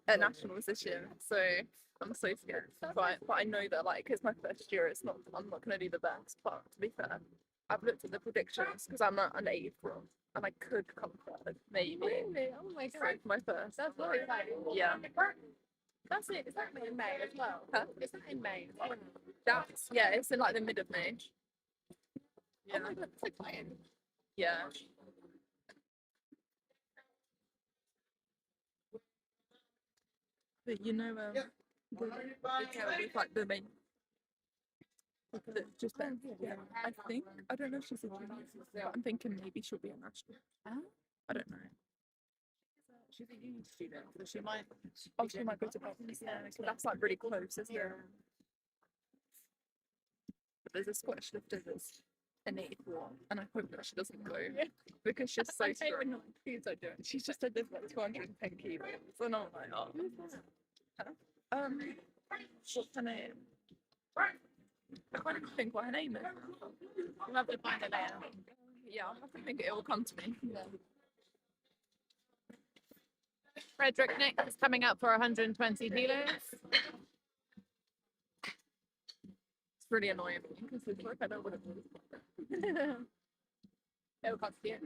at nationals this year, so I'm so scared. But I know that like it's my first year. It's not. I'm not gonna do the best. But to be fair, I've looked at the predictions because I'm at an 8th row and I could come third, maybe. Really? Oh my So god. for my first. That's really exciting. Yeah. That's it. Is that in May as well? Huh? Is that in May? That's yeah. It's in like the mid of May. Oh my god, that's exciting. Yeah. But you know, the girl with like the main, that just been, yeah, I think, I don't know if she's a junior, but I'm thinking maybe she'll be a national. I don't know. She's a uni student, so she might. Oh, she might go to Midlands, yeah, so that's like really close, isn't it? But there's a Scottish lifter that's an 84, and I hope that she doesn't go because she's so strong. She's just said there's like 210 kilos, and I'm like, oh. What's her name? I can't even think what her name is. We'll have to find it later. Yeah, I'll have to think it will come to me. Frederick Nick is coming up for 120 kilos. It's really annoying because it's like I don't want to. It will come to you.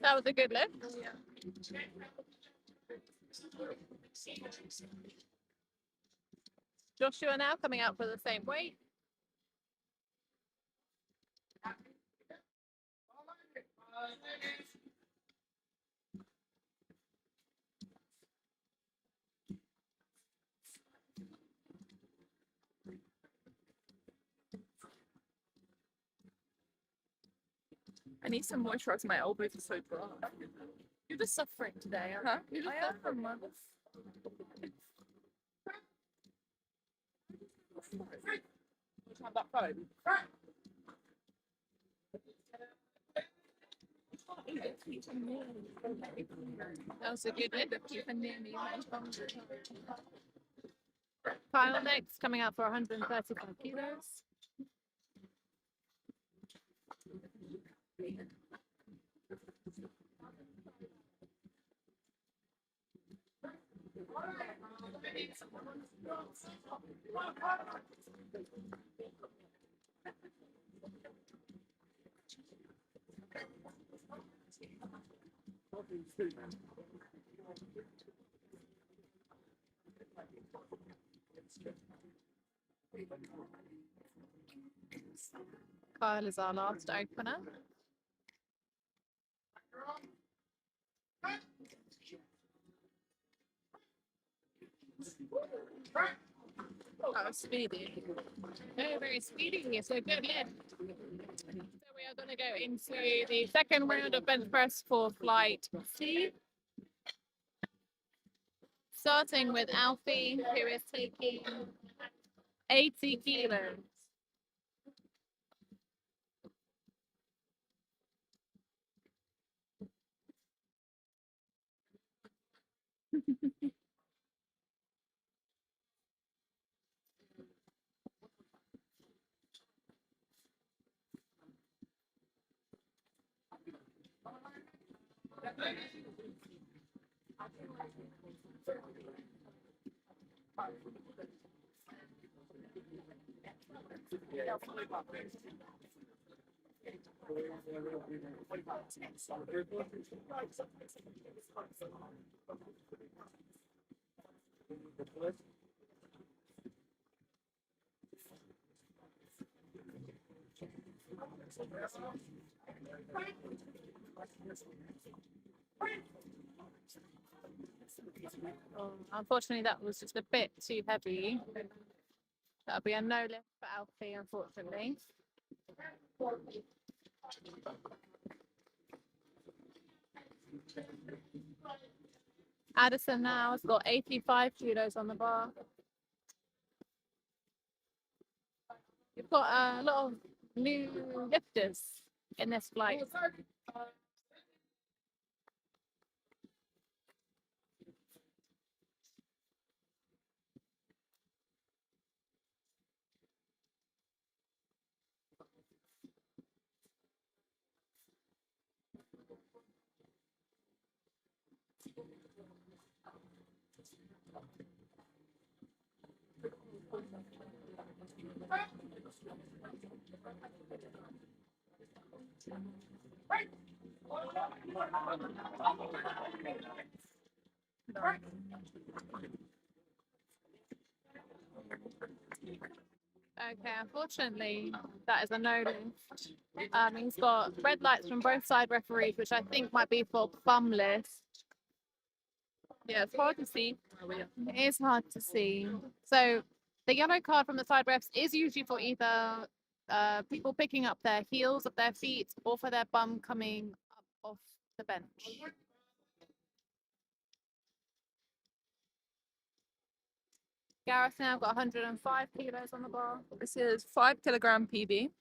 That was a good lift. Joshua now coming out for the same weight. I need some moisturizer. My elbows are so dry. You're just suffering today, aren't Huh? you? You're just I am suffering. from months. That was a good lift. Kyle next, coming out for 135 kilos. Kyle is our last opener. That was speedy. Very, very speedy. So good lift. So we are going to go into the second round of bench press for flight C. Starting with Alfie, who is taking 80 kilos. Unfortunately, that was just a bit too heavy. That'll be a no lift for Alfie, unfortunately. Addison now has got 85 kilos on the bar. We've got a lot of new lifters in this flight. Okay, unfortunately, that is a no lift. He's got red lights from both side referees, which I think might be for bum list. Yeah, it's hard to see. It is hard to see. So the yellow card from the side refs is usually for either people picking up their heels of their feet or for their bum coming up off the bench. Gareth now got 105 kilos on the bar. This is 5 kilogram PB.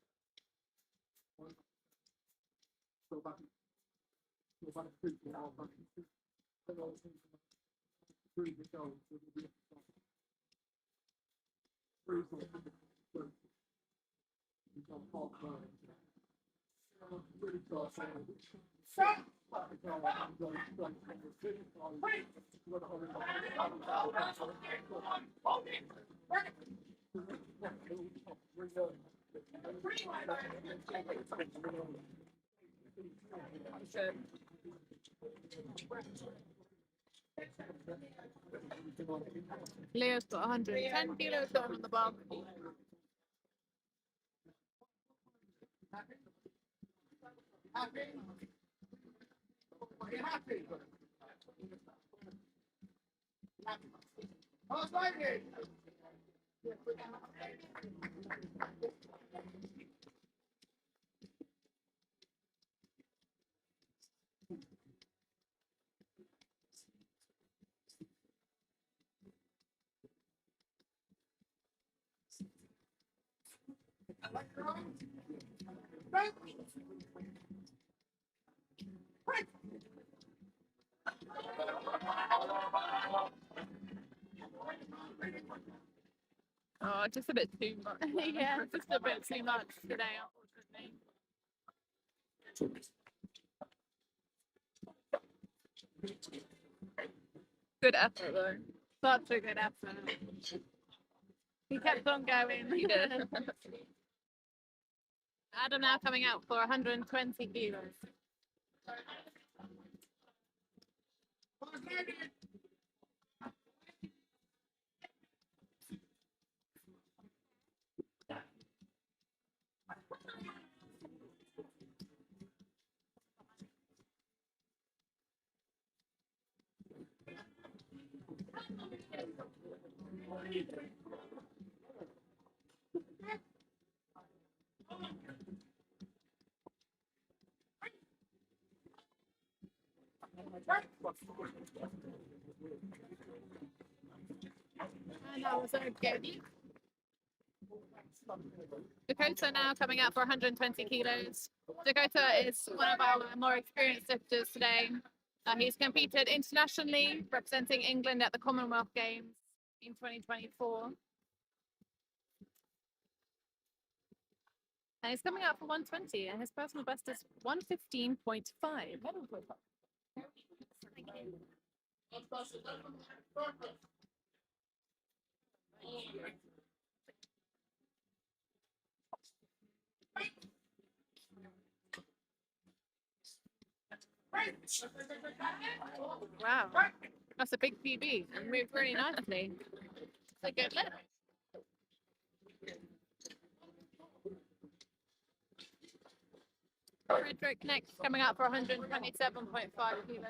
Leo's got 110 kilos on the bar. Oh, just a bit too much. Yeah, just a bit too much today, unfortunately. Good effort though. Such a good effort. He kept on going. He did. Adam now coming out for 120 kilos. And that was okay. Dakota now coming out for 120 kilos. Dakota is one of our more experienced lifters today. He's competed internationally, representing England at the Commonwealth Games in 2024. And he's coming out for 120, and his personal best is 115.5. Wow, that's a big PB and moved really nicely. It's a good lift. Frederick next coming out for 127.5 kilos.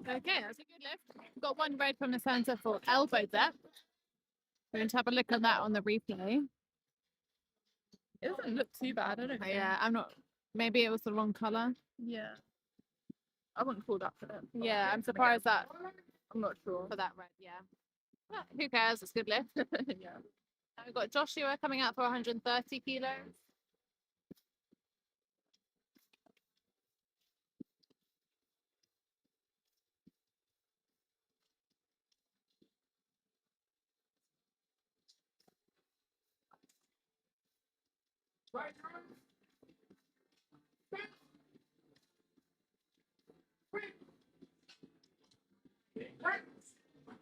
Okay, that's a good lift. Got one red from the center for elbow depth. We're going to have a look at that on the replay. It doesn't look too bad, I don't think. Yeah, I'm not. Maybe it was the wrong color. Yeah. I wouldn't call that for it. Yeah, I'm surprised that I'm not sure. for that red. Yeah. Who cares? It's a good lift. Yeah. And we've got Joshua coming out for 130 kilos.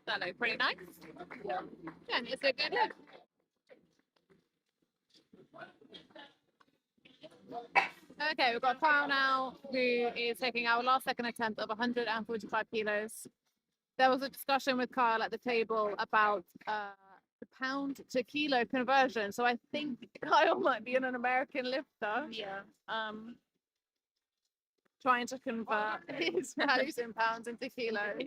That looked pretty nice. Yeah. Yeah, it's a good lift. Okay, we've got Kyle now, who is taking our last second attempt of 145 kilos. There was a discussion with Kyle at the table about the pound to kilo conversion. So I think Kyle might be an American lifter. Yeah. Trying to convert his values in pounds into kilos.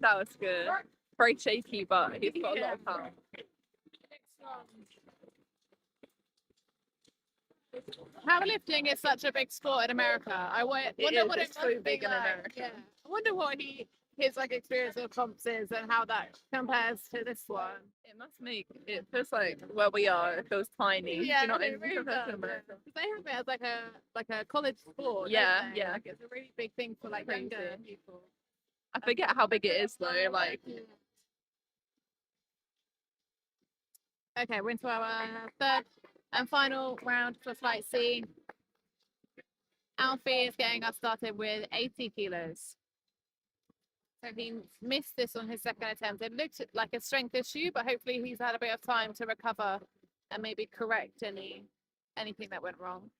That was good. Very shaky, but he's got a lot of power. Powerlifting is such a big sport in America. I wonder what is it so must big be in like. America. Yeah. I wonder what his like experience of comps is and how that compares to this one. It must make it feels like where we are. It feels tiny. Yeah, you know, it really compared to does. America. Because they have it as like a college sport. Yeah, don't they? yeah. Like it's a really big thing for like Crazy. younger people. I forget how big it is though. Like, Okay, we're into our third and final round for flight C. Alfie is getting us started with 80 kilos. So he missed this on his second attempt. It looked like a strength issue, but hopefully he's had a bit of time to recover and maybe correct anything that went wrong.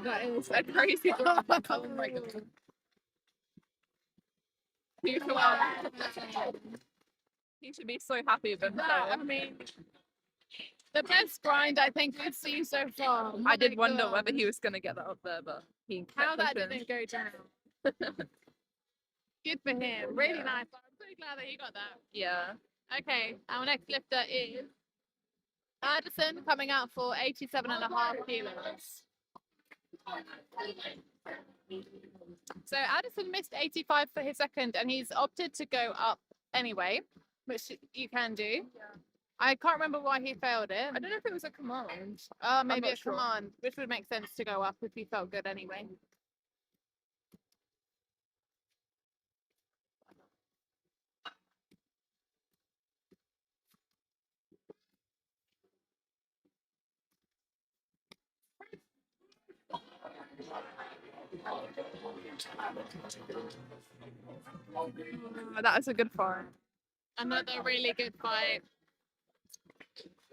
that is a crazy. oh my god. He should be so happy with himself. I mean, the best grind I think we've seen so far. I did wonder whether he was going to get that up there, but he How kept that pushing. didn't go down. Good for him. Really nice. I'm so glad that he got that. Yeah. Okay, our next lifter is Addison, coming out for 87.5 kilos. So Addison missed 85 for his second, and he's opted to go up anyway, which you can do. I can't remember why he failed it. I don't know if it was a command. Maybe not a sure. command, which would make sense to go up if he felt good anyway. That is a good fight. Another really good fight.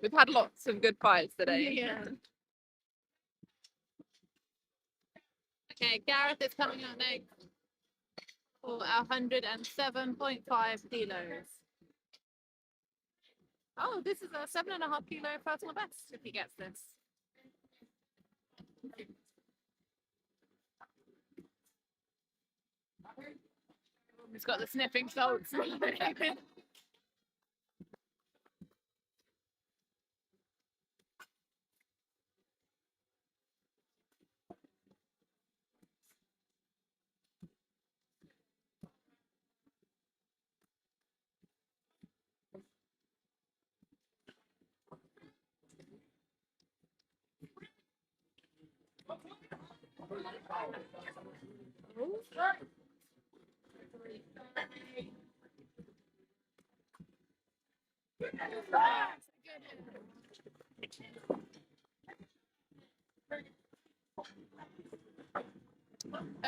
We've had lots of good fights today. Yeah. Okay, Gareth is coming out next for 107.5 kilos. Oh, this is a 7.5 kilo personal best if he gets this. He's got the sniffing salts.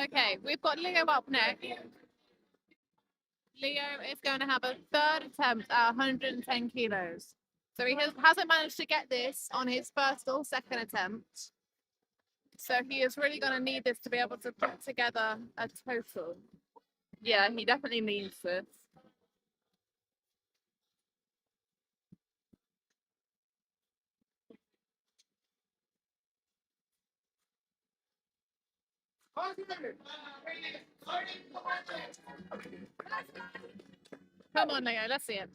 Okay, we've got Leo up next. Leo is going to have a third attempt at 110 kilos. So he hasn't managed to get this on his first or second attempt. So he is really going to need this to be able to put together a total. Yeah, he definitely needs this. Come on, Leo, let's see it.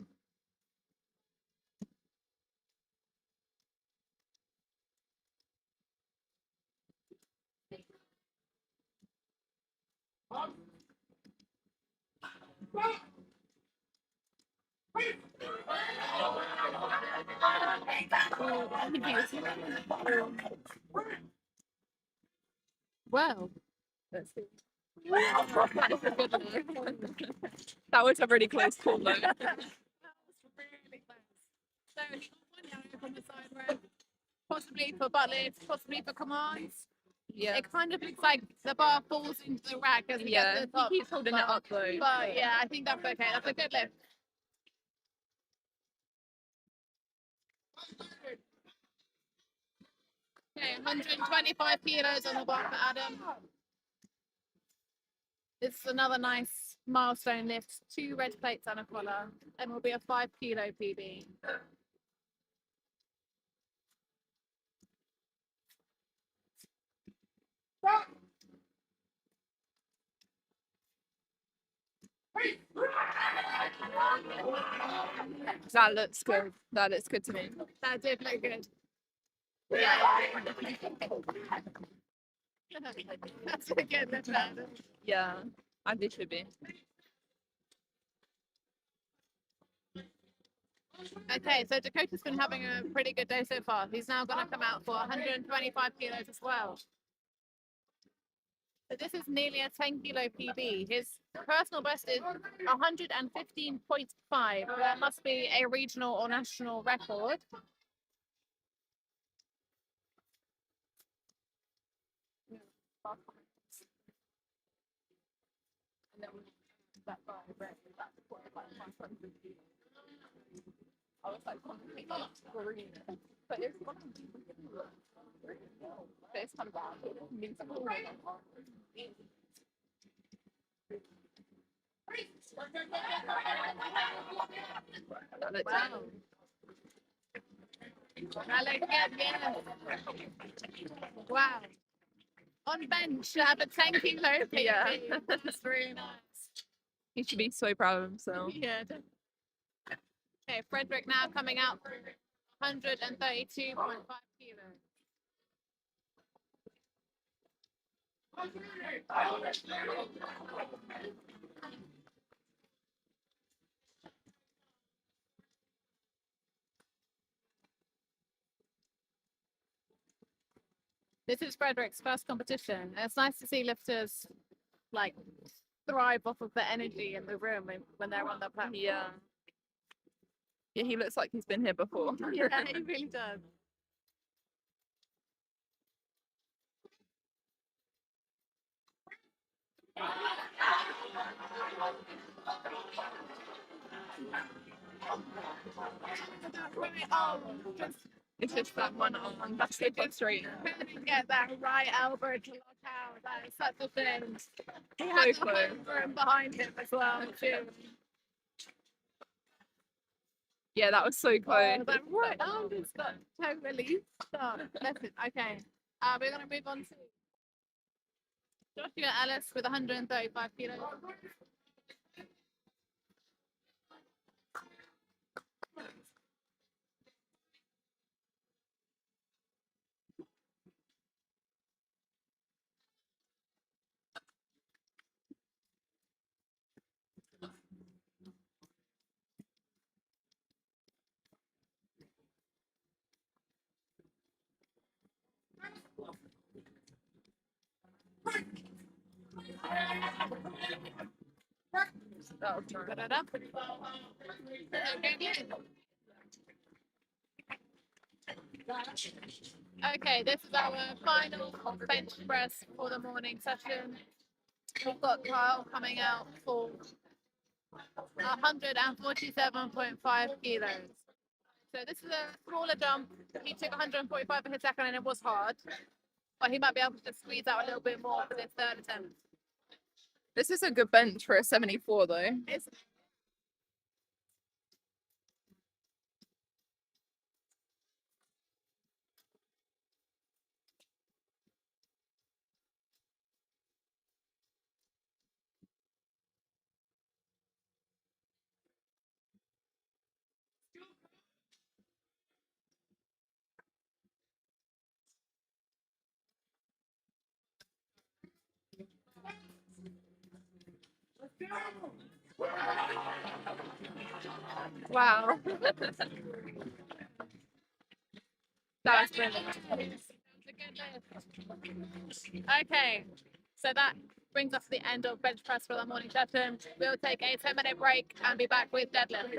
Well, Let's see. That was a really close call though. that was really close. So he got one yellow from the side row, possibly for butt lifts, possibly for commands. Yeah. It kind of looks like the bar falls into the rack as he gets to the top. He keeps holding it up though. But yeah, I think that's okay. That's a good lift. Okay, 125 kilos on the bar for Adam. This is another nice milestone lift. 2 red plates and a collar, and will be a 5 kilo PB. That looks good. That looks good to me. That did look good. That's a good look. Yeah, I think should be. Okay, so Dakota's been having a pretty good day so far. He's now going to come out for 125 kilos as well. So this is nearly a 10 kilo PB. His personal best is 115.5. That must be a regional or national record. I was like, green. But it's one of this kind of bad. Wow. That looks good, yeah. Wow. On bench, to have a 10 kilo PB. Yeah. That's really nice. He should be so proud of himself. Yeah. Okay, Frederick now coming out for 132.5 kilos. This is Frederick's first competition. It's nice to see lifters like thrive off of the energy in the room when they're on the platform. Yeah. Yeah, he looks like he's been here before. Yeah, he really does. It's just that one arm. That's so frustrating. Couldn't get that right elbow to lock out. That is such a thing. He So has the close. home room behind him as well, too. Yeah, that was so close. Oh, that right arm just got totally stuck. Listen, okay. We're going to move on to Joshua Ellis with 135 kilos. That was nice. Da-da-da. Okay, this is our final bench press for the morning session. We've got Kyle coming out for 147.5 kilos. So this is a smaller jump. He took 145 for his second and it was hard. But he might be able to just squeeze out a little bit more for this third attempt. This is a good bench for a 74 though. It's Wow. That was brilliant. okay. So that brings us to the end of bench press for the morning session. We'll take a 10-minute break and be back with deadlift.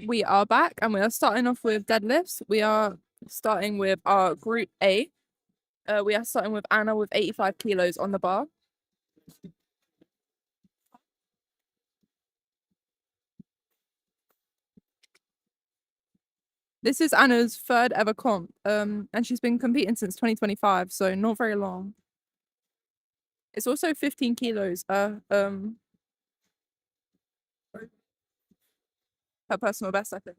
We are back and we are starting off with deadlifts. We are starting with our group A. We are starting with Anna with 85 kilos on the bar. This is Anna's third ever comp, and she's been competing since 2025, so not very long. It's also 15 kilos. Her personal best, I think.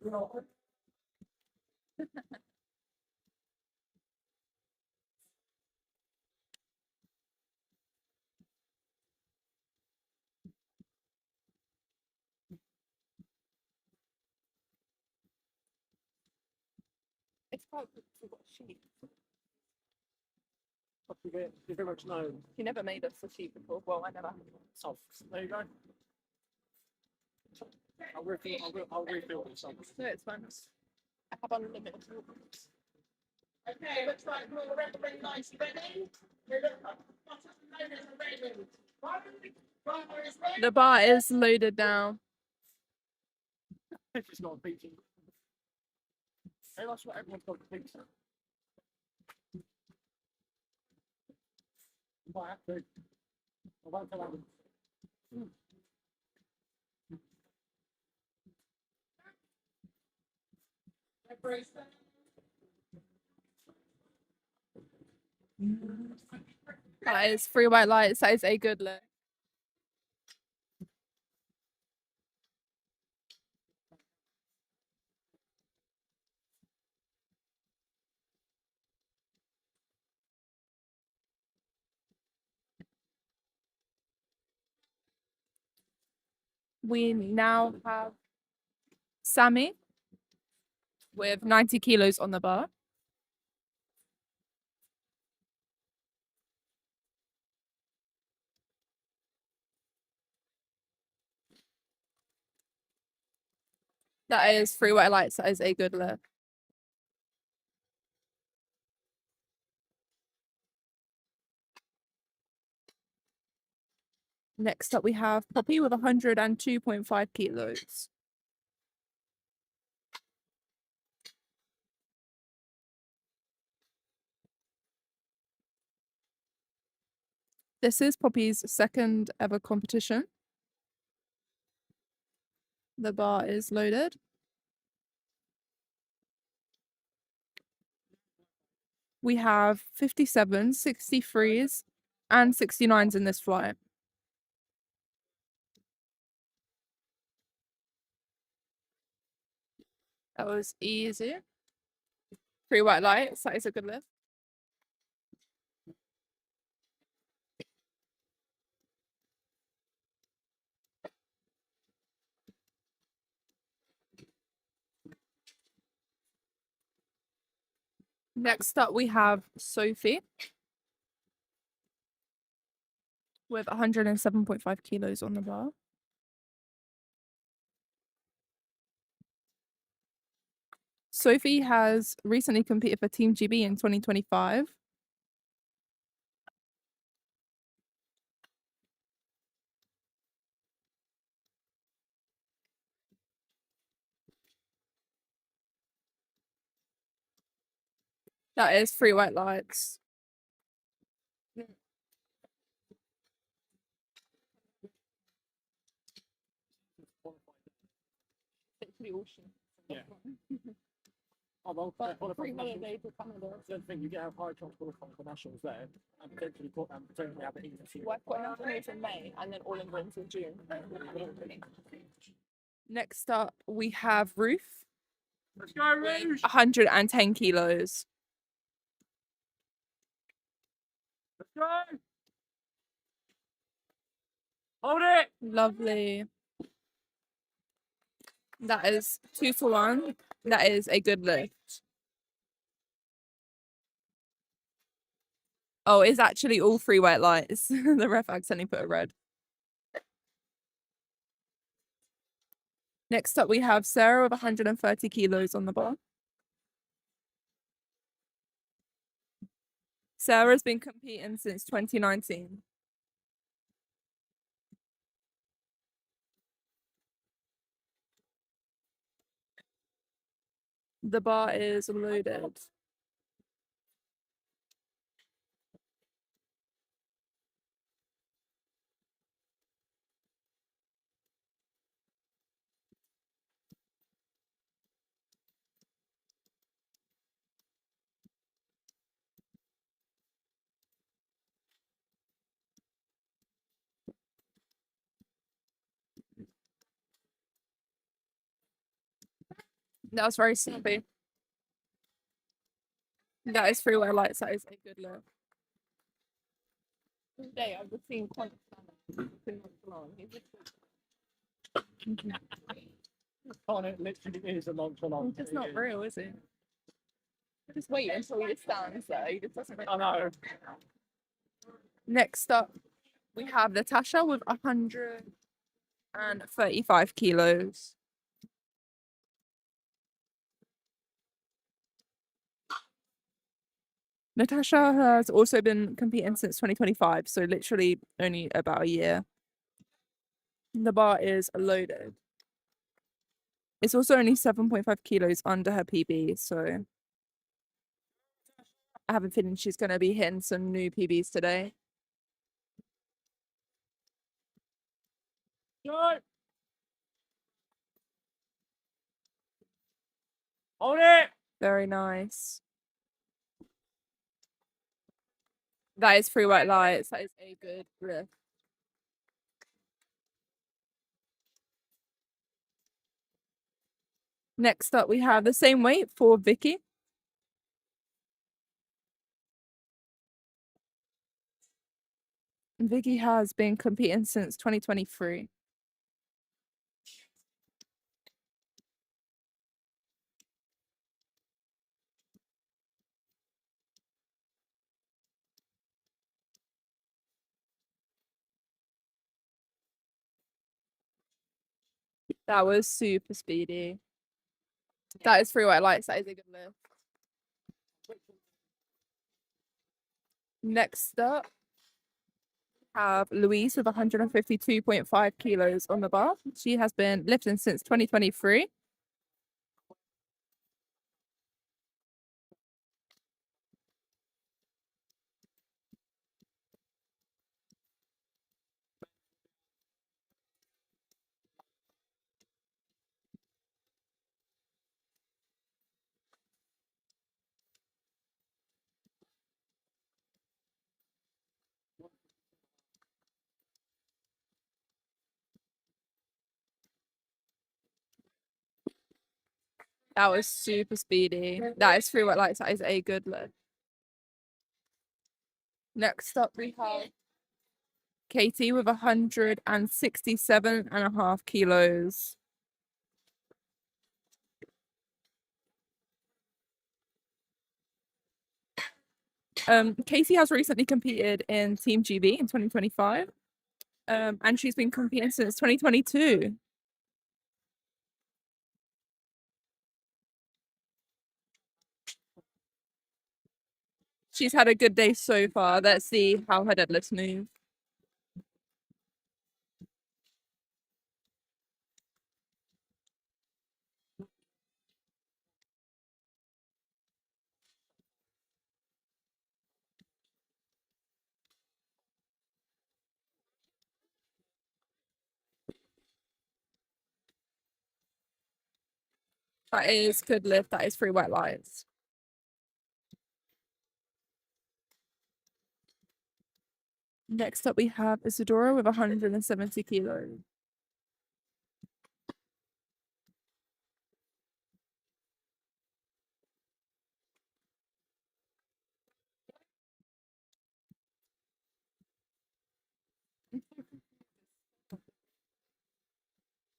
It's quite good to watch sheep. You very much know. She never made us a sheep before. Well, I never. Soft. There you go. I'll refill this up. No, it's fine. I have unlimited. Okay, looks like we're referee lights ready. The bar is loaded now. She's got a pizza. Hey, that's what everyone's got a pizza. You might have to. I won't tell them. That is 3 white lights. That is a good look. We now have Sammy with 90 kilos on the bar. That is 3 white lights. That is a good look. Next up, we have Poppy with 102.5 kilos. This is Poppy's second ever competition. The bar is loaded. We have 57s, 63s, and 69s in this flight. That was easy. 3 white lights. That is a good lift. Next up, we have Sophie with 107.5 kilos on the bar. Sophie has recently competed for Team GB in 2025. That is 3 white lights. Yeah. Oh, well, But qualify for nationals. pre-holiday to Canada. The other thing, you get a high chance qualifying for nationals there, and potentially have an England team. Well, I've got nationals in May and then All England's in June. Next up, we have Ruth. Let's go, Rouge! 110 kilos. Let's go! Hold it! Lovely. That is 2 for 1. That is a good lift. Oh, it's actually all 3 white lights. The ref accidentally put a red. Next up, we have Sarah with 130 kilos on the bar. Sarah's been competing since 2019. The bar is loaded. That was very snappy. That is freeway lights. That is a good look. Today I've just seen Conor Oh, it literally is a nonchalant. It's not real, is it? Just wait until he stands there. He just doesn't. I know. Next up, we have Natasha with 135 kilos. Natasha has also been competing since 2025, so literally only about a year. The bar is loaded. It's also only 7.5 kilos under her PB, so I have a feeling she's going to be hitting some new PBs today. Go! Hold it! Very nice. That is free white lights. That is a good lift. Next up, we have the same weight for Vicky. Vicky has been competing since 2023. That was super speedy. That is free white lights. That is a good lift. Next up, have Louise with 152.5 kilos on the bar. She has been lifting since 2023. That was super speedy. That is free white lights. That is a good lift. Next up, we have Katie with 167.5 kilos. Katie has recently competed in Team GB in 2025. And she's been competing since 2022. She's had a good day so far. Let's see how her deadlifts move. That is good lift. That is free white lights. Next up, we have Isadora with 170 kilos.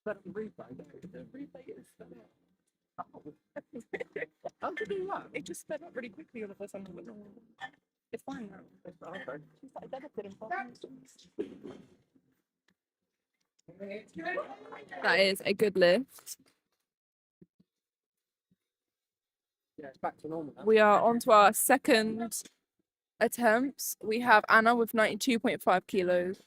But the replay, the replay is how did you do that? It just sped up really quickly all of a sudden. It's fine now. Okay. That is a good lift. Yeah, it's back to normal now. We are on to our second attempts. We have Anna with 92.5 kilos.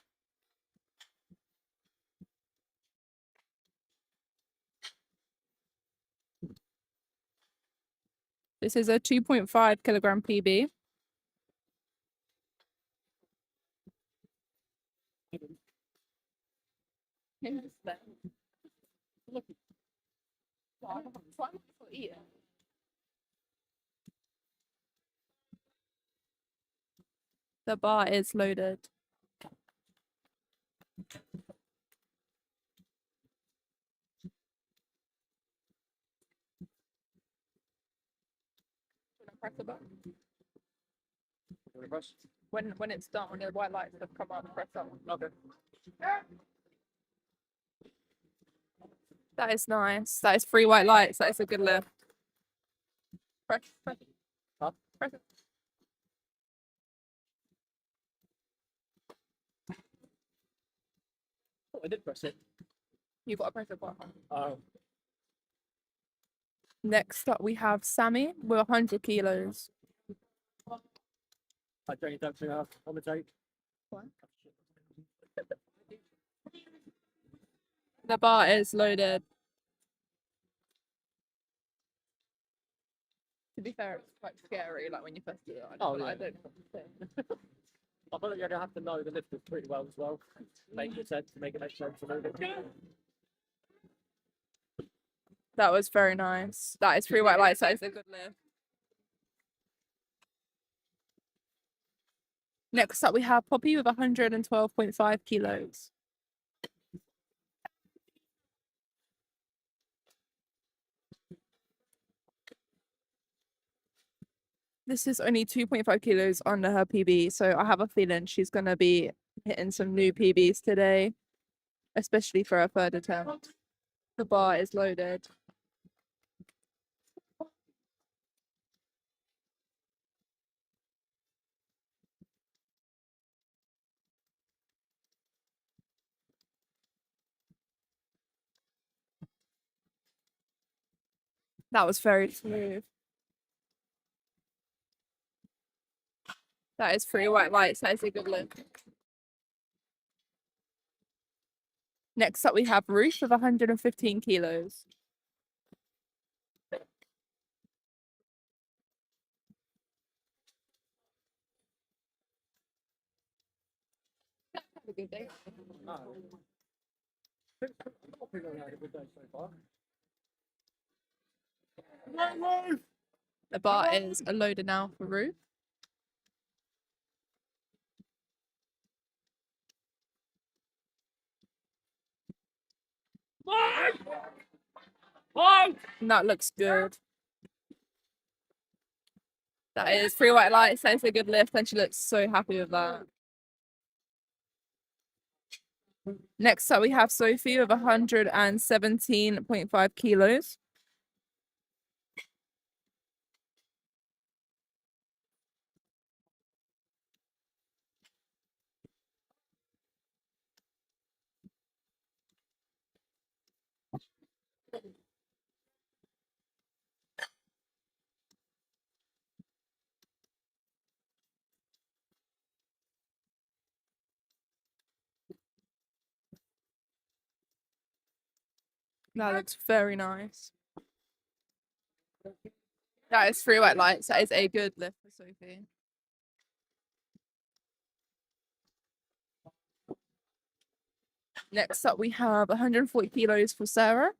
This is a 2.5 kilogram PB. The bar is loaded. Press the button. Press. When it's done, when the white lights have come up, press on. Okay. That is nice. That is 3 white lights. That is a good lift. Press. Huh? Press it. Oh, I did press it. You've got to press the button. Oh. Next up, we have Sammy with 100 kilos. I don't think I on the tape. What? The bar is loaded. To be fair, it's quite scary, like when you first do it. I don't know what to say. I feel like you're gonna have to know the lifters pretty well as well. Make it sense, make it make sense. That was very nice. That is 3 white lights. That is a good lift. Next up, we have Poppy with 112.5 kilos. This is only 2.5 kilos under her PB, so I have a feeling she's going to be hitting some new PBs today, especially for her third attempt. The bar is loaded. That was very smooth. That is 3 white lights. That is a good lift. Next up, we have Ruth with 115 kilos. Have a good day. The bar is loaded now for Ruth. And that looks good. That is 3 white lights. That is a good lift, and she looks so happy with that. Next up, we have Sophie with 117.5 kilos. That looks very nice. That is 3 white lights. That is a good lift for Sophie. Next up, we have 140 kilos for Sarah.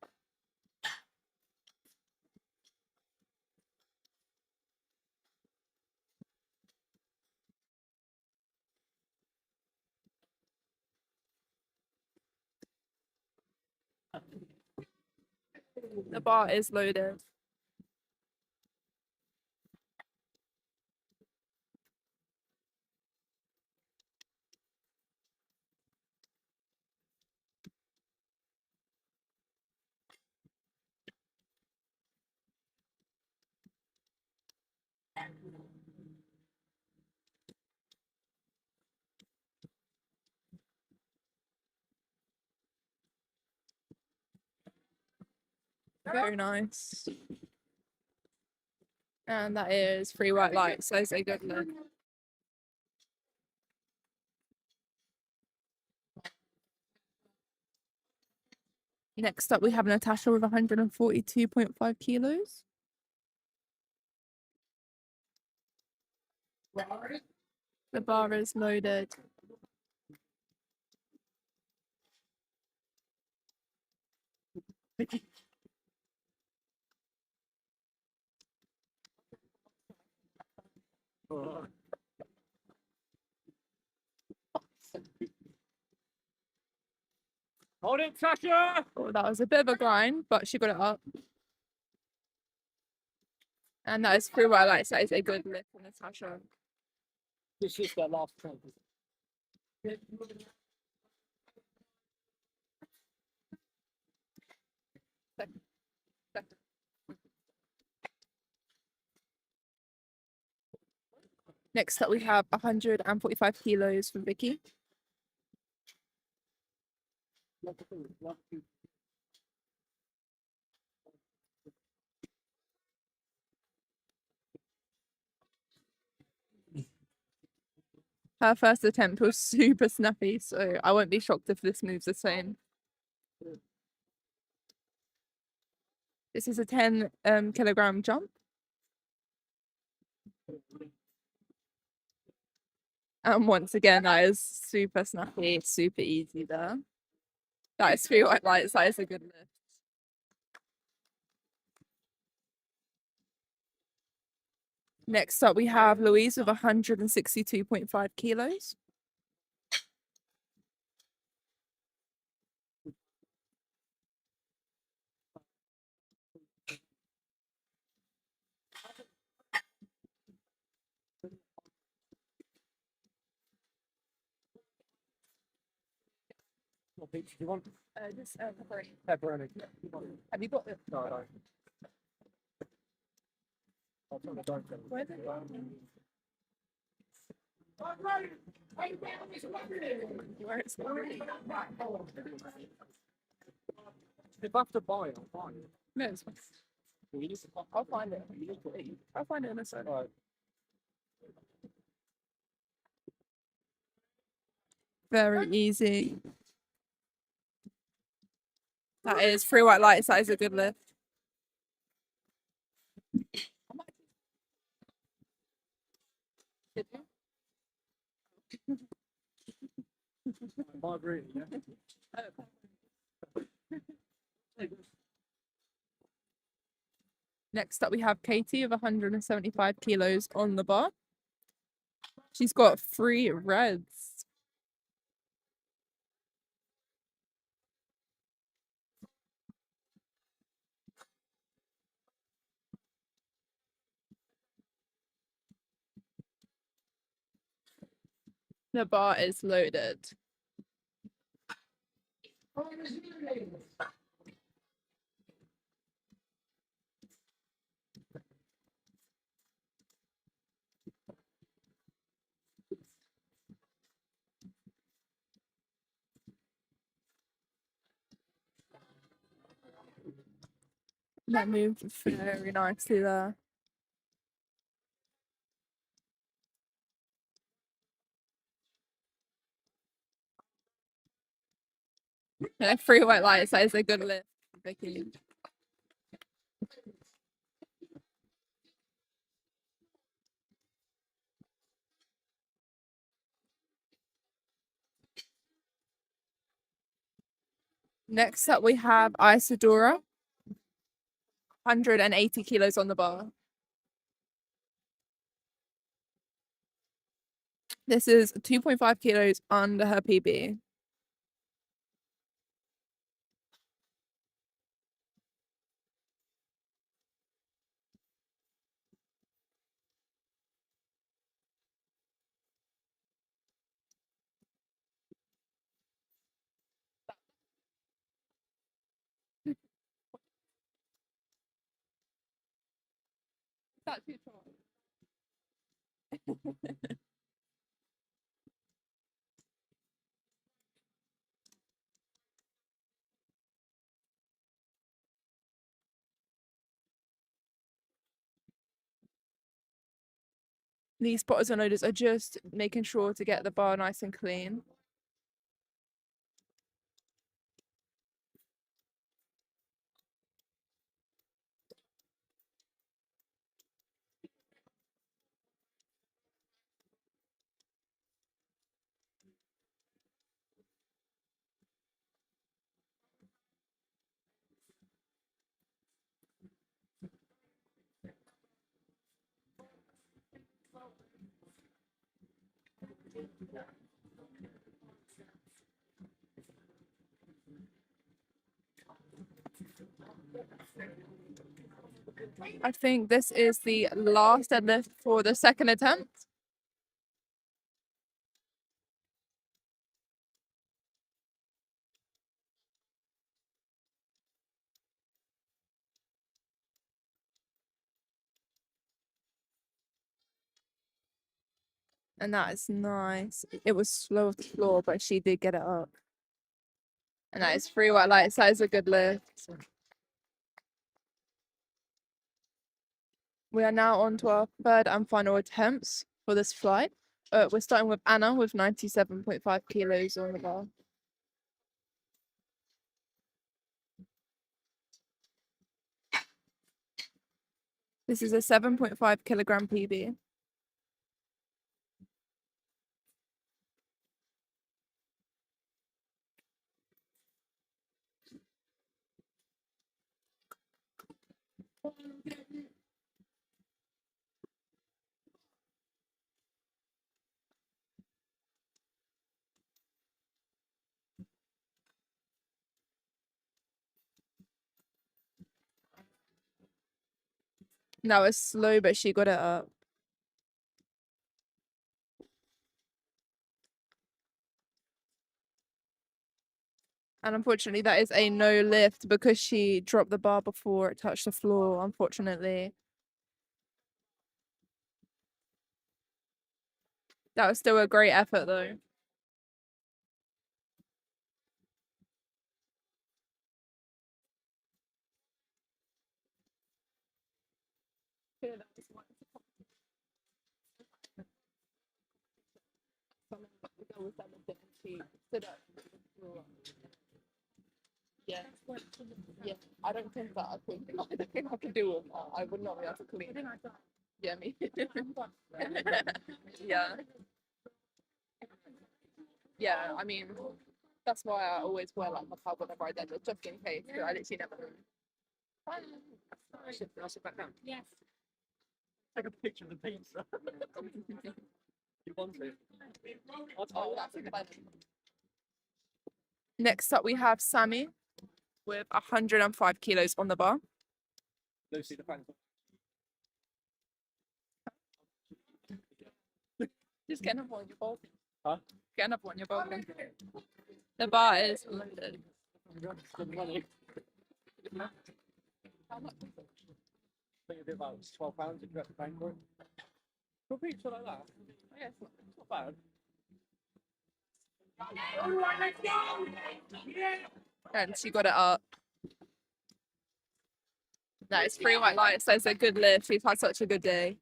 The bar is loaded. Very nice. And that is 3 white lights. That's a good lift. Next up, we have Natasha with 142.5 kilos. The bar is loaded. Hold it, Sasha! Oh, that was a bit of a grind, but she got it up. And that is through our lights. That is a good lift for Natasha. This is their last point. Next up, we have 145 kilos from Vicky. Her first attempt was super snappy, so I won't be shocked if this moves the same. This is a 10 kilogram jump. And once again, that is super snappy, super easy there. That is 3 white lights. That is a good lift. Next up, we have Louise with 162.5 kilos. What pizza do you want? This pepperoni. Pepperoni. Have you got it? No, I don't. I'll tell the doctor. Where's it? Where it's not really. If I have to buy it, I'll buy it. No, it's fine. Well, you need to buy I'll find it. You need to eat. I'll find it in a second. Right. Very easy. That is 3 white lights. That is a good lift. Margarita, yeah? Next up, we have Katie of 175 kilos on the bar. She's got 3 reds. The bar is loaded. That moved very nicely there. Yeah, 3 white lights. That is a good lift, Vicky. Next up, we have Isadora, 180 kilos on the bar. This is 2.5 kilos under her PB. That's too short. These spotters and loaders are just making sure to get the bar nice and clean. I think this is the last deadlift for the second attempt. And that is nice. It was slow off the floor, but she did get it up. And that is 3 white lights. That is a good lift. We are now on to our third and final attempts for this flight. We're starting with Anna with 97.5 kilos on the bar. This is a 7.5 kilogram PB. That was slow, but she got it up. And unfortunately, that is a no lift because she dropped the bar before it touched the floor, unfortunately. That was still a great effort, though. Yeah. Yeah. I don't think that I could. I don't think I could do it. I would not be able to clean. Yeah, me. Yeah. Yeah, I mean, that's why I always wear like my pad whenever I deadlift, just in case, because I literally never know. I sit back down. Yes. Take a picture of the pizza. You want to? I'll tell Oh, you that's a that. good idea. Next up, we have Sammy with 105 kilos on the bar. Lucy, the fan. Just get another one, you're bolting. Huh? Get another one, you're bolting. The bar is loaded. Good money. How much? I think it'd be about £12 if you have to pay for it. For a pizza like that? Yeah, it's not bad. And she got it up. That is 3 white lights. That's a good lift. She's had such a good day.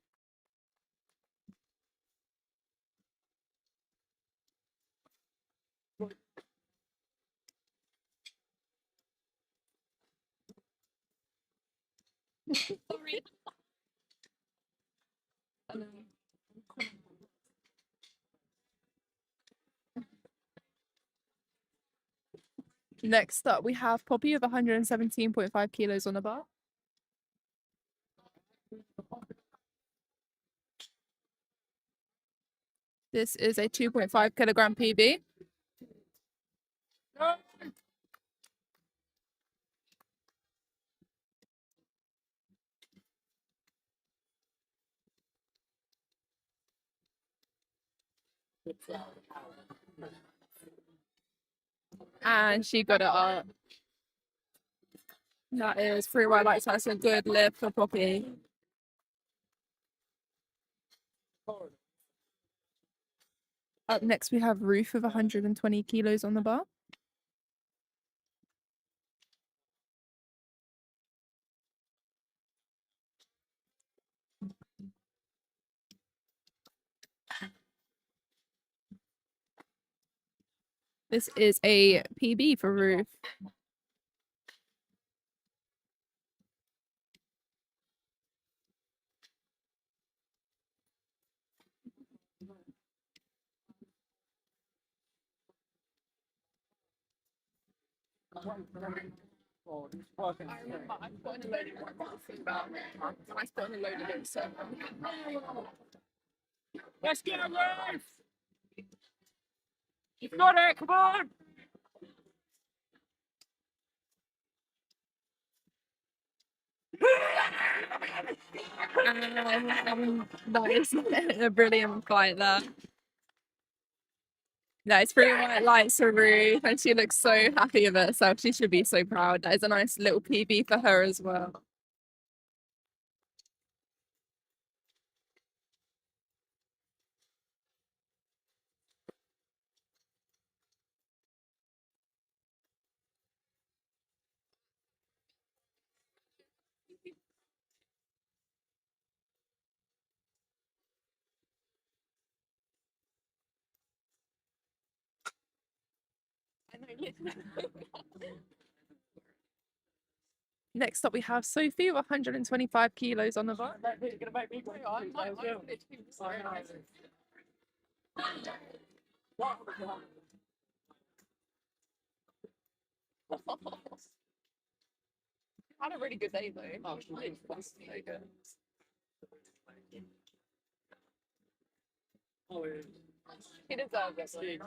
Sorry. Next up, we have Poppy with 117.5 kilos on the bar. This is a 2.5 kilogram PB. And she got it up. That is 3 white lights. That's a good lift for Poppy. Up next, we have Ruth with 120 kilos on the bar. This is a PB for Ruth. Oh, it's working. I remember I put in a load of work about and I put in a load of it, so Let's get a roof! You've got it, come on! That is a brilliant fight there. That is pretty white light Saru, and she looks so happy with herself. She should be so proud. That is a nice little PB for her as well. Next up, we have Sophie with 125 kilos on the bar. You're gonna make me go. Had a really good day though. Oh, So good. Oh, yeah. He deserves it.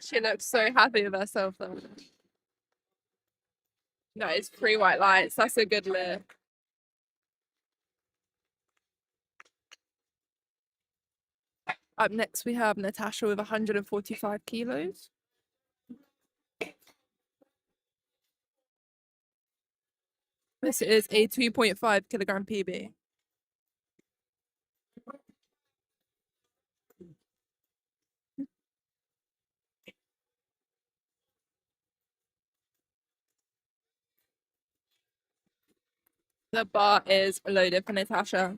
She looks so happy with herself though. That is pre-white lights. That's a good look. Up next, we have Natasha with 145 kilos. This is a 2.5 kilogram PB. The bar is loaded for Natasha.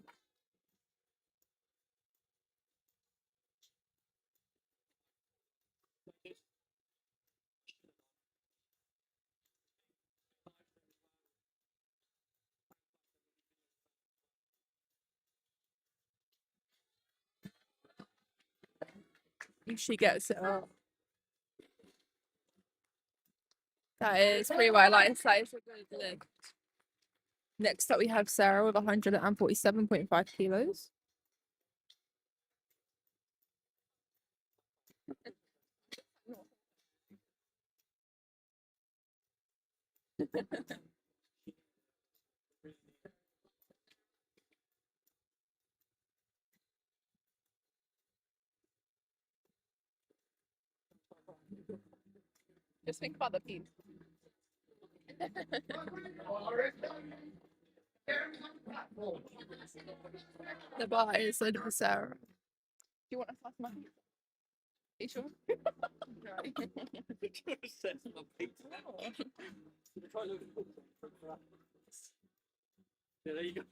She gets it up. That is pretty white lights. That is a good look. Next up, we have Sarah with 147.5 kilos. Just think about the piece. The bar is loaded for Sarah. Do you want to pass my? Are you sure? Yeah, there you go.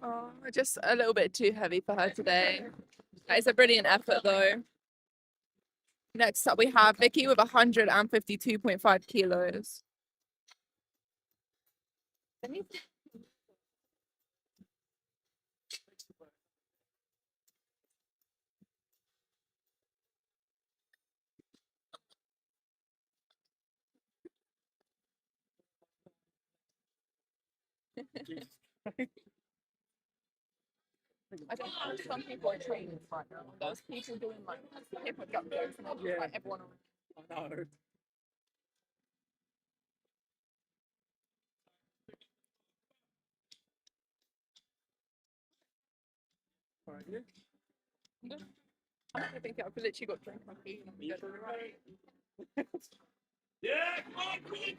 Oh, just a little bit too heavy for her today. It's a brilliant effort though. Next up, we have Vicky with 152.5 kilos. I don't know, some people are training right now. There's people doing like hip jump jokes and Yeah. like everyone. I know. Alright, yeah. I don't think I've literally got drink my feet. Yeah, come on, quick,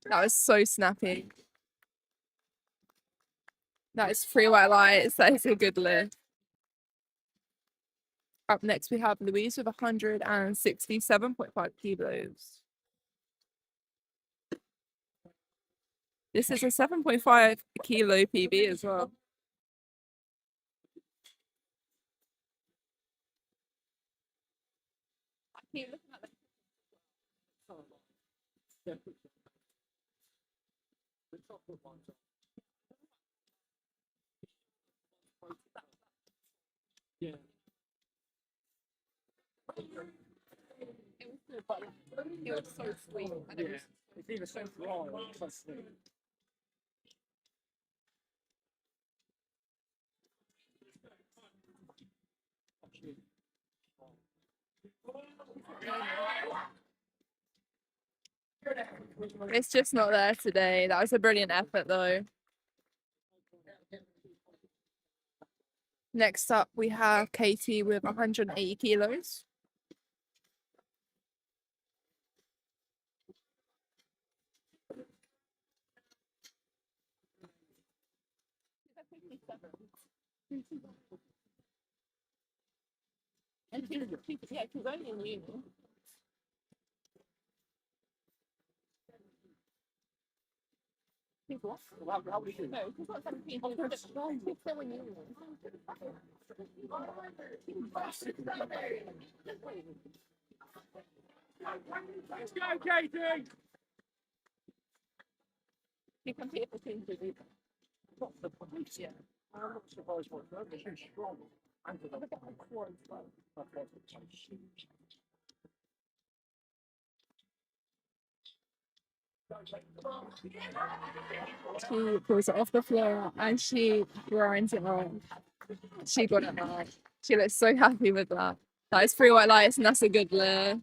That was so snappy. That is free white lights. That is a good lift. Up next, we have Louise with 167.5 kilos. This is a 7.5 kilo PB as well. I keep looking at the Yeah. It was good, but it was so sweet. And Yeah. It's either so dry or so sweet. Actually, it's just not there today. That was a brilliant effort, though. Next up, we have Katie with 180 kilos. And she's only in uni. She's what? how would you? No, she's not 17. She's still in uni. Let's go, Katie! She competed for Team TV. Not the police. Yeah. I'm not surprised whatsoever. She's strong. And Look at her quads, though. that's what it's like. She pulls it off the floor and she grinds it on. She got it right. She looks so happy with that. That is 3 white lights and that's a good layer.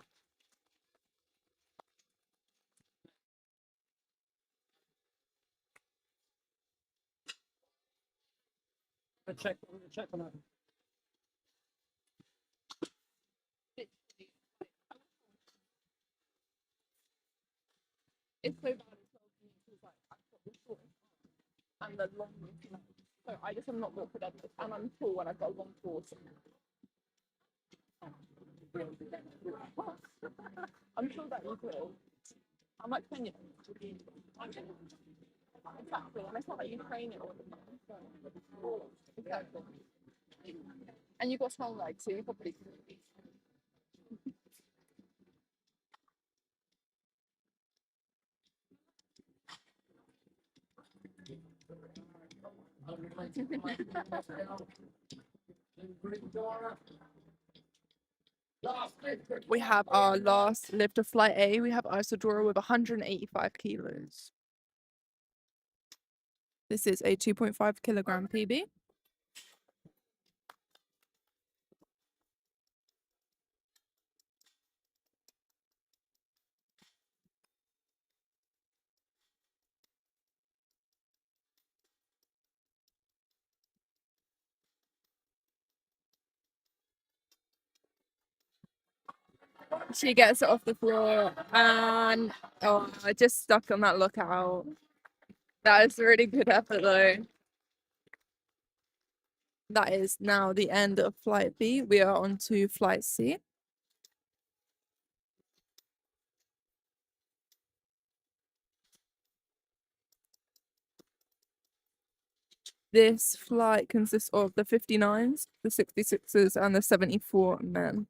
Check on that. It's so bad as well for me because like I've got the short and the long legs. So I just am not built for deadlift and I'm tall and I've got a long torso. I'm sure that you will. How much can you? Exactly, and it's not like you train it all the time. So. Exactly. And you've got strong legs, so you probably can. We have our last lift of flight A. We have Isadora with 185 kilos. This is a 2.5 kilogram PB. She gets it off the floor and I just stuck on that lookout. That is a really good effort though. That is now the end of flight B. We are on to flight C. This flight consists of the 59s, the 66s, and the 74 men.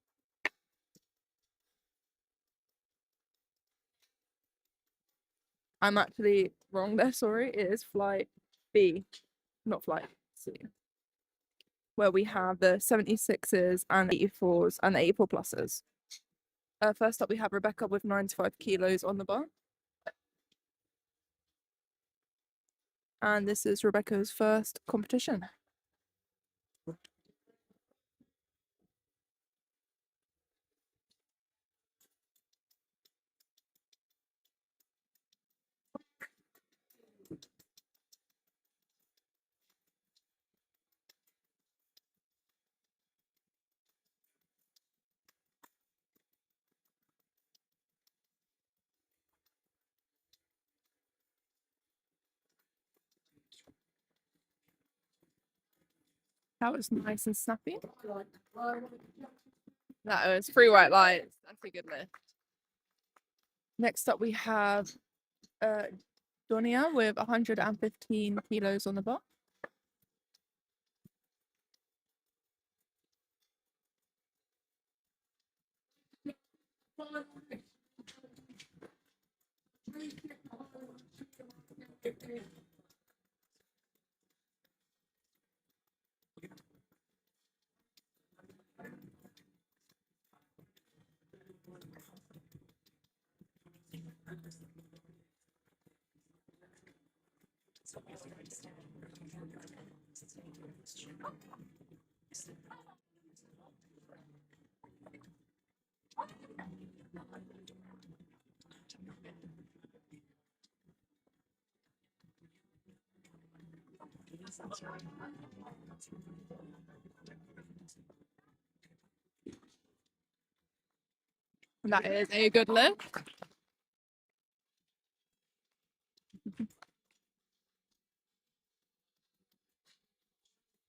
I'm actually wrong there, sorry. It is flight B, not flight C. Where we have the 76s and 84s and the 84 pluses. First up, we have Rebecca with 95 kilos on the bar. And this is Rebecca's first competition. That was nice and snappy. That was 3 white lights. That's a good lift. Next up, we have Donia with 115 kilos on the bar. That is a good lift.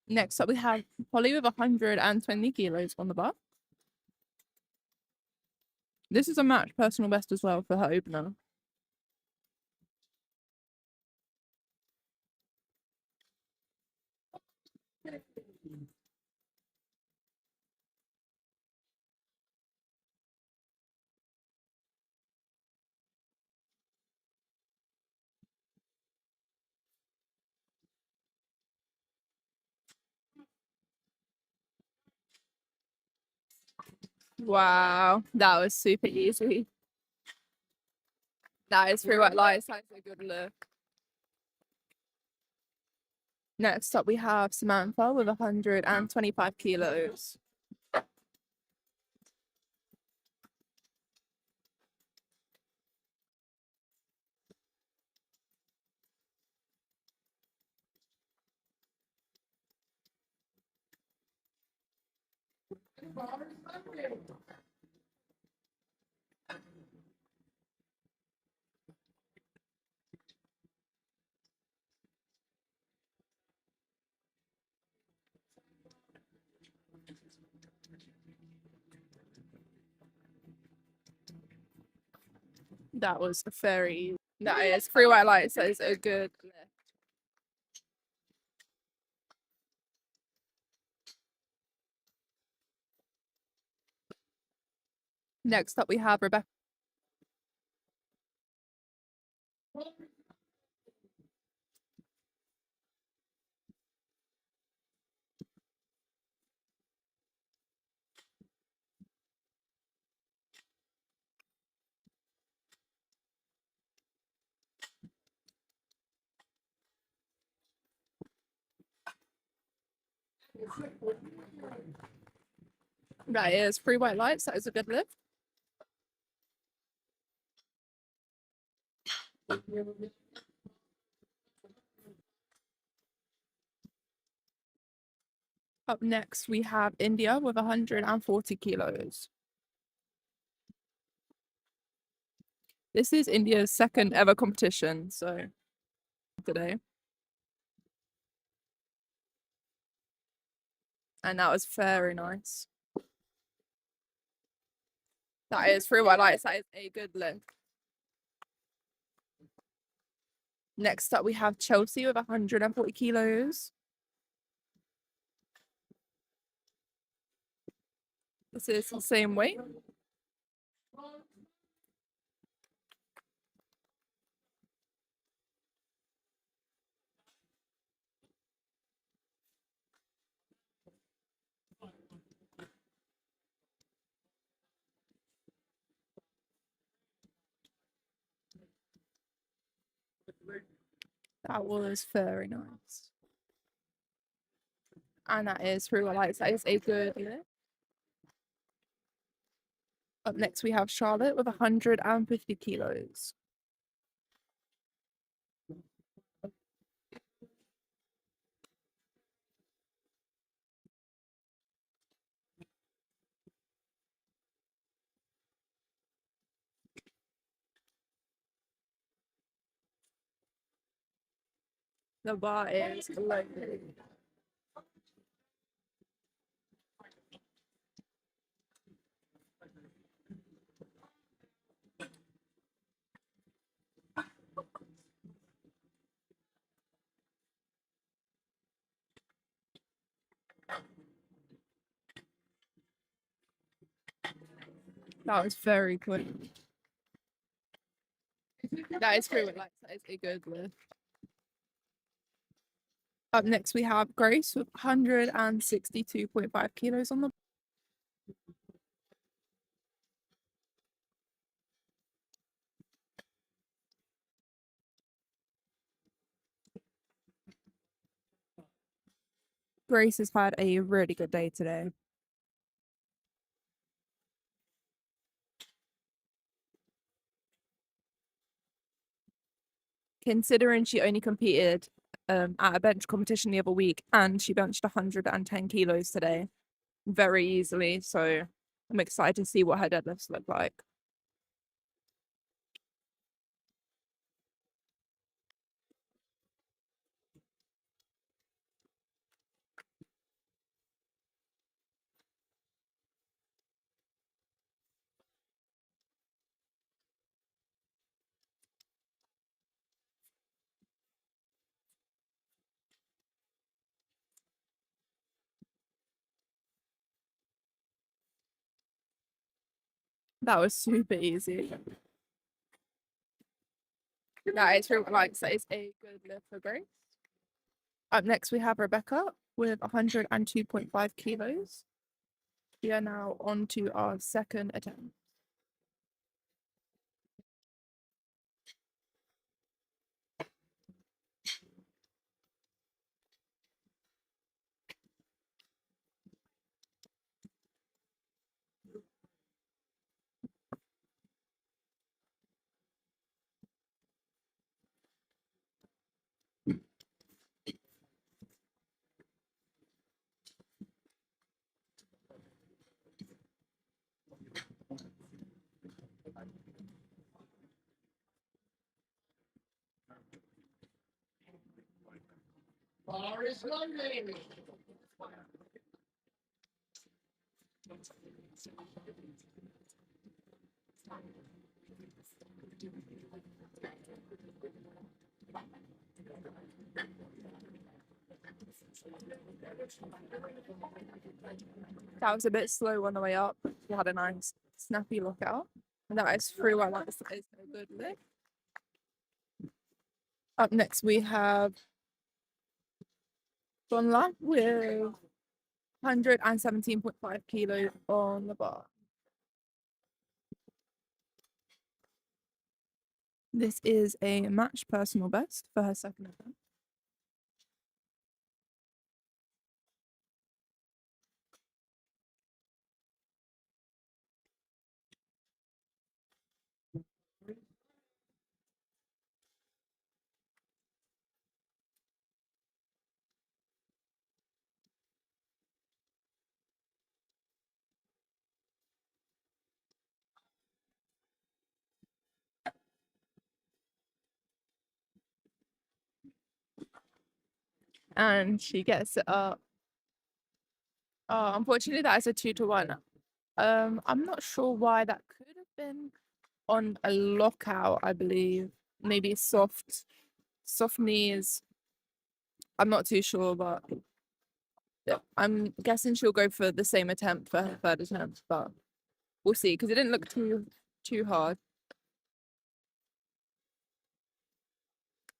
Next up, we have Polly with 120 kilos on the bar. This is a match personal best as well for her opener. Wow, that was super easy. That is through white lights. That's a good look. Next up, we have Samantha with 125 kilos. That was very. That is through white lights. That is a good lift. Next up, we have Rebecca. That is through white lights. That is a good lift. Up next, we have India with 140 kilos. This is India's second ever competition, so today. And that was very nice. That is through white lights. That is a good lift. Next up, we have Chelsea with 140 kilos. This is the same weight. That was very nice. And that is through white lights. That is a good lift. Up next, we have Charlotte with 150 kilos. The bar is loaded. That was very quick. That is through white lights. That is a good lift. Up next, we have Grace with 162.5 kilos on the. Grace has had a really good day today. Considering she only competed at a bench competition the other week and she benched 110 kilos today very easily. So I'm excited to see what her deadlifts look like. That was super easy. That is really like that is a good lift for Grace. Up next we have Rebecca with 102.5 kilos. We are now on to our second attempt. Bar is loading. That was a bit slow on the way up. We had a nice snappy look out. And that is through our lights. That is a good lift. Up next we have Bonla with 117.5 kilos on the bar. This is a match personal best for her second attempt. And she gets it up. Oh, unfortunately, that is a 2-to-1. I'm not sure why that could have been on a lockout, I believe. Maybe soft knees. I'm not too sure, but yeah, I'm guessing she'll go for the same attempt for her third attempt, but we'll see because it didn't look too hard.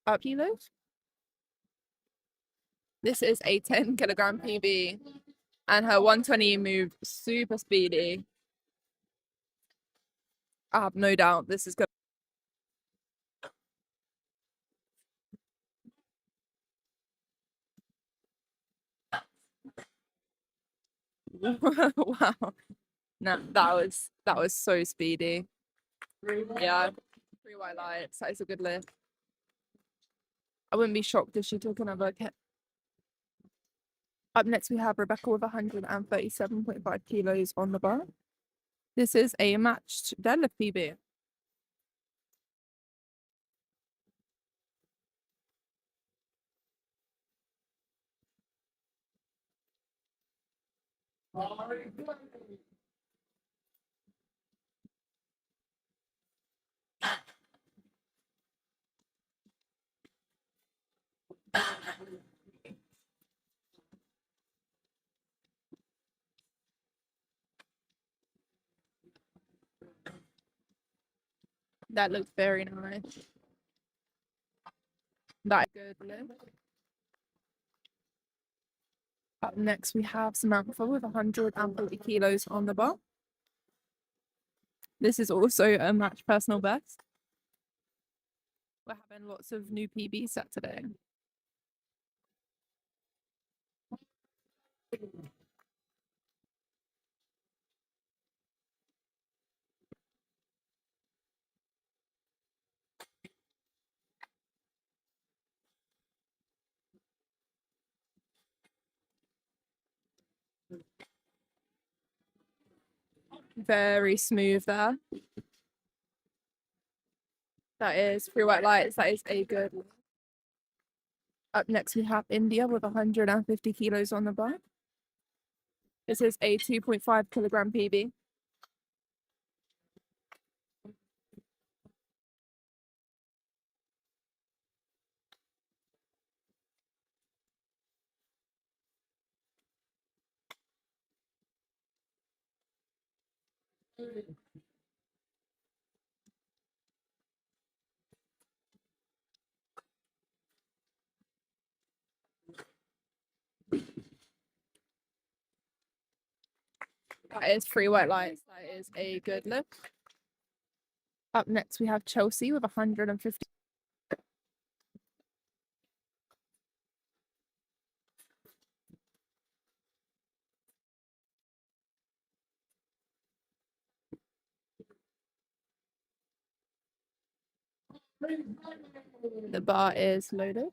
Up kilos. This is a 10 kilogram PB, and her 120 moved super speedy. I have no doubt this is good. Wow. No, that was so speedy. Yeah, 3 white lights. That is a good lift. I wouldn't be shocked if she took another kit. Up next, we have Rebecca with 137.5 kilos on the bar. This is a matched deadlift PB. Bar is loading. That looks very nice. That is good lift. Up next, we have Samantha with 140 kilos on the bar. This is also a match personal best. We're having lots of new PBs set today. Very smooth there. That is 3 white lights. That is a good. Up next, we have India with 150 kilos on the bar. This is a 2.5 kilogram PB. That is 3 white lights. That is a good lift. Up next, we have Chelsea with 150. The bar is loaded.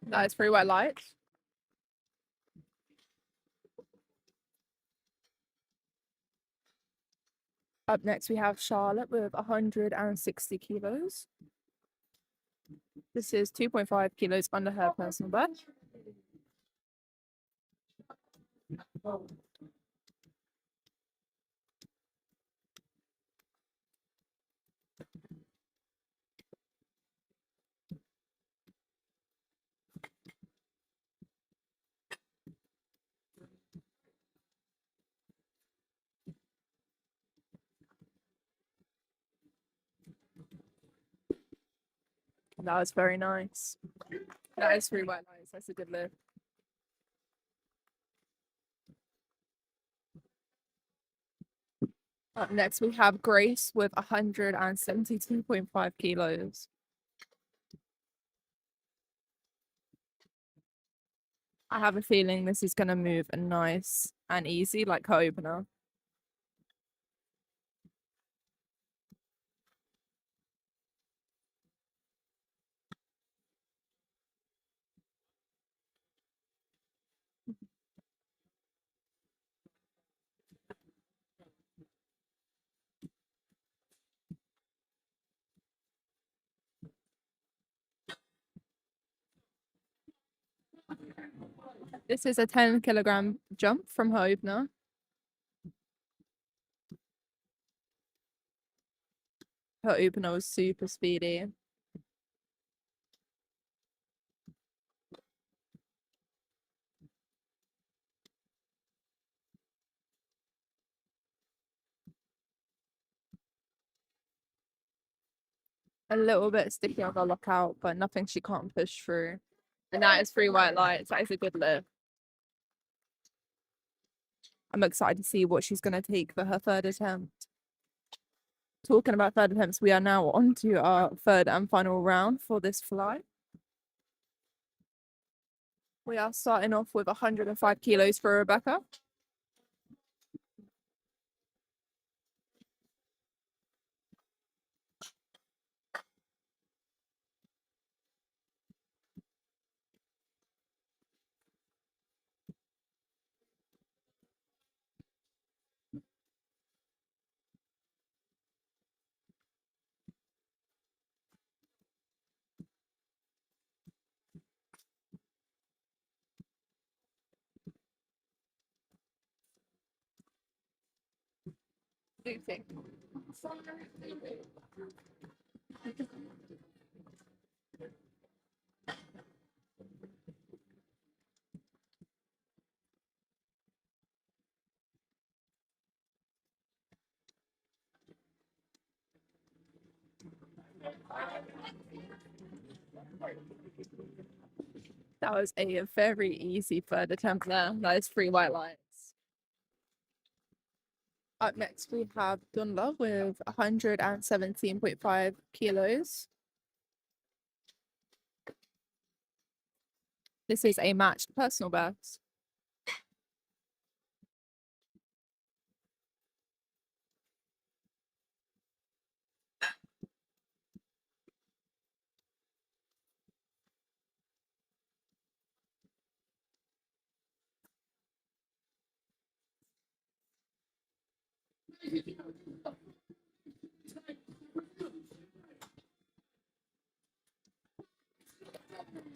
That is 3 white lights. Up next, we have Charlotte with 160 kilos. This is 2.5 kilos under her personal best. That was very nice. That is 3 white lights. That's a good lift. Up next, we have Grace with 172.5 kilos. I have a feeling this is going to move nice and easy like her opener. This is a 10 kilogram jump from her opener. Her opener was super speedy. A little bit sticky on the lockout, but nothing she can't push through. And that is 3 white lights. That is a good lift. I'm excited to see what she's going to take for her third attempt. Talking about third attempts, we are now on to our third and final round for this fly. We are starting off with 105 kilos for Rebecca. That was a very easy third attempt there. That is 3 white lights. Up next, we have Dunla with 117.5 kilos. This is a matched personal best.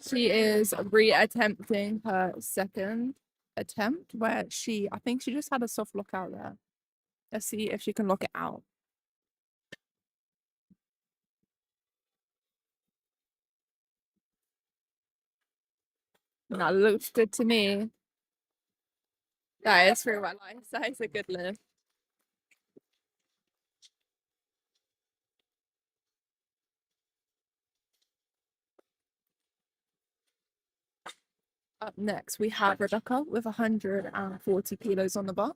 She is re-attempting her second attempt where I think she just had a soft lock out there. Let's see if she can lock it out. That looks good to me. That is 3 white lights. That is a good lift. Up next, we have Rebecca with 140 kilos on the bar.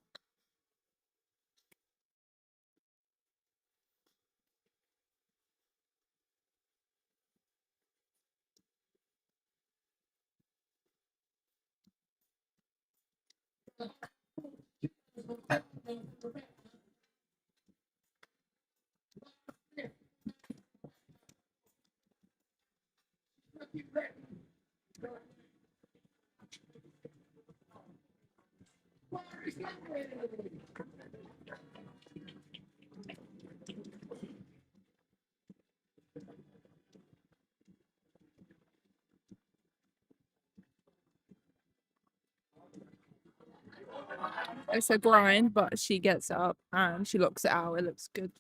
It's a grind, but she gets up and she locks it out. It looks good.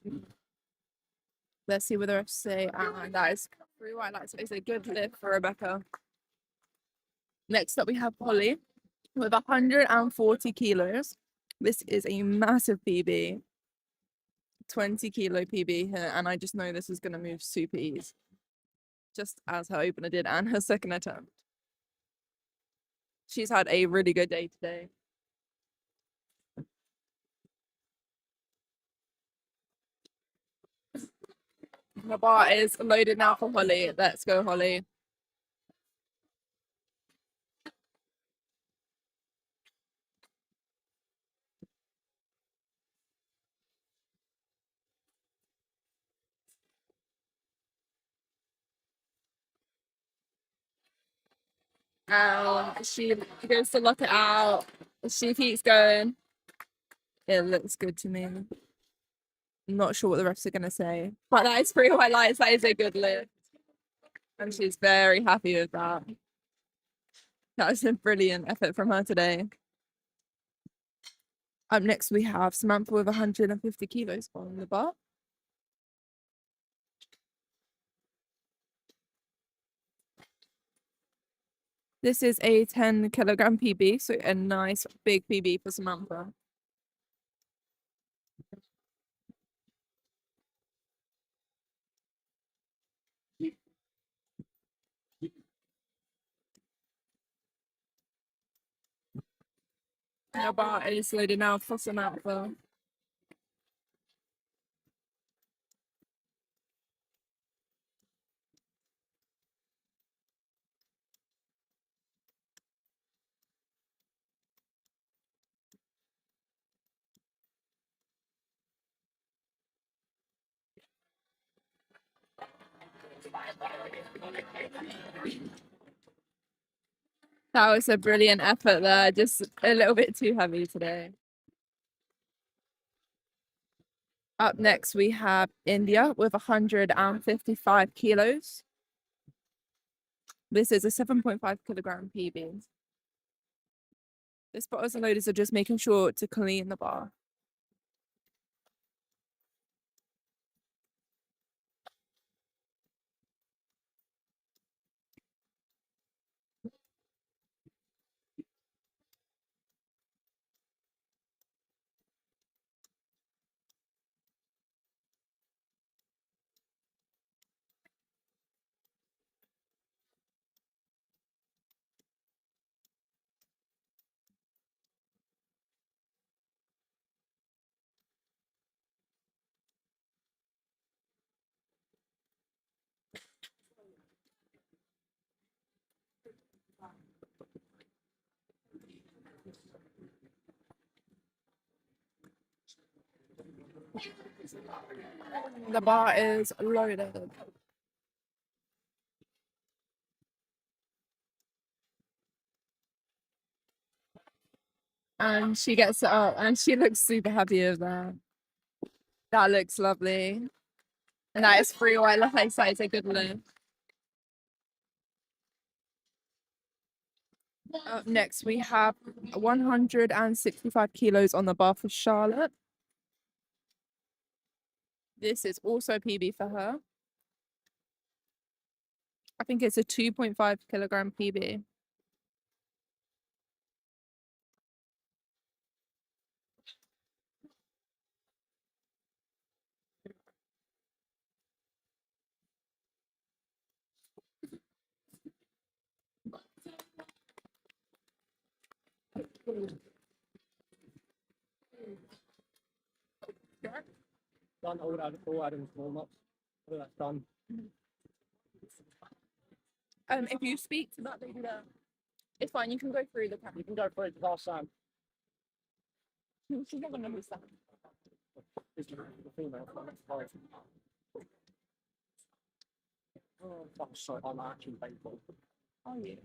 Let's see what the rest say. And that is 3 white lights. It's a good lift for Rebecca. Next up, we have Holly with 140 kilos. This is a massive PB. 20 kilo PB here. And I just know this is going to move super easy. Just as her opener did and her second attempt. She's had a really good day today. The bar is loaded now for Holly. Let's go, Holly. She goes to lock it out. She keeps going. It looks good to me. I'm not sure what the refs are going to say. But that is 3 white lights. That is a good lift. And she's very happy with that. That was a brilliant effort from her today. Up next, we have Samantha with 150 kilos on the bar. This is a 10 kilogram PB, so a nice big PB for Samantha. The bar is loaded now for Samantha. That was a brilliant effort there, just a little bit too heavy today. Up next, we have India with 155 kilos. This is a 7.5 kilogram PB. The spotters and loaders are just making sure to clean the bar. The bar is loaded. And she gets it up and she looks super happy with that. That looks lovely. And that is free white lace. That is a good lift. Up next, we have 165 kilos on the bar for Charlotte. This is also a PB for her. I think it's a 2.5 kilogram PB. Done all adding small ups. So that's done. If you speak to that lady there, it's fine. You can go through the camera. You can go for it to ask Sam. She's not gonna miss that. It's the female. Oh, fuck's sake, I'm actually painful. Are you?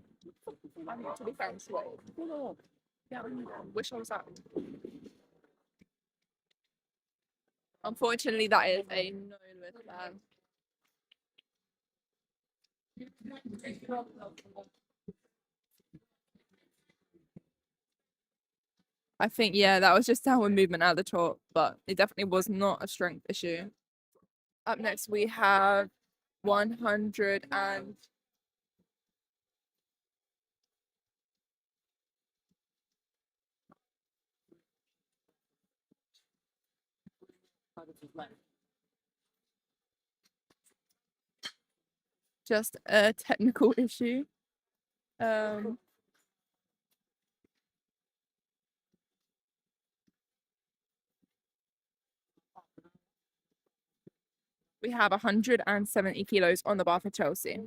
I'm not to be fair, I'm swole. Yeah, I wish I was that. Unfortunately, that is a no with them. I think, yeah, that was just downward movement at the top, but it definitely was not a strength issue. Up next, we have 100 and just a technical issue. We have 170 kilos on the bar for Chelsea.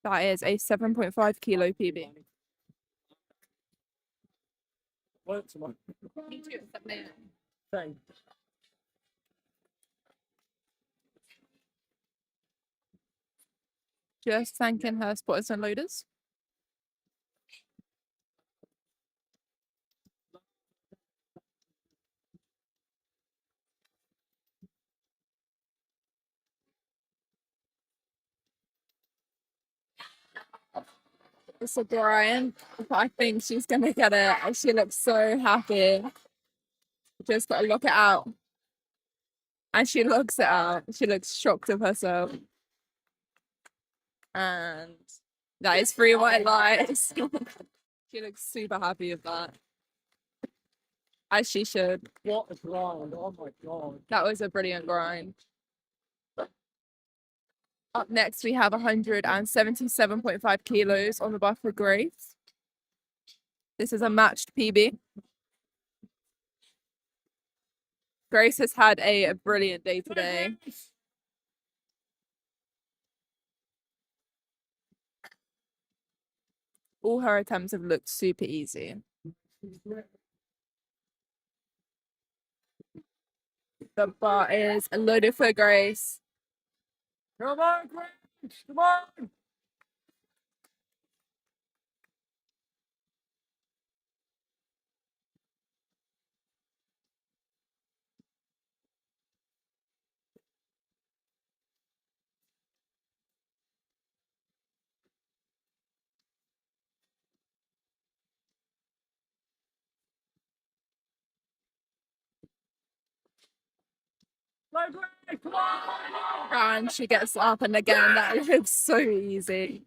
That is a 7.5 kilo PB. Work tomorrow. Thanks. Just thanking her spotters and loaders. It's a Brian. I think she's gonna get it. And she looks so happy. Just gotta look it out. And she looks it out. She looks shocked of herself. And that is free white lies. She looks super happy with that. As she should. What a grind. Oh my god. That was a brilliant grind. Up next, we have 177.5 kilos on the bar for Grace. This is a matched PB. Grace has had a brilliant day today. All her attempts have looked super easy. The bar is loaded for Grace. Come on, Grace! Come on! Go, Grace! Come on! And she gets up, and again, that looks so easy.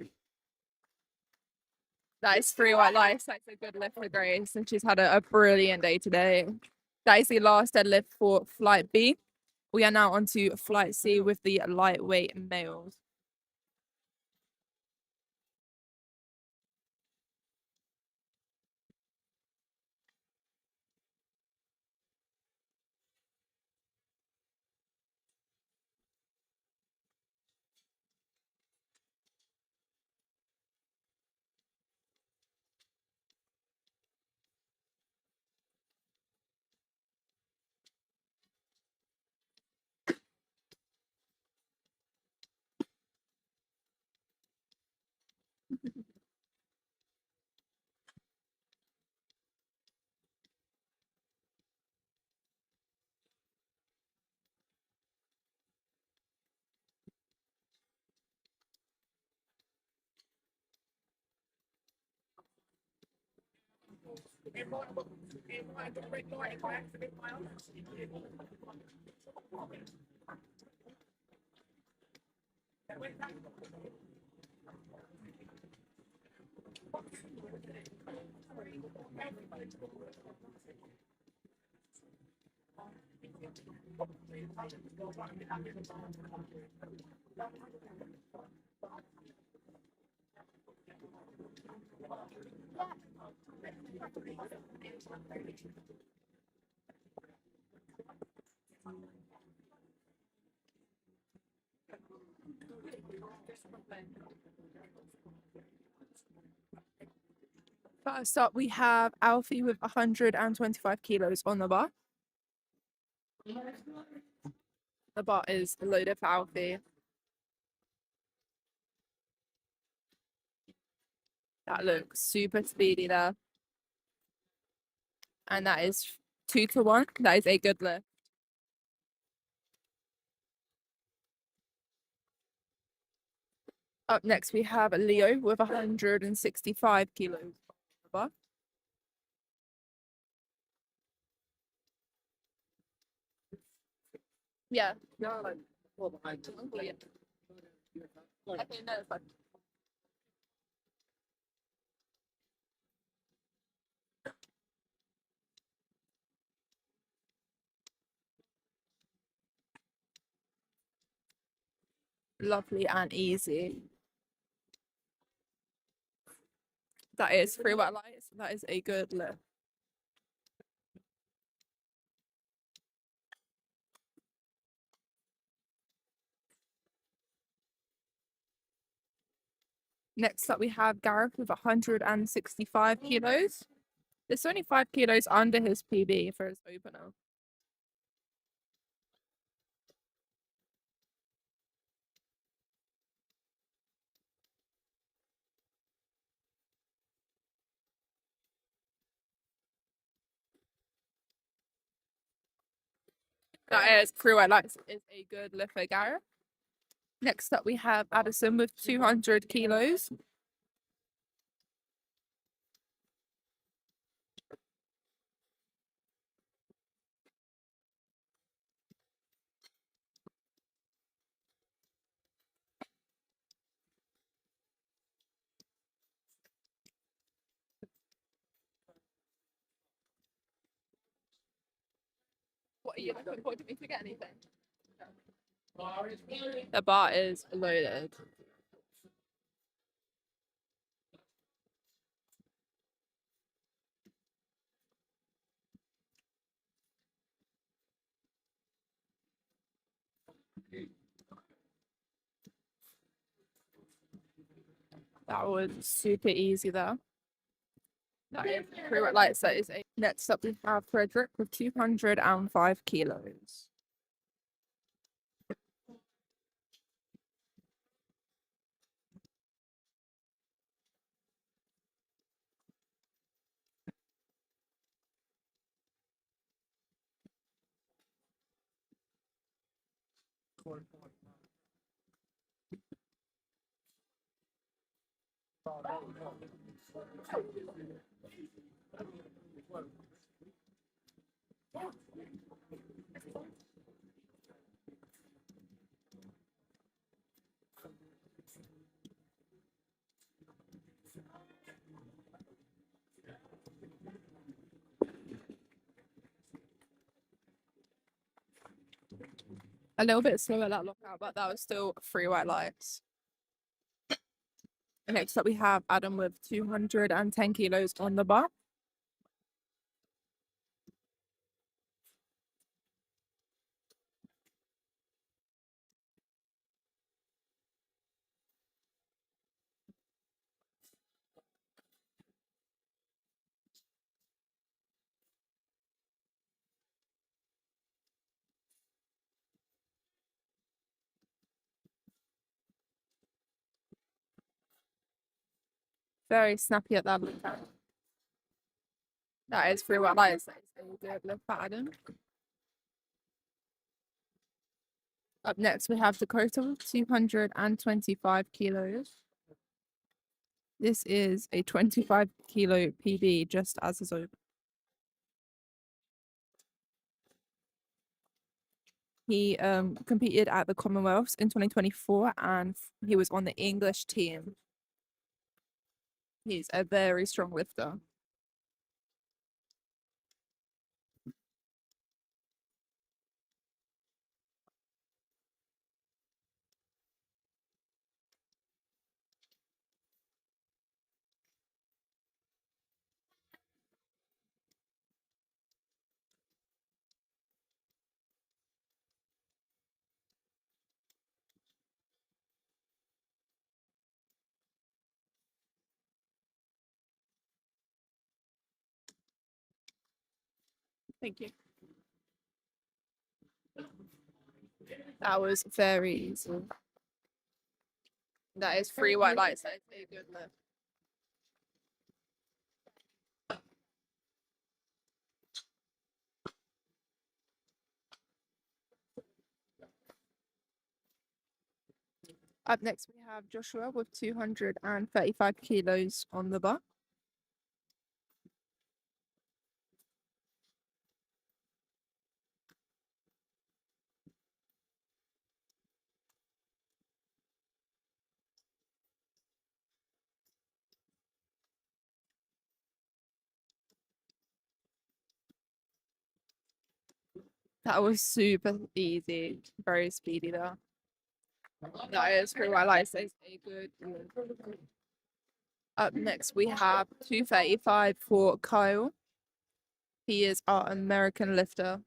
That is free white life. That's a good lift for Grace, and she's had a brilliant day today. That is the last deadlift for flight B. We are now on to flight C with the lightweight males. First up, we have Alfie with 125 kilos on the bar. The bar is loaded for Alfie. That looks super speedy there. And that is 2 to 1. That is a good lift. Up next, we have Leo with 165 kilos on the bar. Yeah. No, like, well, behind you. Yeah. Okay, no, it's fine. Lovely and easy. That is 3 white lights. That is a good lift. Next up, we have Gareth with 165 kilos. It's only 5 kilos under his PB for his opener. That is 3 white lights. Is a good lift for Gareth. Next up, we have Addison with 200 kilos. What are you looking for? Did we forget anything? The bar is loaded. That was super easy there. That is 3 white lights. That is a. Next up, we have Frederick with 205 kilos. A little bit slower that lockout, but that was still 3 white lights. And next up, we have Adam with 210 kilos on the bar. Very snappy at that lift. That is free. Well, that is a deadlift pattern. Up next, we have Dakota, 225 kilos. This is a 25 kilo PB, just as is open. He competed at the Commonwealths in 2024 and he was on the English team. He's a very strong lifter. Thank you. That was very easy. That is free white lights. That is a good lift. Up next, we have Joshua with 235 kilos on the bar. That was super easy, very speedy there. That is free white lights. That is a good lift. Up next, we have 235 for Kyle. He is our American lifter.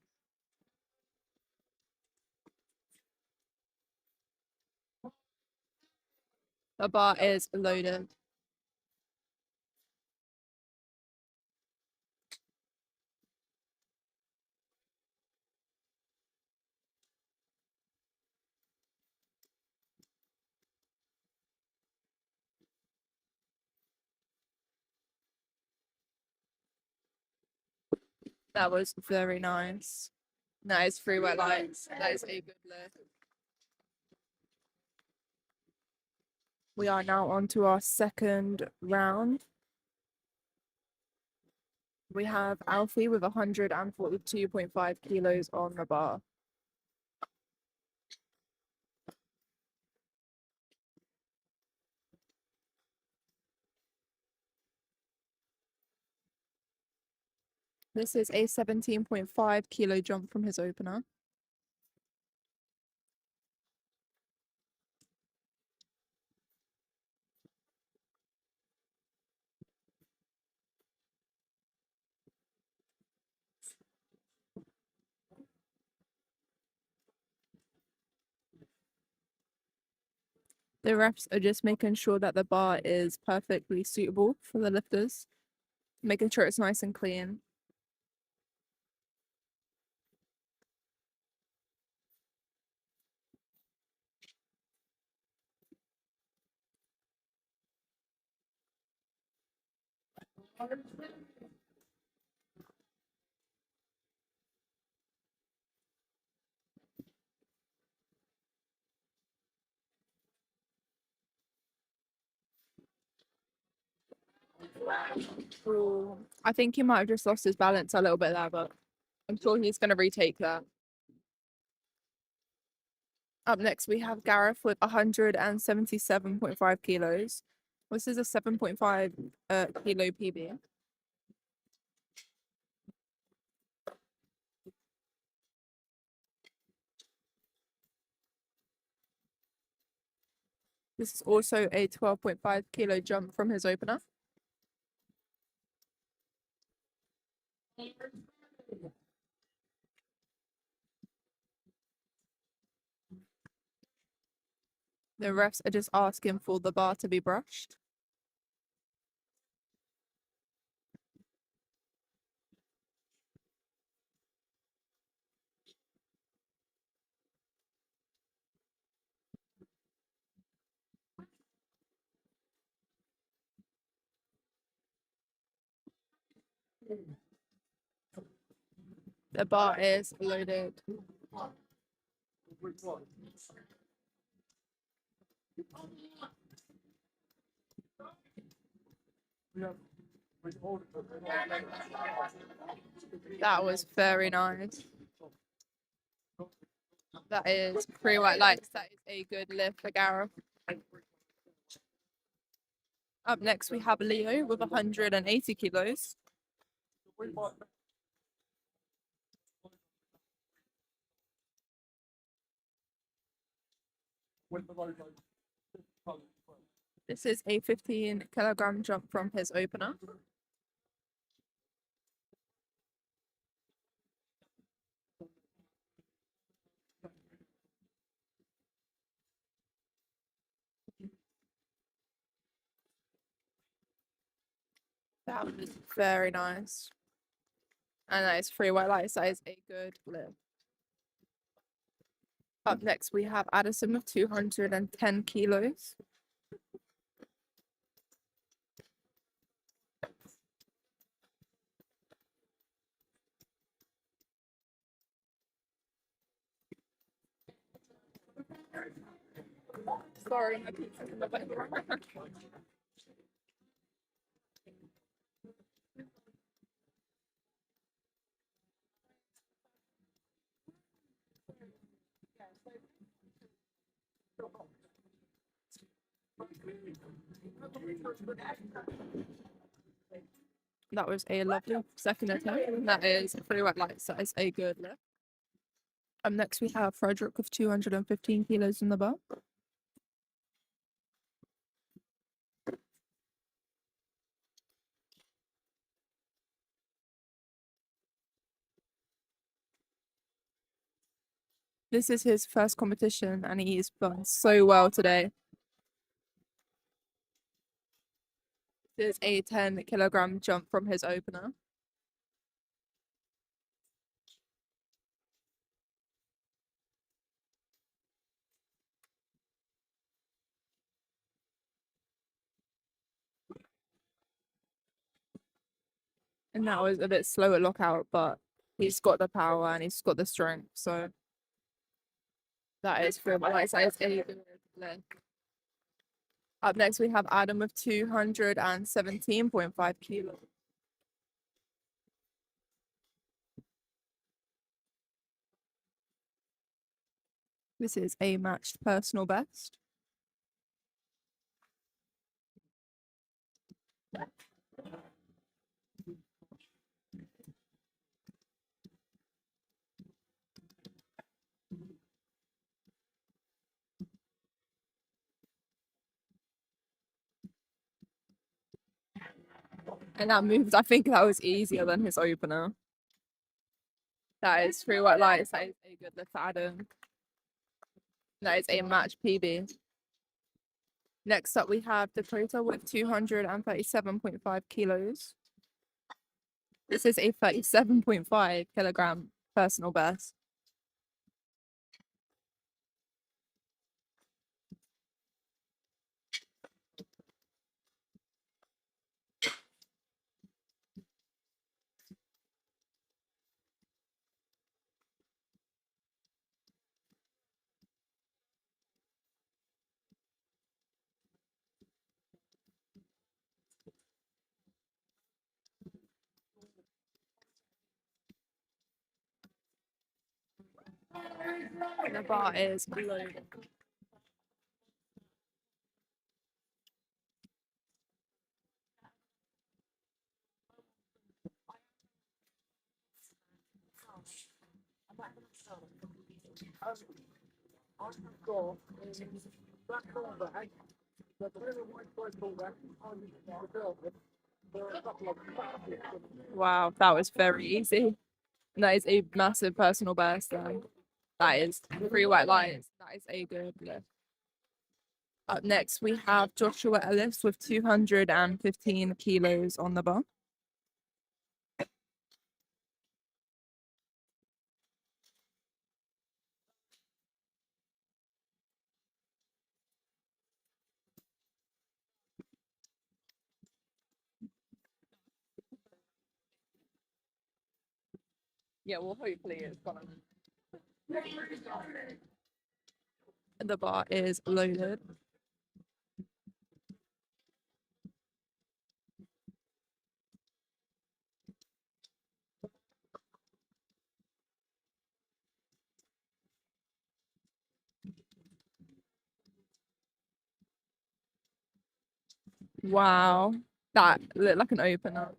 The bar is loaded. That was very nice. Nice free wet lights. That is a good lift. We are now on to our second round. We have Alfie with 142.5 kilos on the bar. This is a 17.5 kilo jump from his opener. The refs are just making sure that the bar is perfectly suitable for the lifters, making sure it's nice and clean. Ooh, I think he might have just lost his balance a little bit there, but I'm sure he's going to retake that. Up next, we have Gareth with 177.5 kilos. This is a 7.5 kilo PB. This is also a 12.5 kilo jump from his opener. The refs are just asking for the bar to be brushed. The bar is loaded. That was very nice. That is 3 white lights. That is a good lift for Gareth. Up next, we have Leo with 180 kilos. This is a 15-kilogram jump from his opener. That was very nice. And that is 3 white lights. That is a good lift. Up next, we have Addison with 210 kilos. Sorry, my pizza's in the way. That was a lovely second attempt. That is 3 white lights. That is a good lift. Next, we have Frederick with 215 kilos in the bar. This is his first competition and he's done so well today. This is a 10-kilogram jump from his opener. And that was a bit slow at lockout, but he's got the power and he's got the strength. So that is good. That is a good lift. Up next, we have Adam with 217.5 kilos. This is a matched personal best. And that moved, I think that was easier than his opener. That is 3 white lights. That is a good lift for Adam. That is a match PB. Next up, we have Dakota with 237.5 kilos. This is a 37.5 kilogram personal best. The bar is loaded. Wow, that was very easy. And that is a massive personal best there. That is 3 white lights. That is a good lift. Up next, we have Joshua Ellis with 215 kilos on the bar. Yeah, well, hopefully it's gonna. The bar is loaded. Wow, that looked like an opener.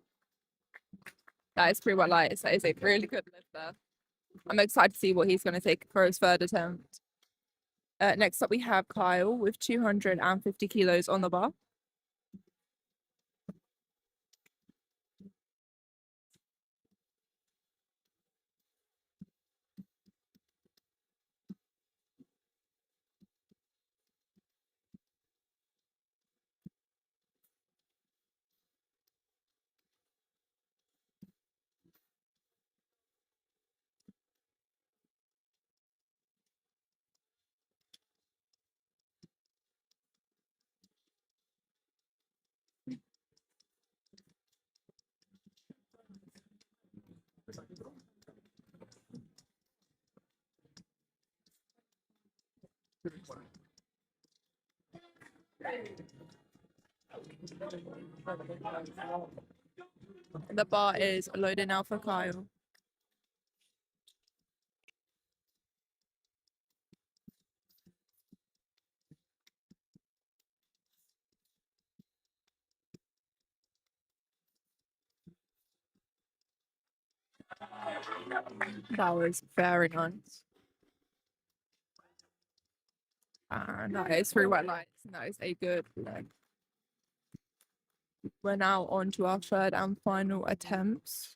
That is pretty well light. That is a really good lift there. I'm excited to see what he's going to take for his third attempt. Next up, we have Kyle with 250 kilos on the bar. The bar is loaded now for Kyle. That was very nice. And that is through wet lights. And that is a good leg. We're now on to our third and final attempts.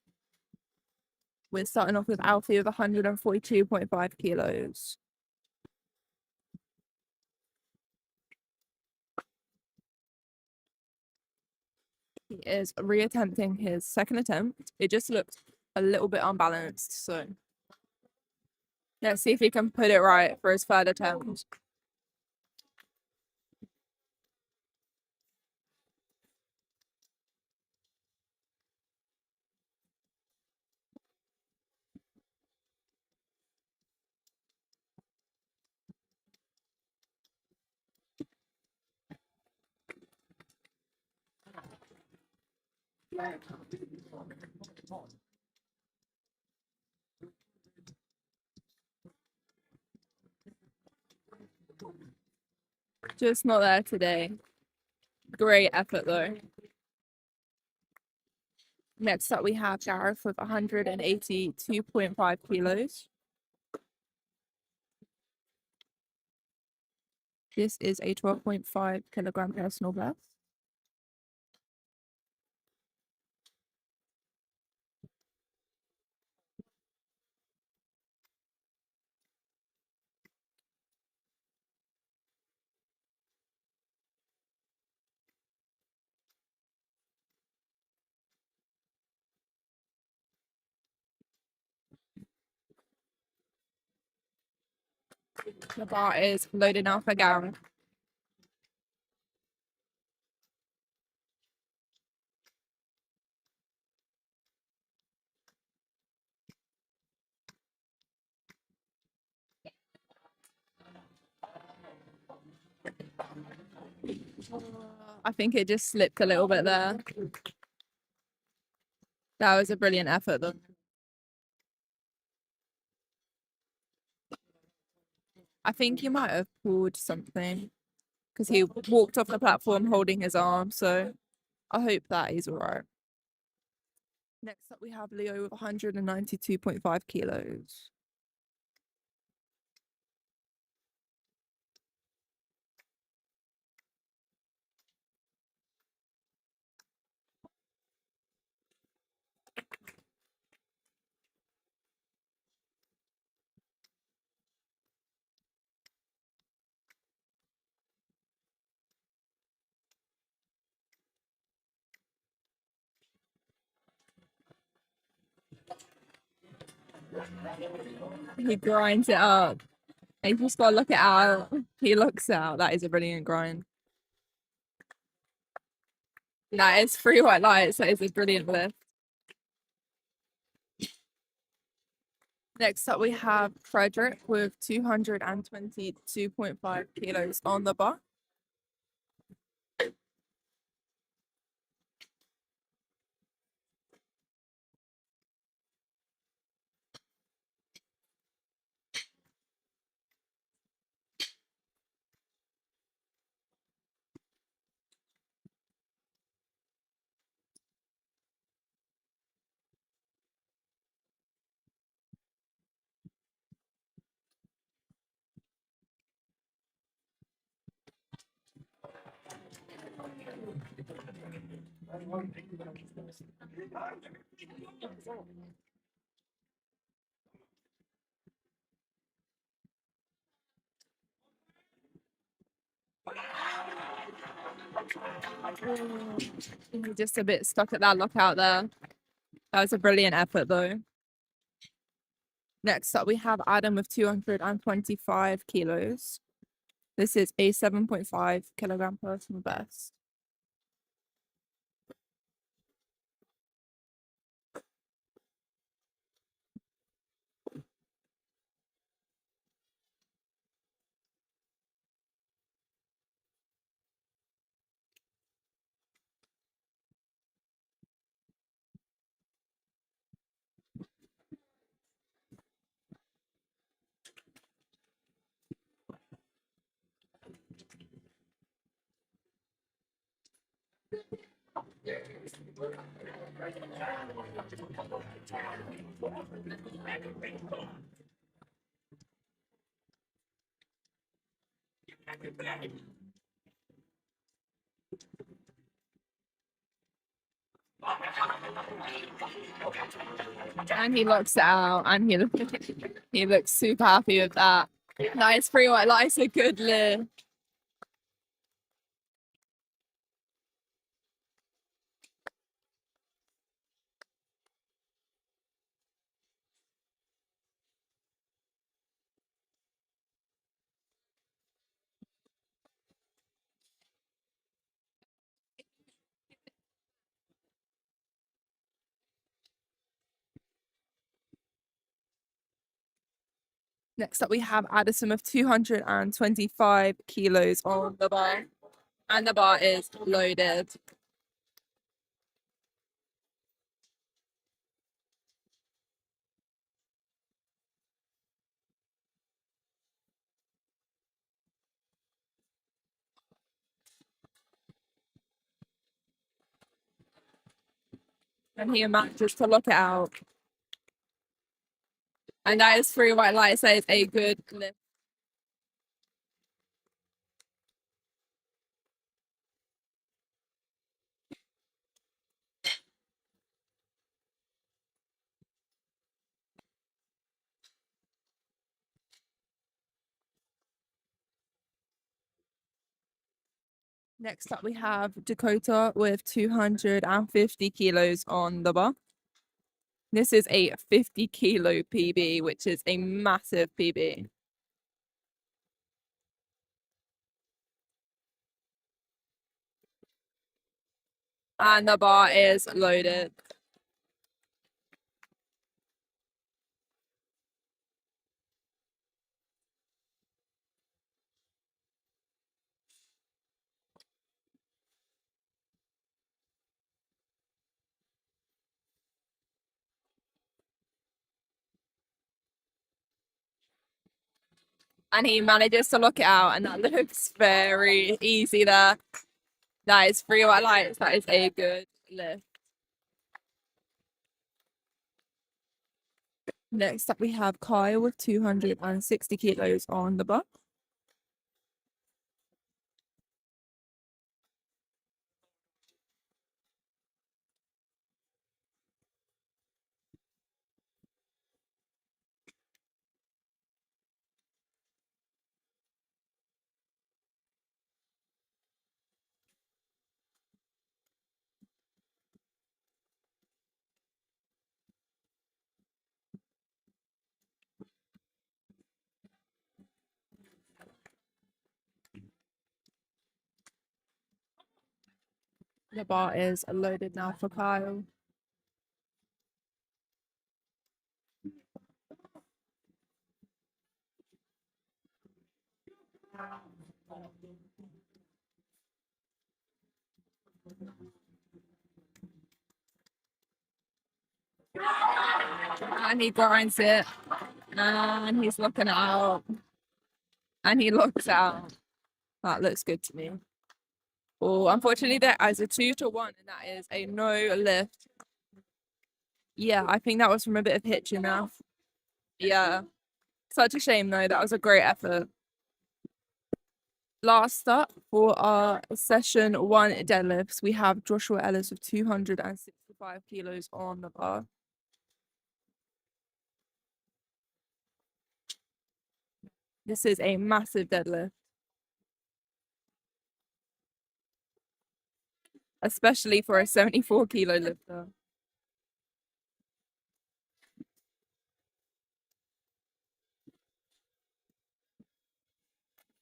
We're starting off with Alfie with 142.5 kilos. He is reattempting his second attempt. It just looked a little bit unbalanced, so let's see if he can put it right for his third attempt. Just not there today. Great effort though. Next up we have Gareth with 182.5 kilos. This is a 12.5 kilogram personal best. The bar is loaded now for Gareth. I think it just slipped a little bit there. That was a brilliant effort though. I think he might have pulled something because he walked off the platform holding his arm, so I hope that he's all right. Next up we have Leo with 192.5 kilos. He grinds it up. And you just gotta look it out. He looks out. That is a brilliant grind. That is 3 white lights. That is a brilliant lift. Next up, we have Frederick with 222.5 kilos on the bar. Just a bit stuck at that lockout there. That was a brilliant effort though. Next up, we have Adam with 225 kilos. This is a 7.5 kilogram personal best. And he looks it out, and he looks super happy with that. Nice free white lights, a good lift. Next up, we have Addison with 225 kilos on the bar, and the bar is loaded. And he manages to look it out. And that is free white light, so it's a good lift. Next up, we have Dakota with 250 kilos on the bar. This is a 50 kilo PB, which is a massive PB. And the bar is loaded. And he manages to look it out, and that looks very easy there. That is free white lights. That is a good lift. Next up, we have Kyle with 260 kilos on the bar. The bar is loaded now for Kyle. And he grinds it. And he's looking out. And he looks out. That looks good to me. Oh, unfortunately, there is a 2-1, and that is a no lift. Yeah, I think that was from a bit of hitching now. Yeah. Such a shame, though. That was a great effort. Last up for our session 1 deadlifts, we have Joshua Ellis with 265 kilos on the bar. This is a massive deadlift, especially for a 74-kilo lifter.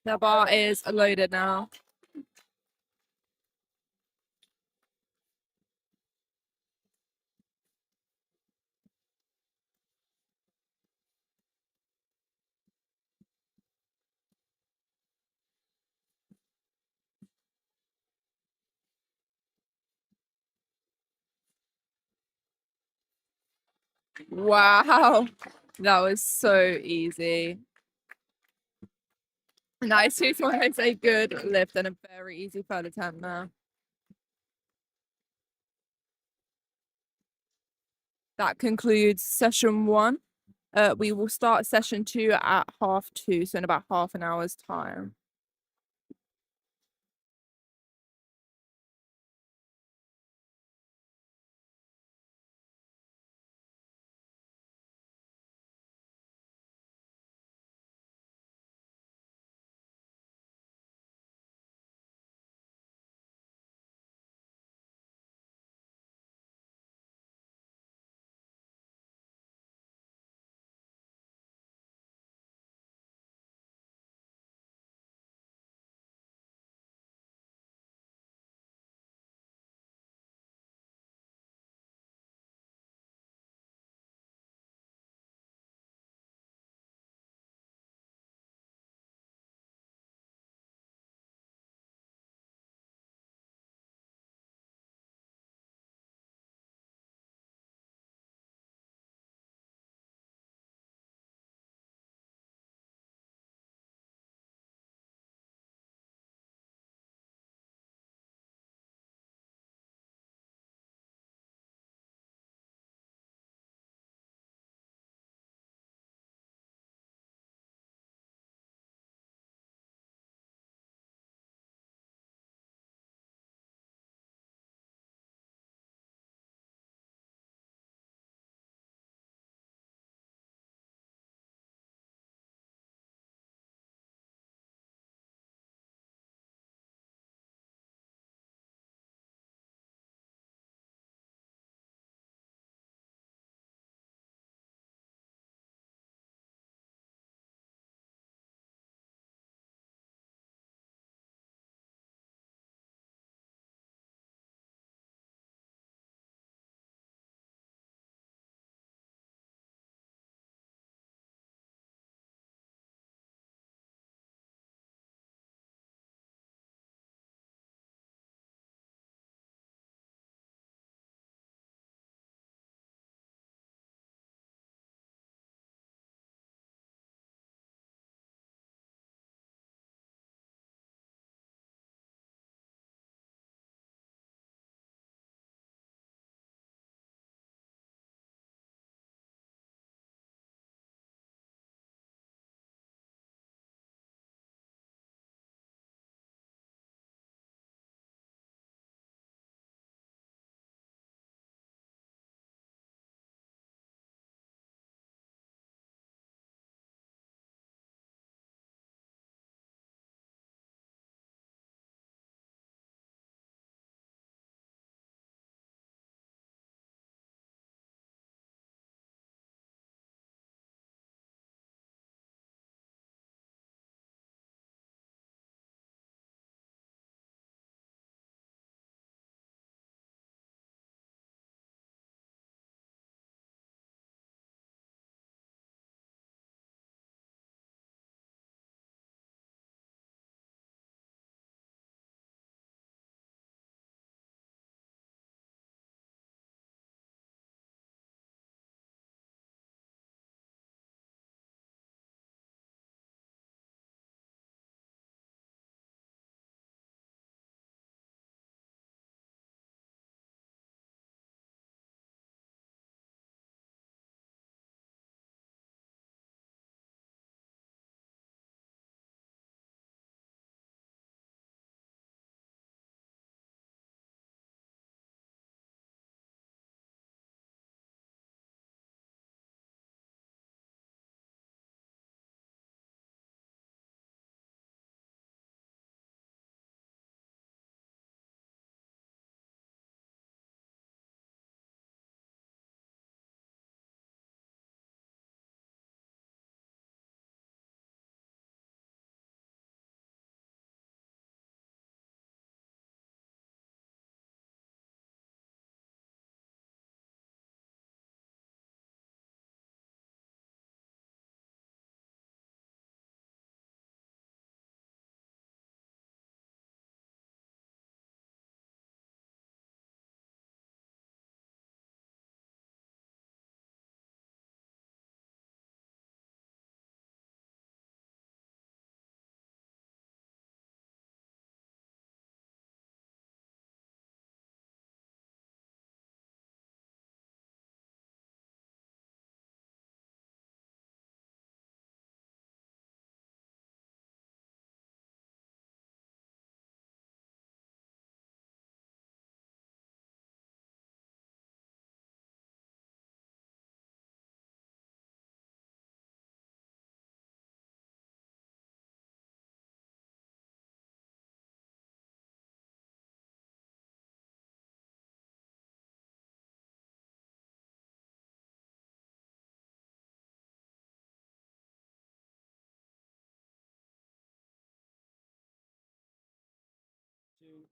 The bar is loaded now. Wow, that was so easy. Nice, 2-1 is a good lift and a very easy third attempt now. That concludes session 1. We will start session 2 at 2:30, so in about half an hour's time.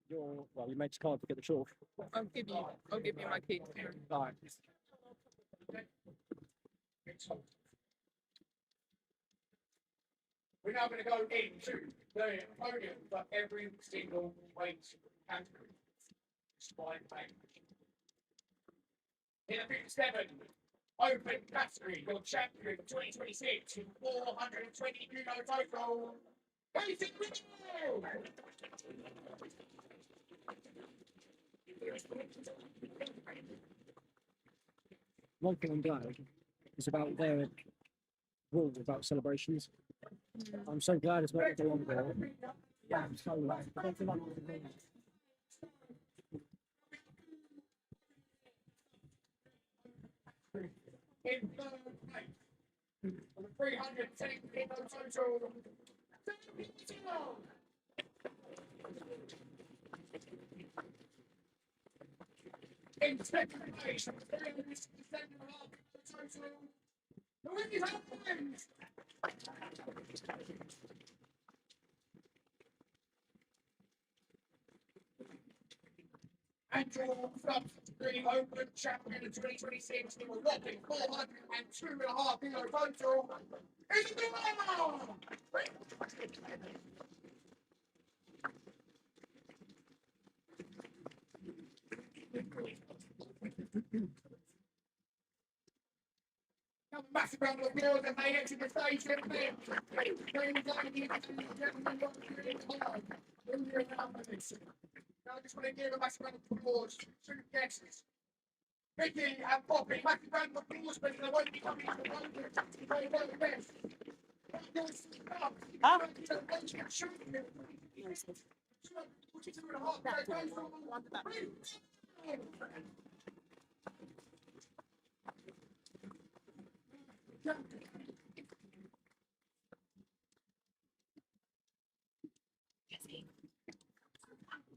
your, well, your mate's card to get the chalk. I'll give you my key. Right. We're now going to go into the podium for every single weight category. Spine pain. In a 57 open category, your champion for 2026 in 420 kilo total. Casey Mitchell! One thing I'm glad is about their rules about celebrations. I'm so glad it's not the one there. Yeah, I'm so glad. I don't feel like In third place, on the 310 kilo total. In second place, on the 367 total. The winning happens. And your club three open champion of 2026 in a whopping 402.5 kilo total. Is the winner! Now, a massive round of applause as they enter the stage. Ladies and gentlemen, now I just want to give a massive round of applause to the guests. Vicky and Poppy, massive round of applause, but they won't be coming to the podium. They know the best.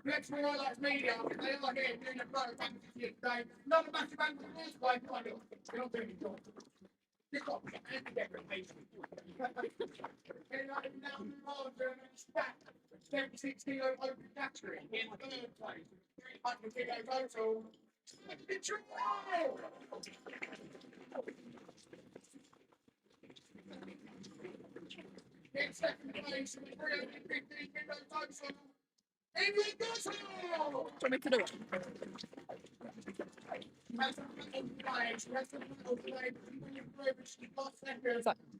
Next we highlights media, they are here doing a photo fantasy today. Another massive round of applause by Michael. You're not doing it, John. You've got to get decoration. And I now move on to the next stat. 76 kilo open category in third place. 300 kilo total. Mitchell! In second place, 315 kilo total. England Gospel! Want me to do it?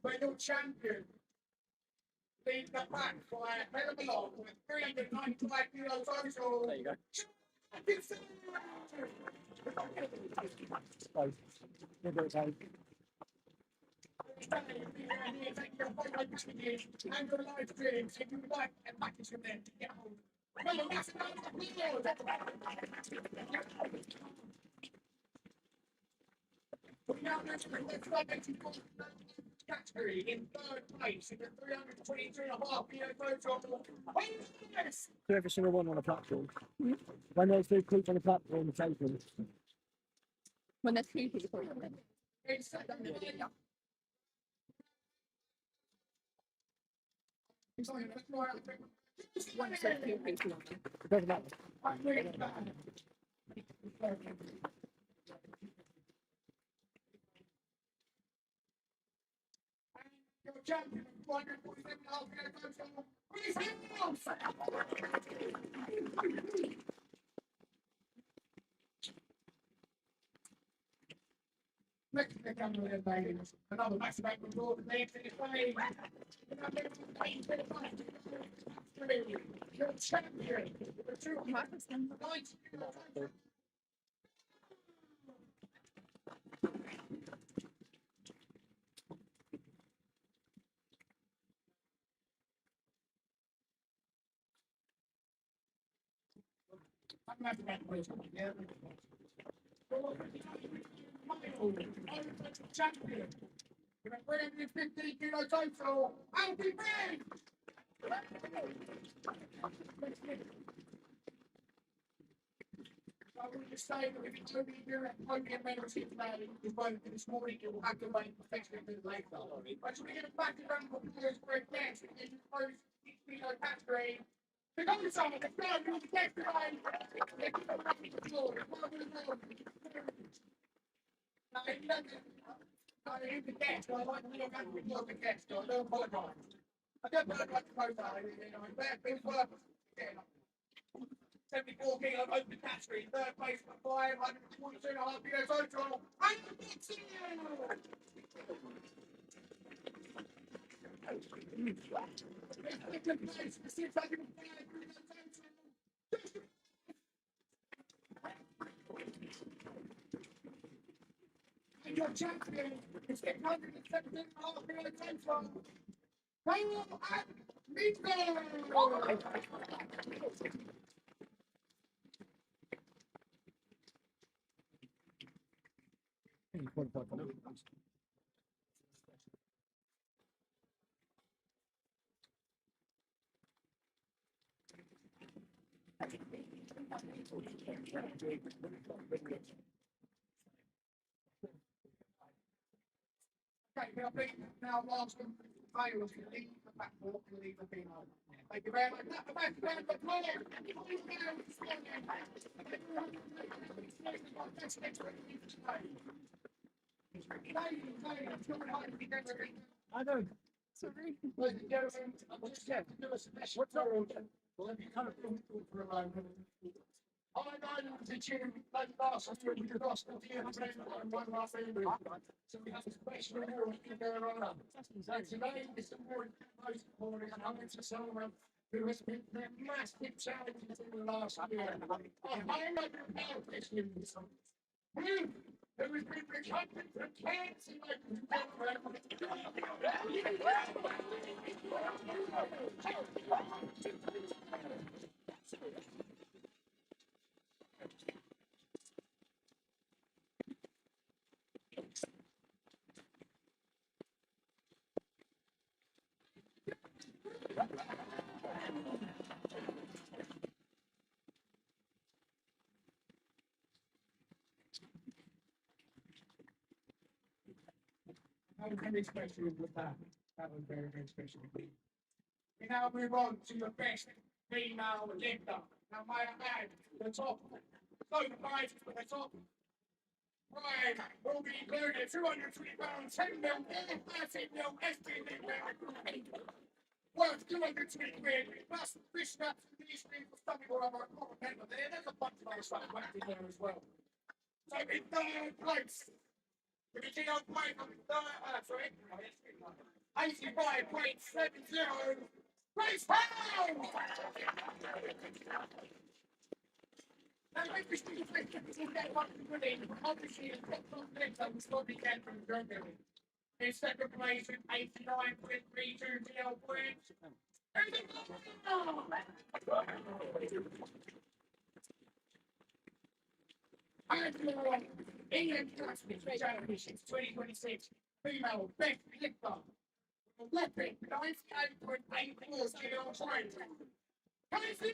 But your champion leads the pack by a hell of a lot with 395 kilos total. there you go. And your live streams if you like and package from them to get hold. Now category in third place in the 322.5 kilo total. Yes! To every single one on the platform. When there's two groups on the platform, the table. When there's three people. It's second place. When there's two people. It doesn't matter. Your champion, 147.5 kilo total. Chris Hills! Next to the camera there, ladies. Another massive act of applause for names in his way. Your champion, the 290 kilo total. I'm happy that way. Champion. With a 315 kilo total. Alfie Big! I will just say that if it's only your podium medals here today, is voted for this morning, it will have to wait professionally for the later. I just want to get a back around of applause for a guest in the first kilo category. Pick up the song, let's go, you're the next guy. I hit the gas, I like to look at the gas, so I don't apologise. I don't like to profile, I'm bad things work. 74 kilo open category, third place for 542.5 kilos total. And the next second place for 605 kilos total. And your champion is 617.5 kilos total. Kyle and Midlands. Okay, now last one, males can leave the back walk and leave the female. Thank you very much. That's the best round of applause. I know. Sorry. Ladies and gentlemen, I'm just here to do a special round. Well, let me kind of think for a moment. I know the tune like last year we did lost the year and one last year. So we have a special award going on. So today is the award most important and I'm going to someone who has been the massive challenges in the last year. I highlight the politicians who has been recovering from cancer like that was very special with that. That was very, very special. We now move on to the best female lifter. Now, may I add, the top, so the prizes for the top. Right, will be included 220 pounds, 10 mil, 13 mil, SD worth 220 quid, plus fish straps and knee strings for stomach or other equipment. There's a bunch of other stuff in there as well. So in third place, with a GL point of 85.70, Grace Pound! Now, if we speak of this, we'll get one winning. Obviously, the top next up was Bobby Kent from Germany. In second place with 89.32 GL points. And England Classic Championships 2026 female best lifter. Olympic 98.84 GL points. Casey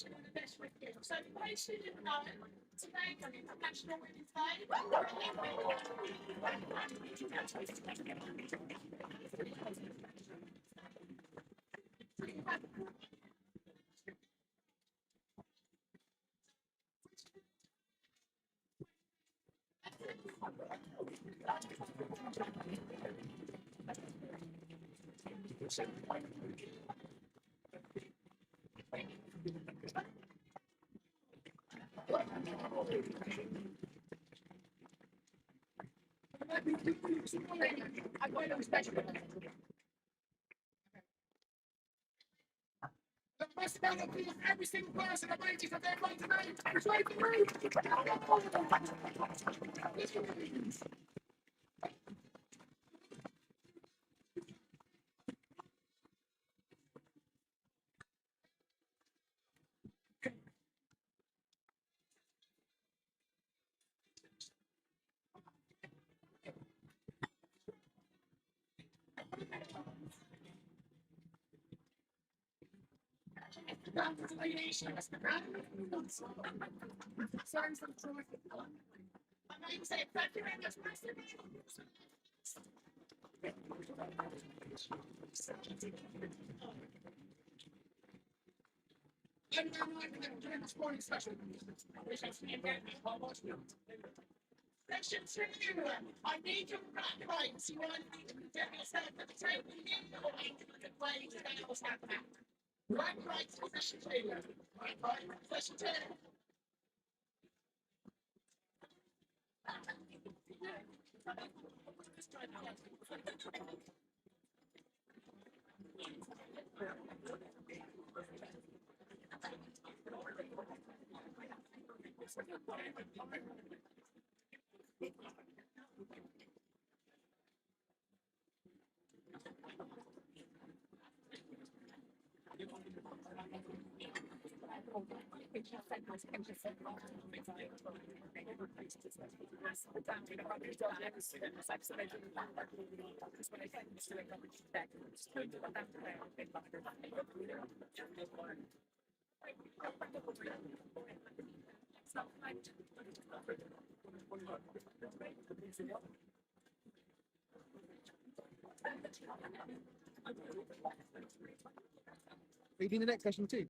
the best wicket. So basically, today on International Women's Day. I got a special. The best penalty of every single person that makes it to their right tonight. It's right for me. Section 2, I need your back rights. You want to get yourself at the table or way to get yourself back. Back rights, section 2. Right, section 2. Reading the next session too.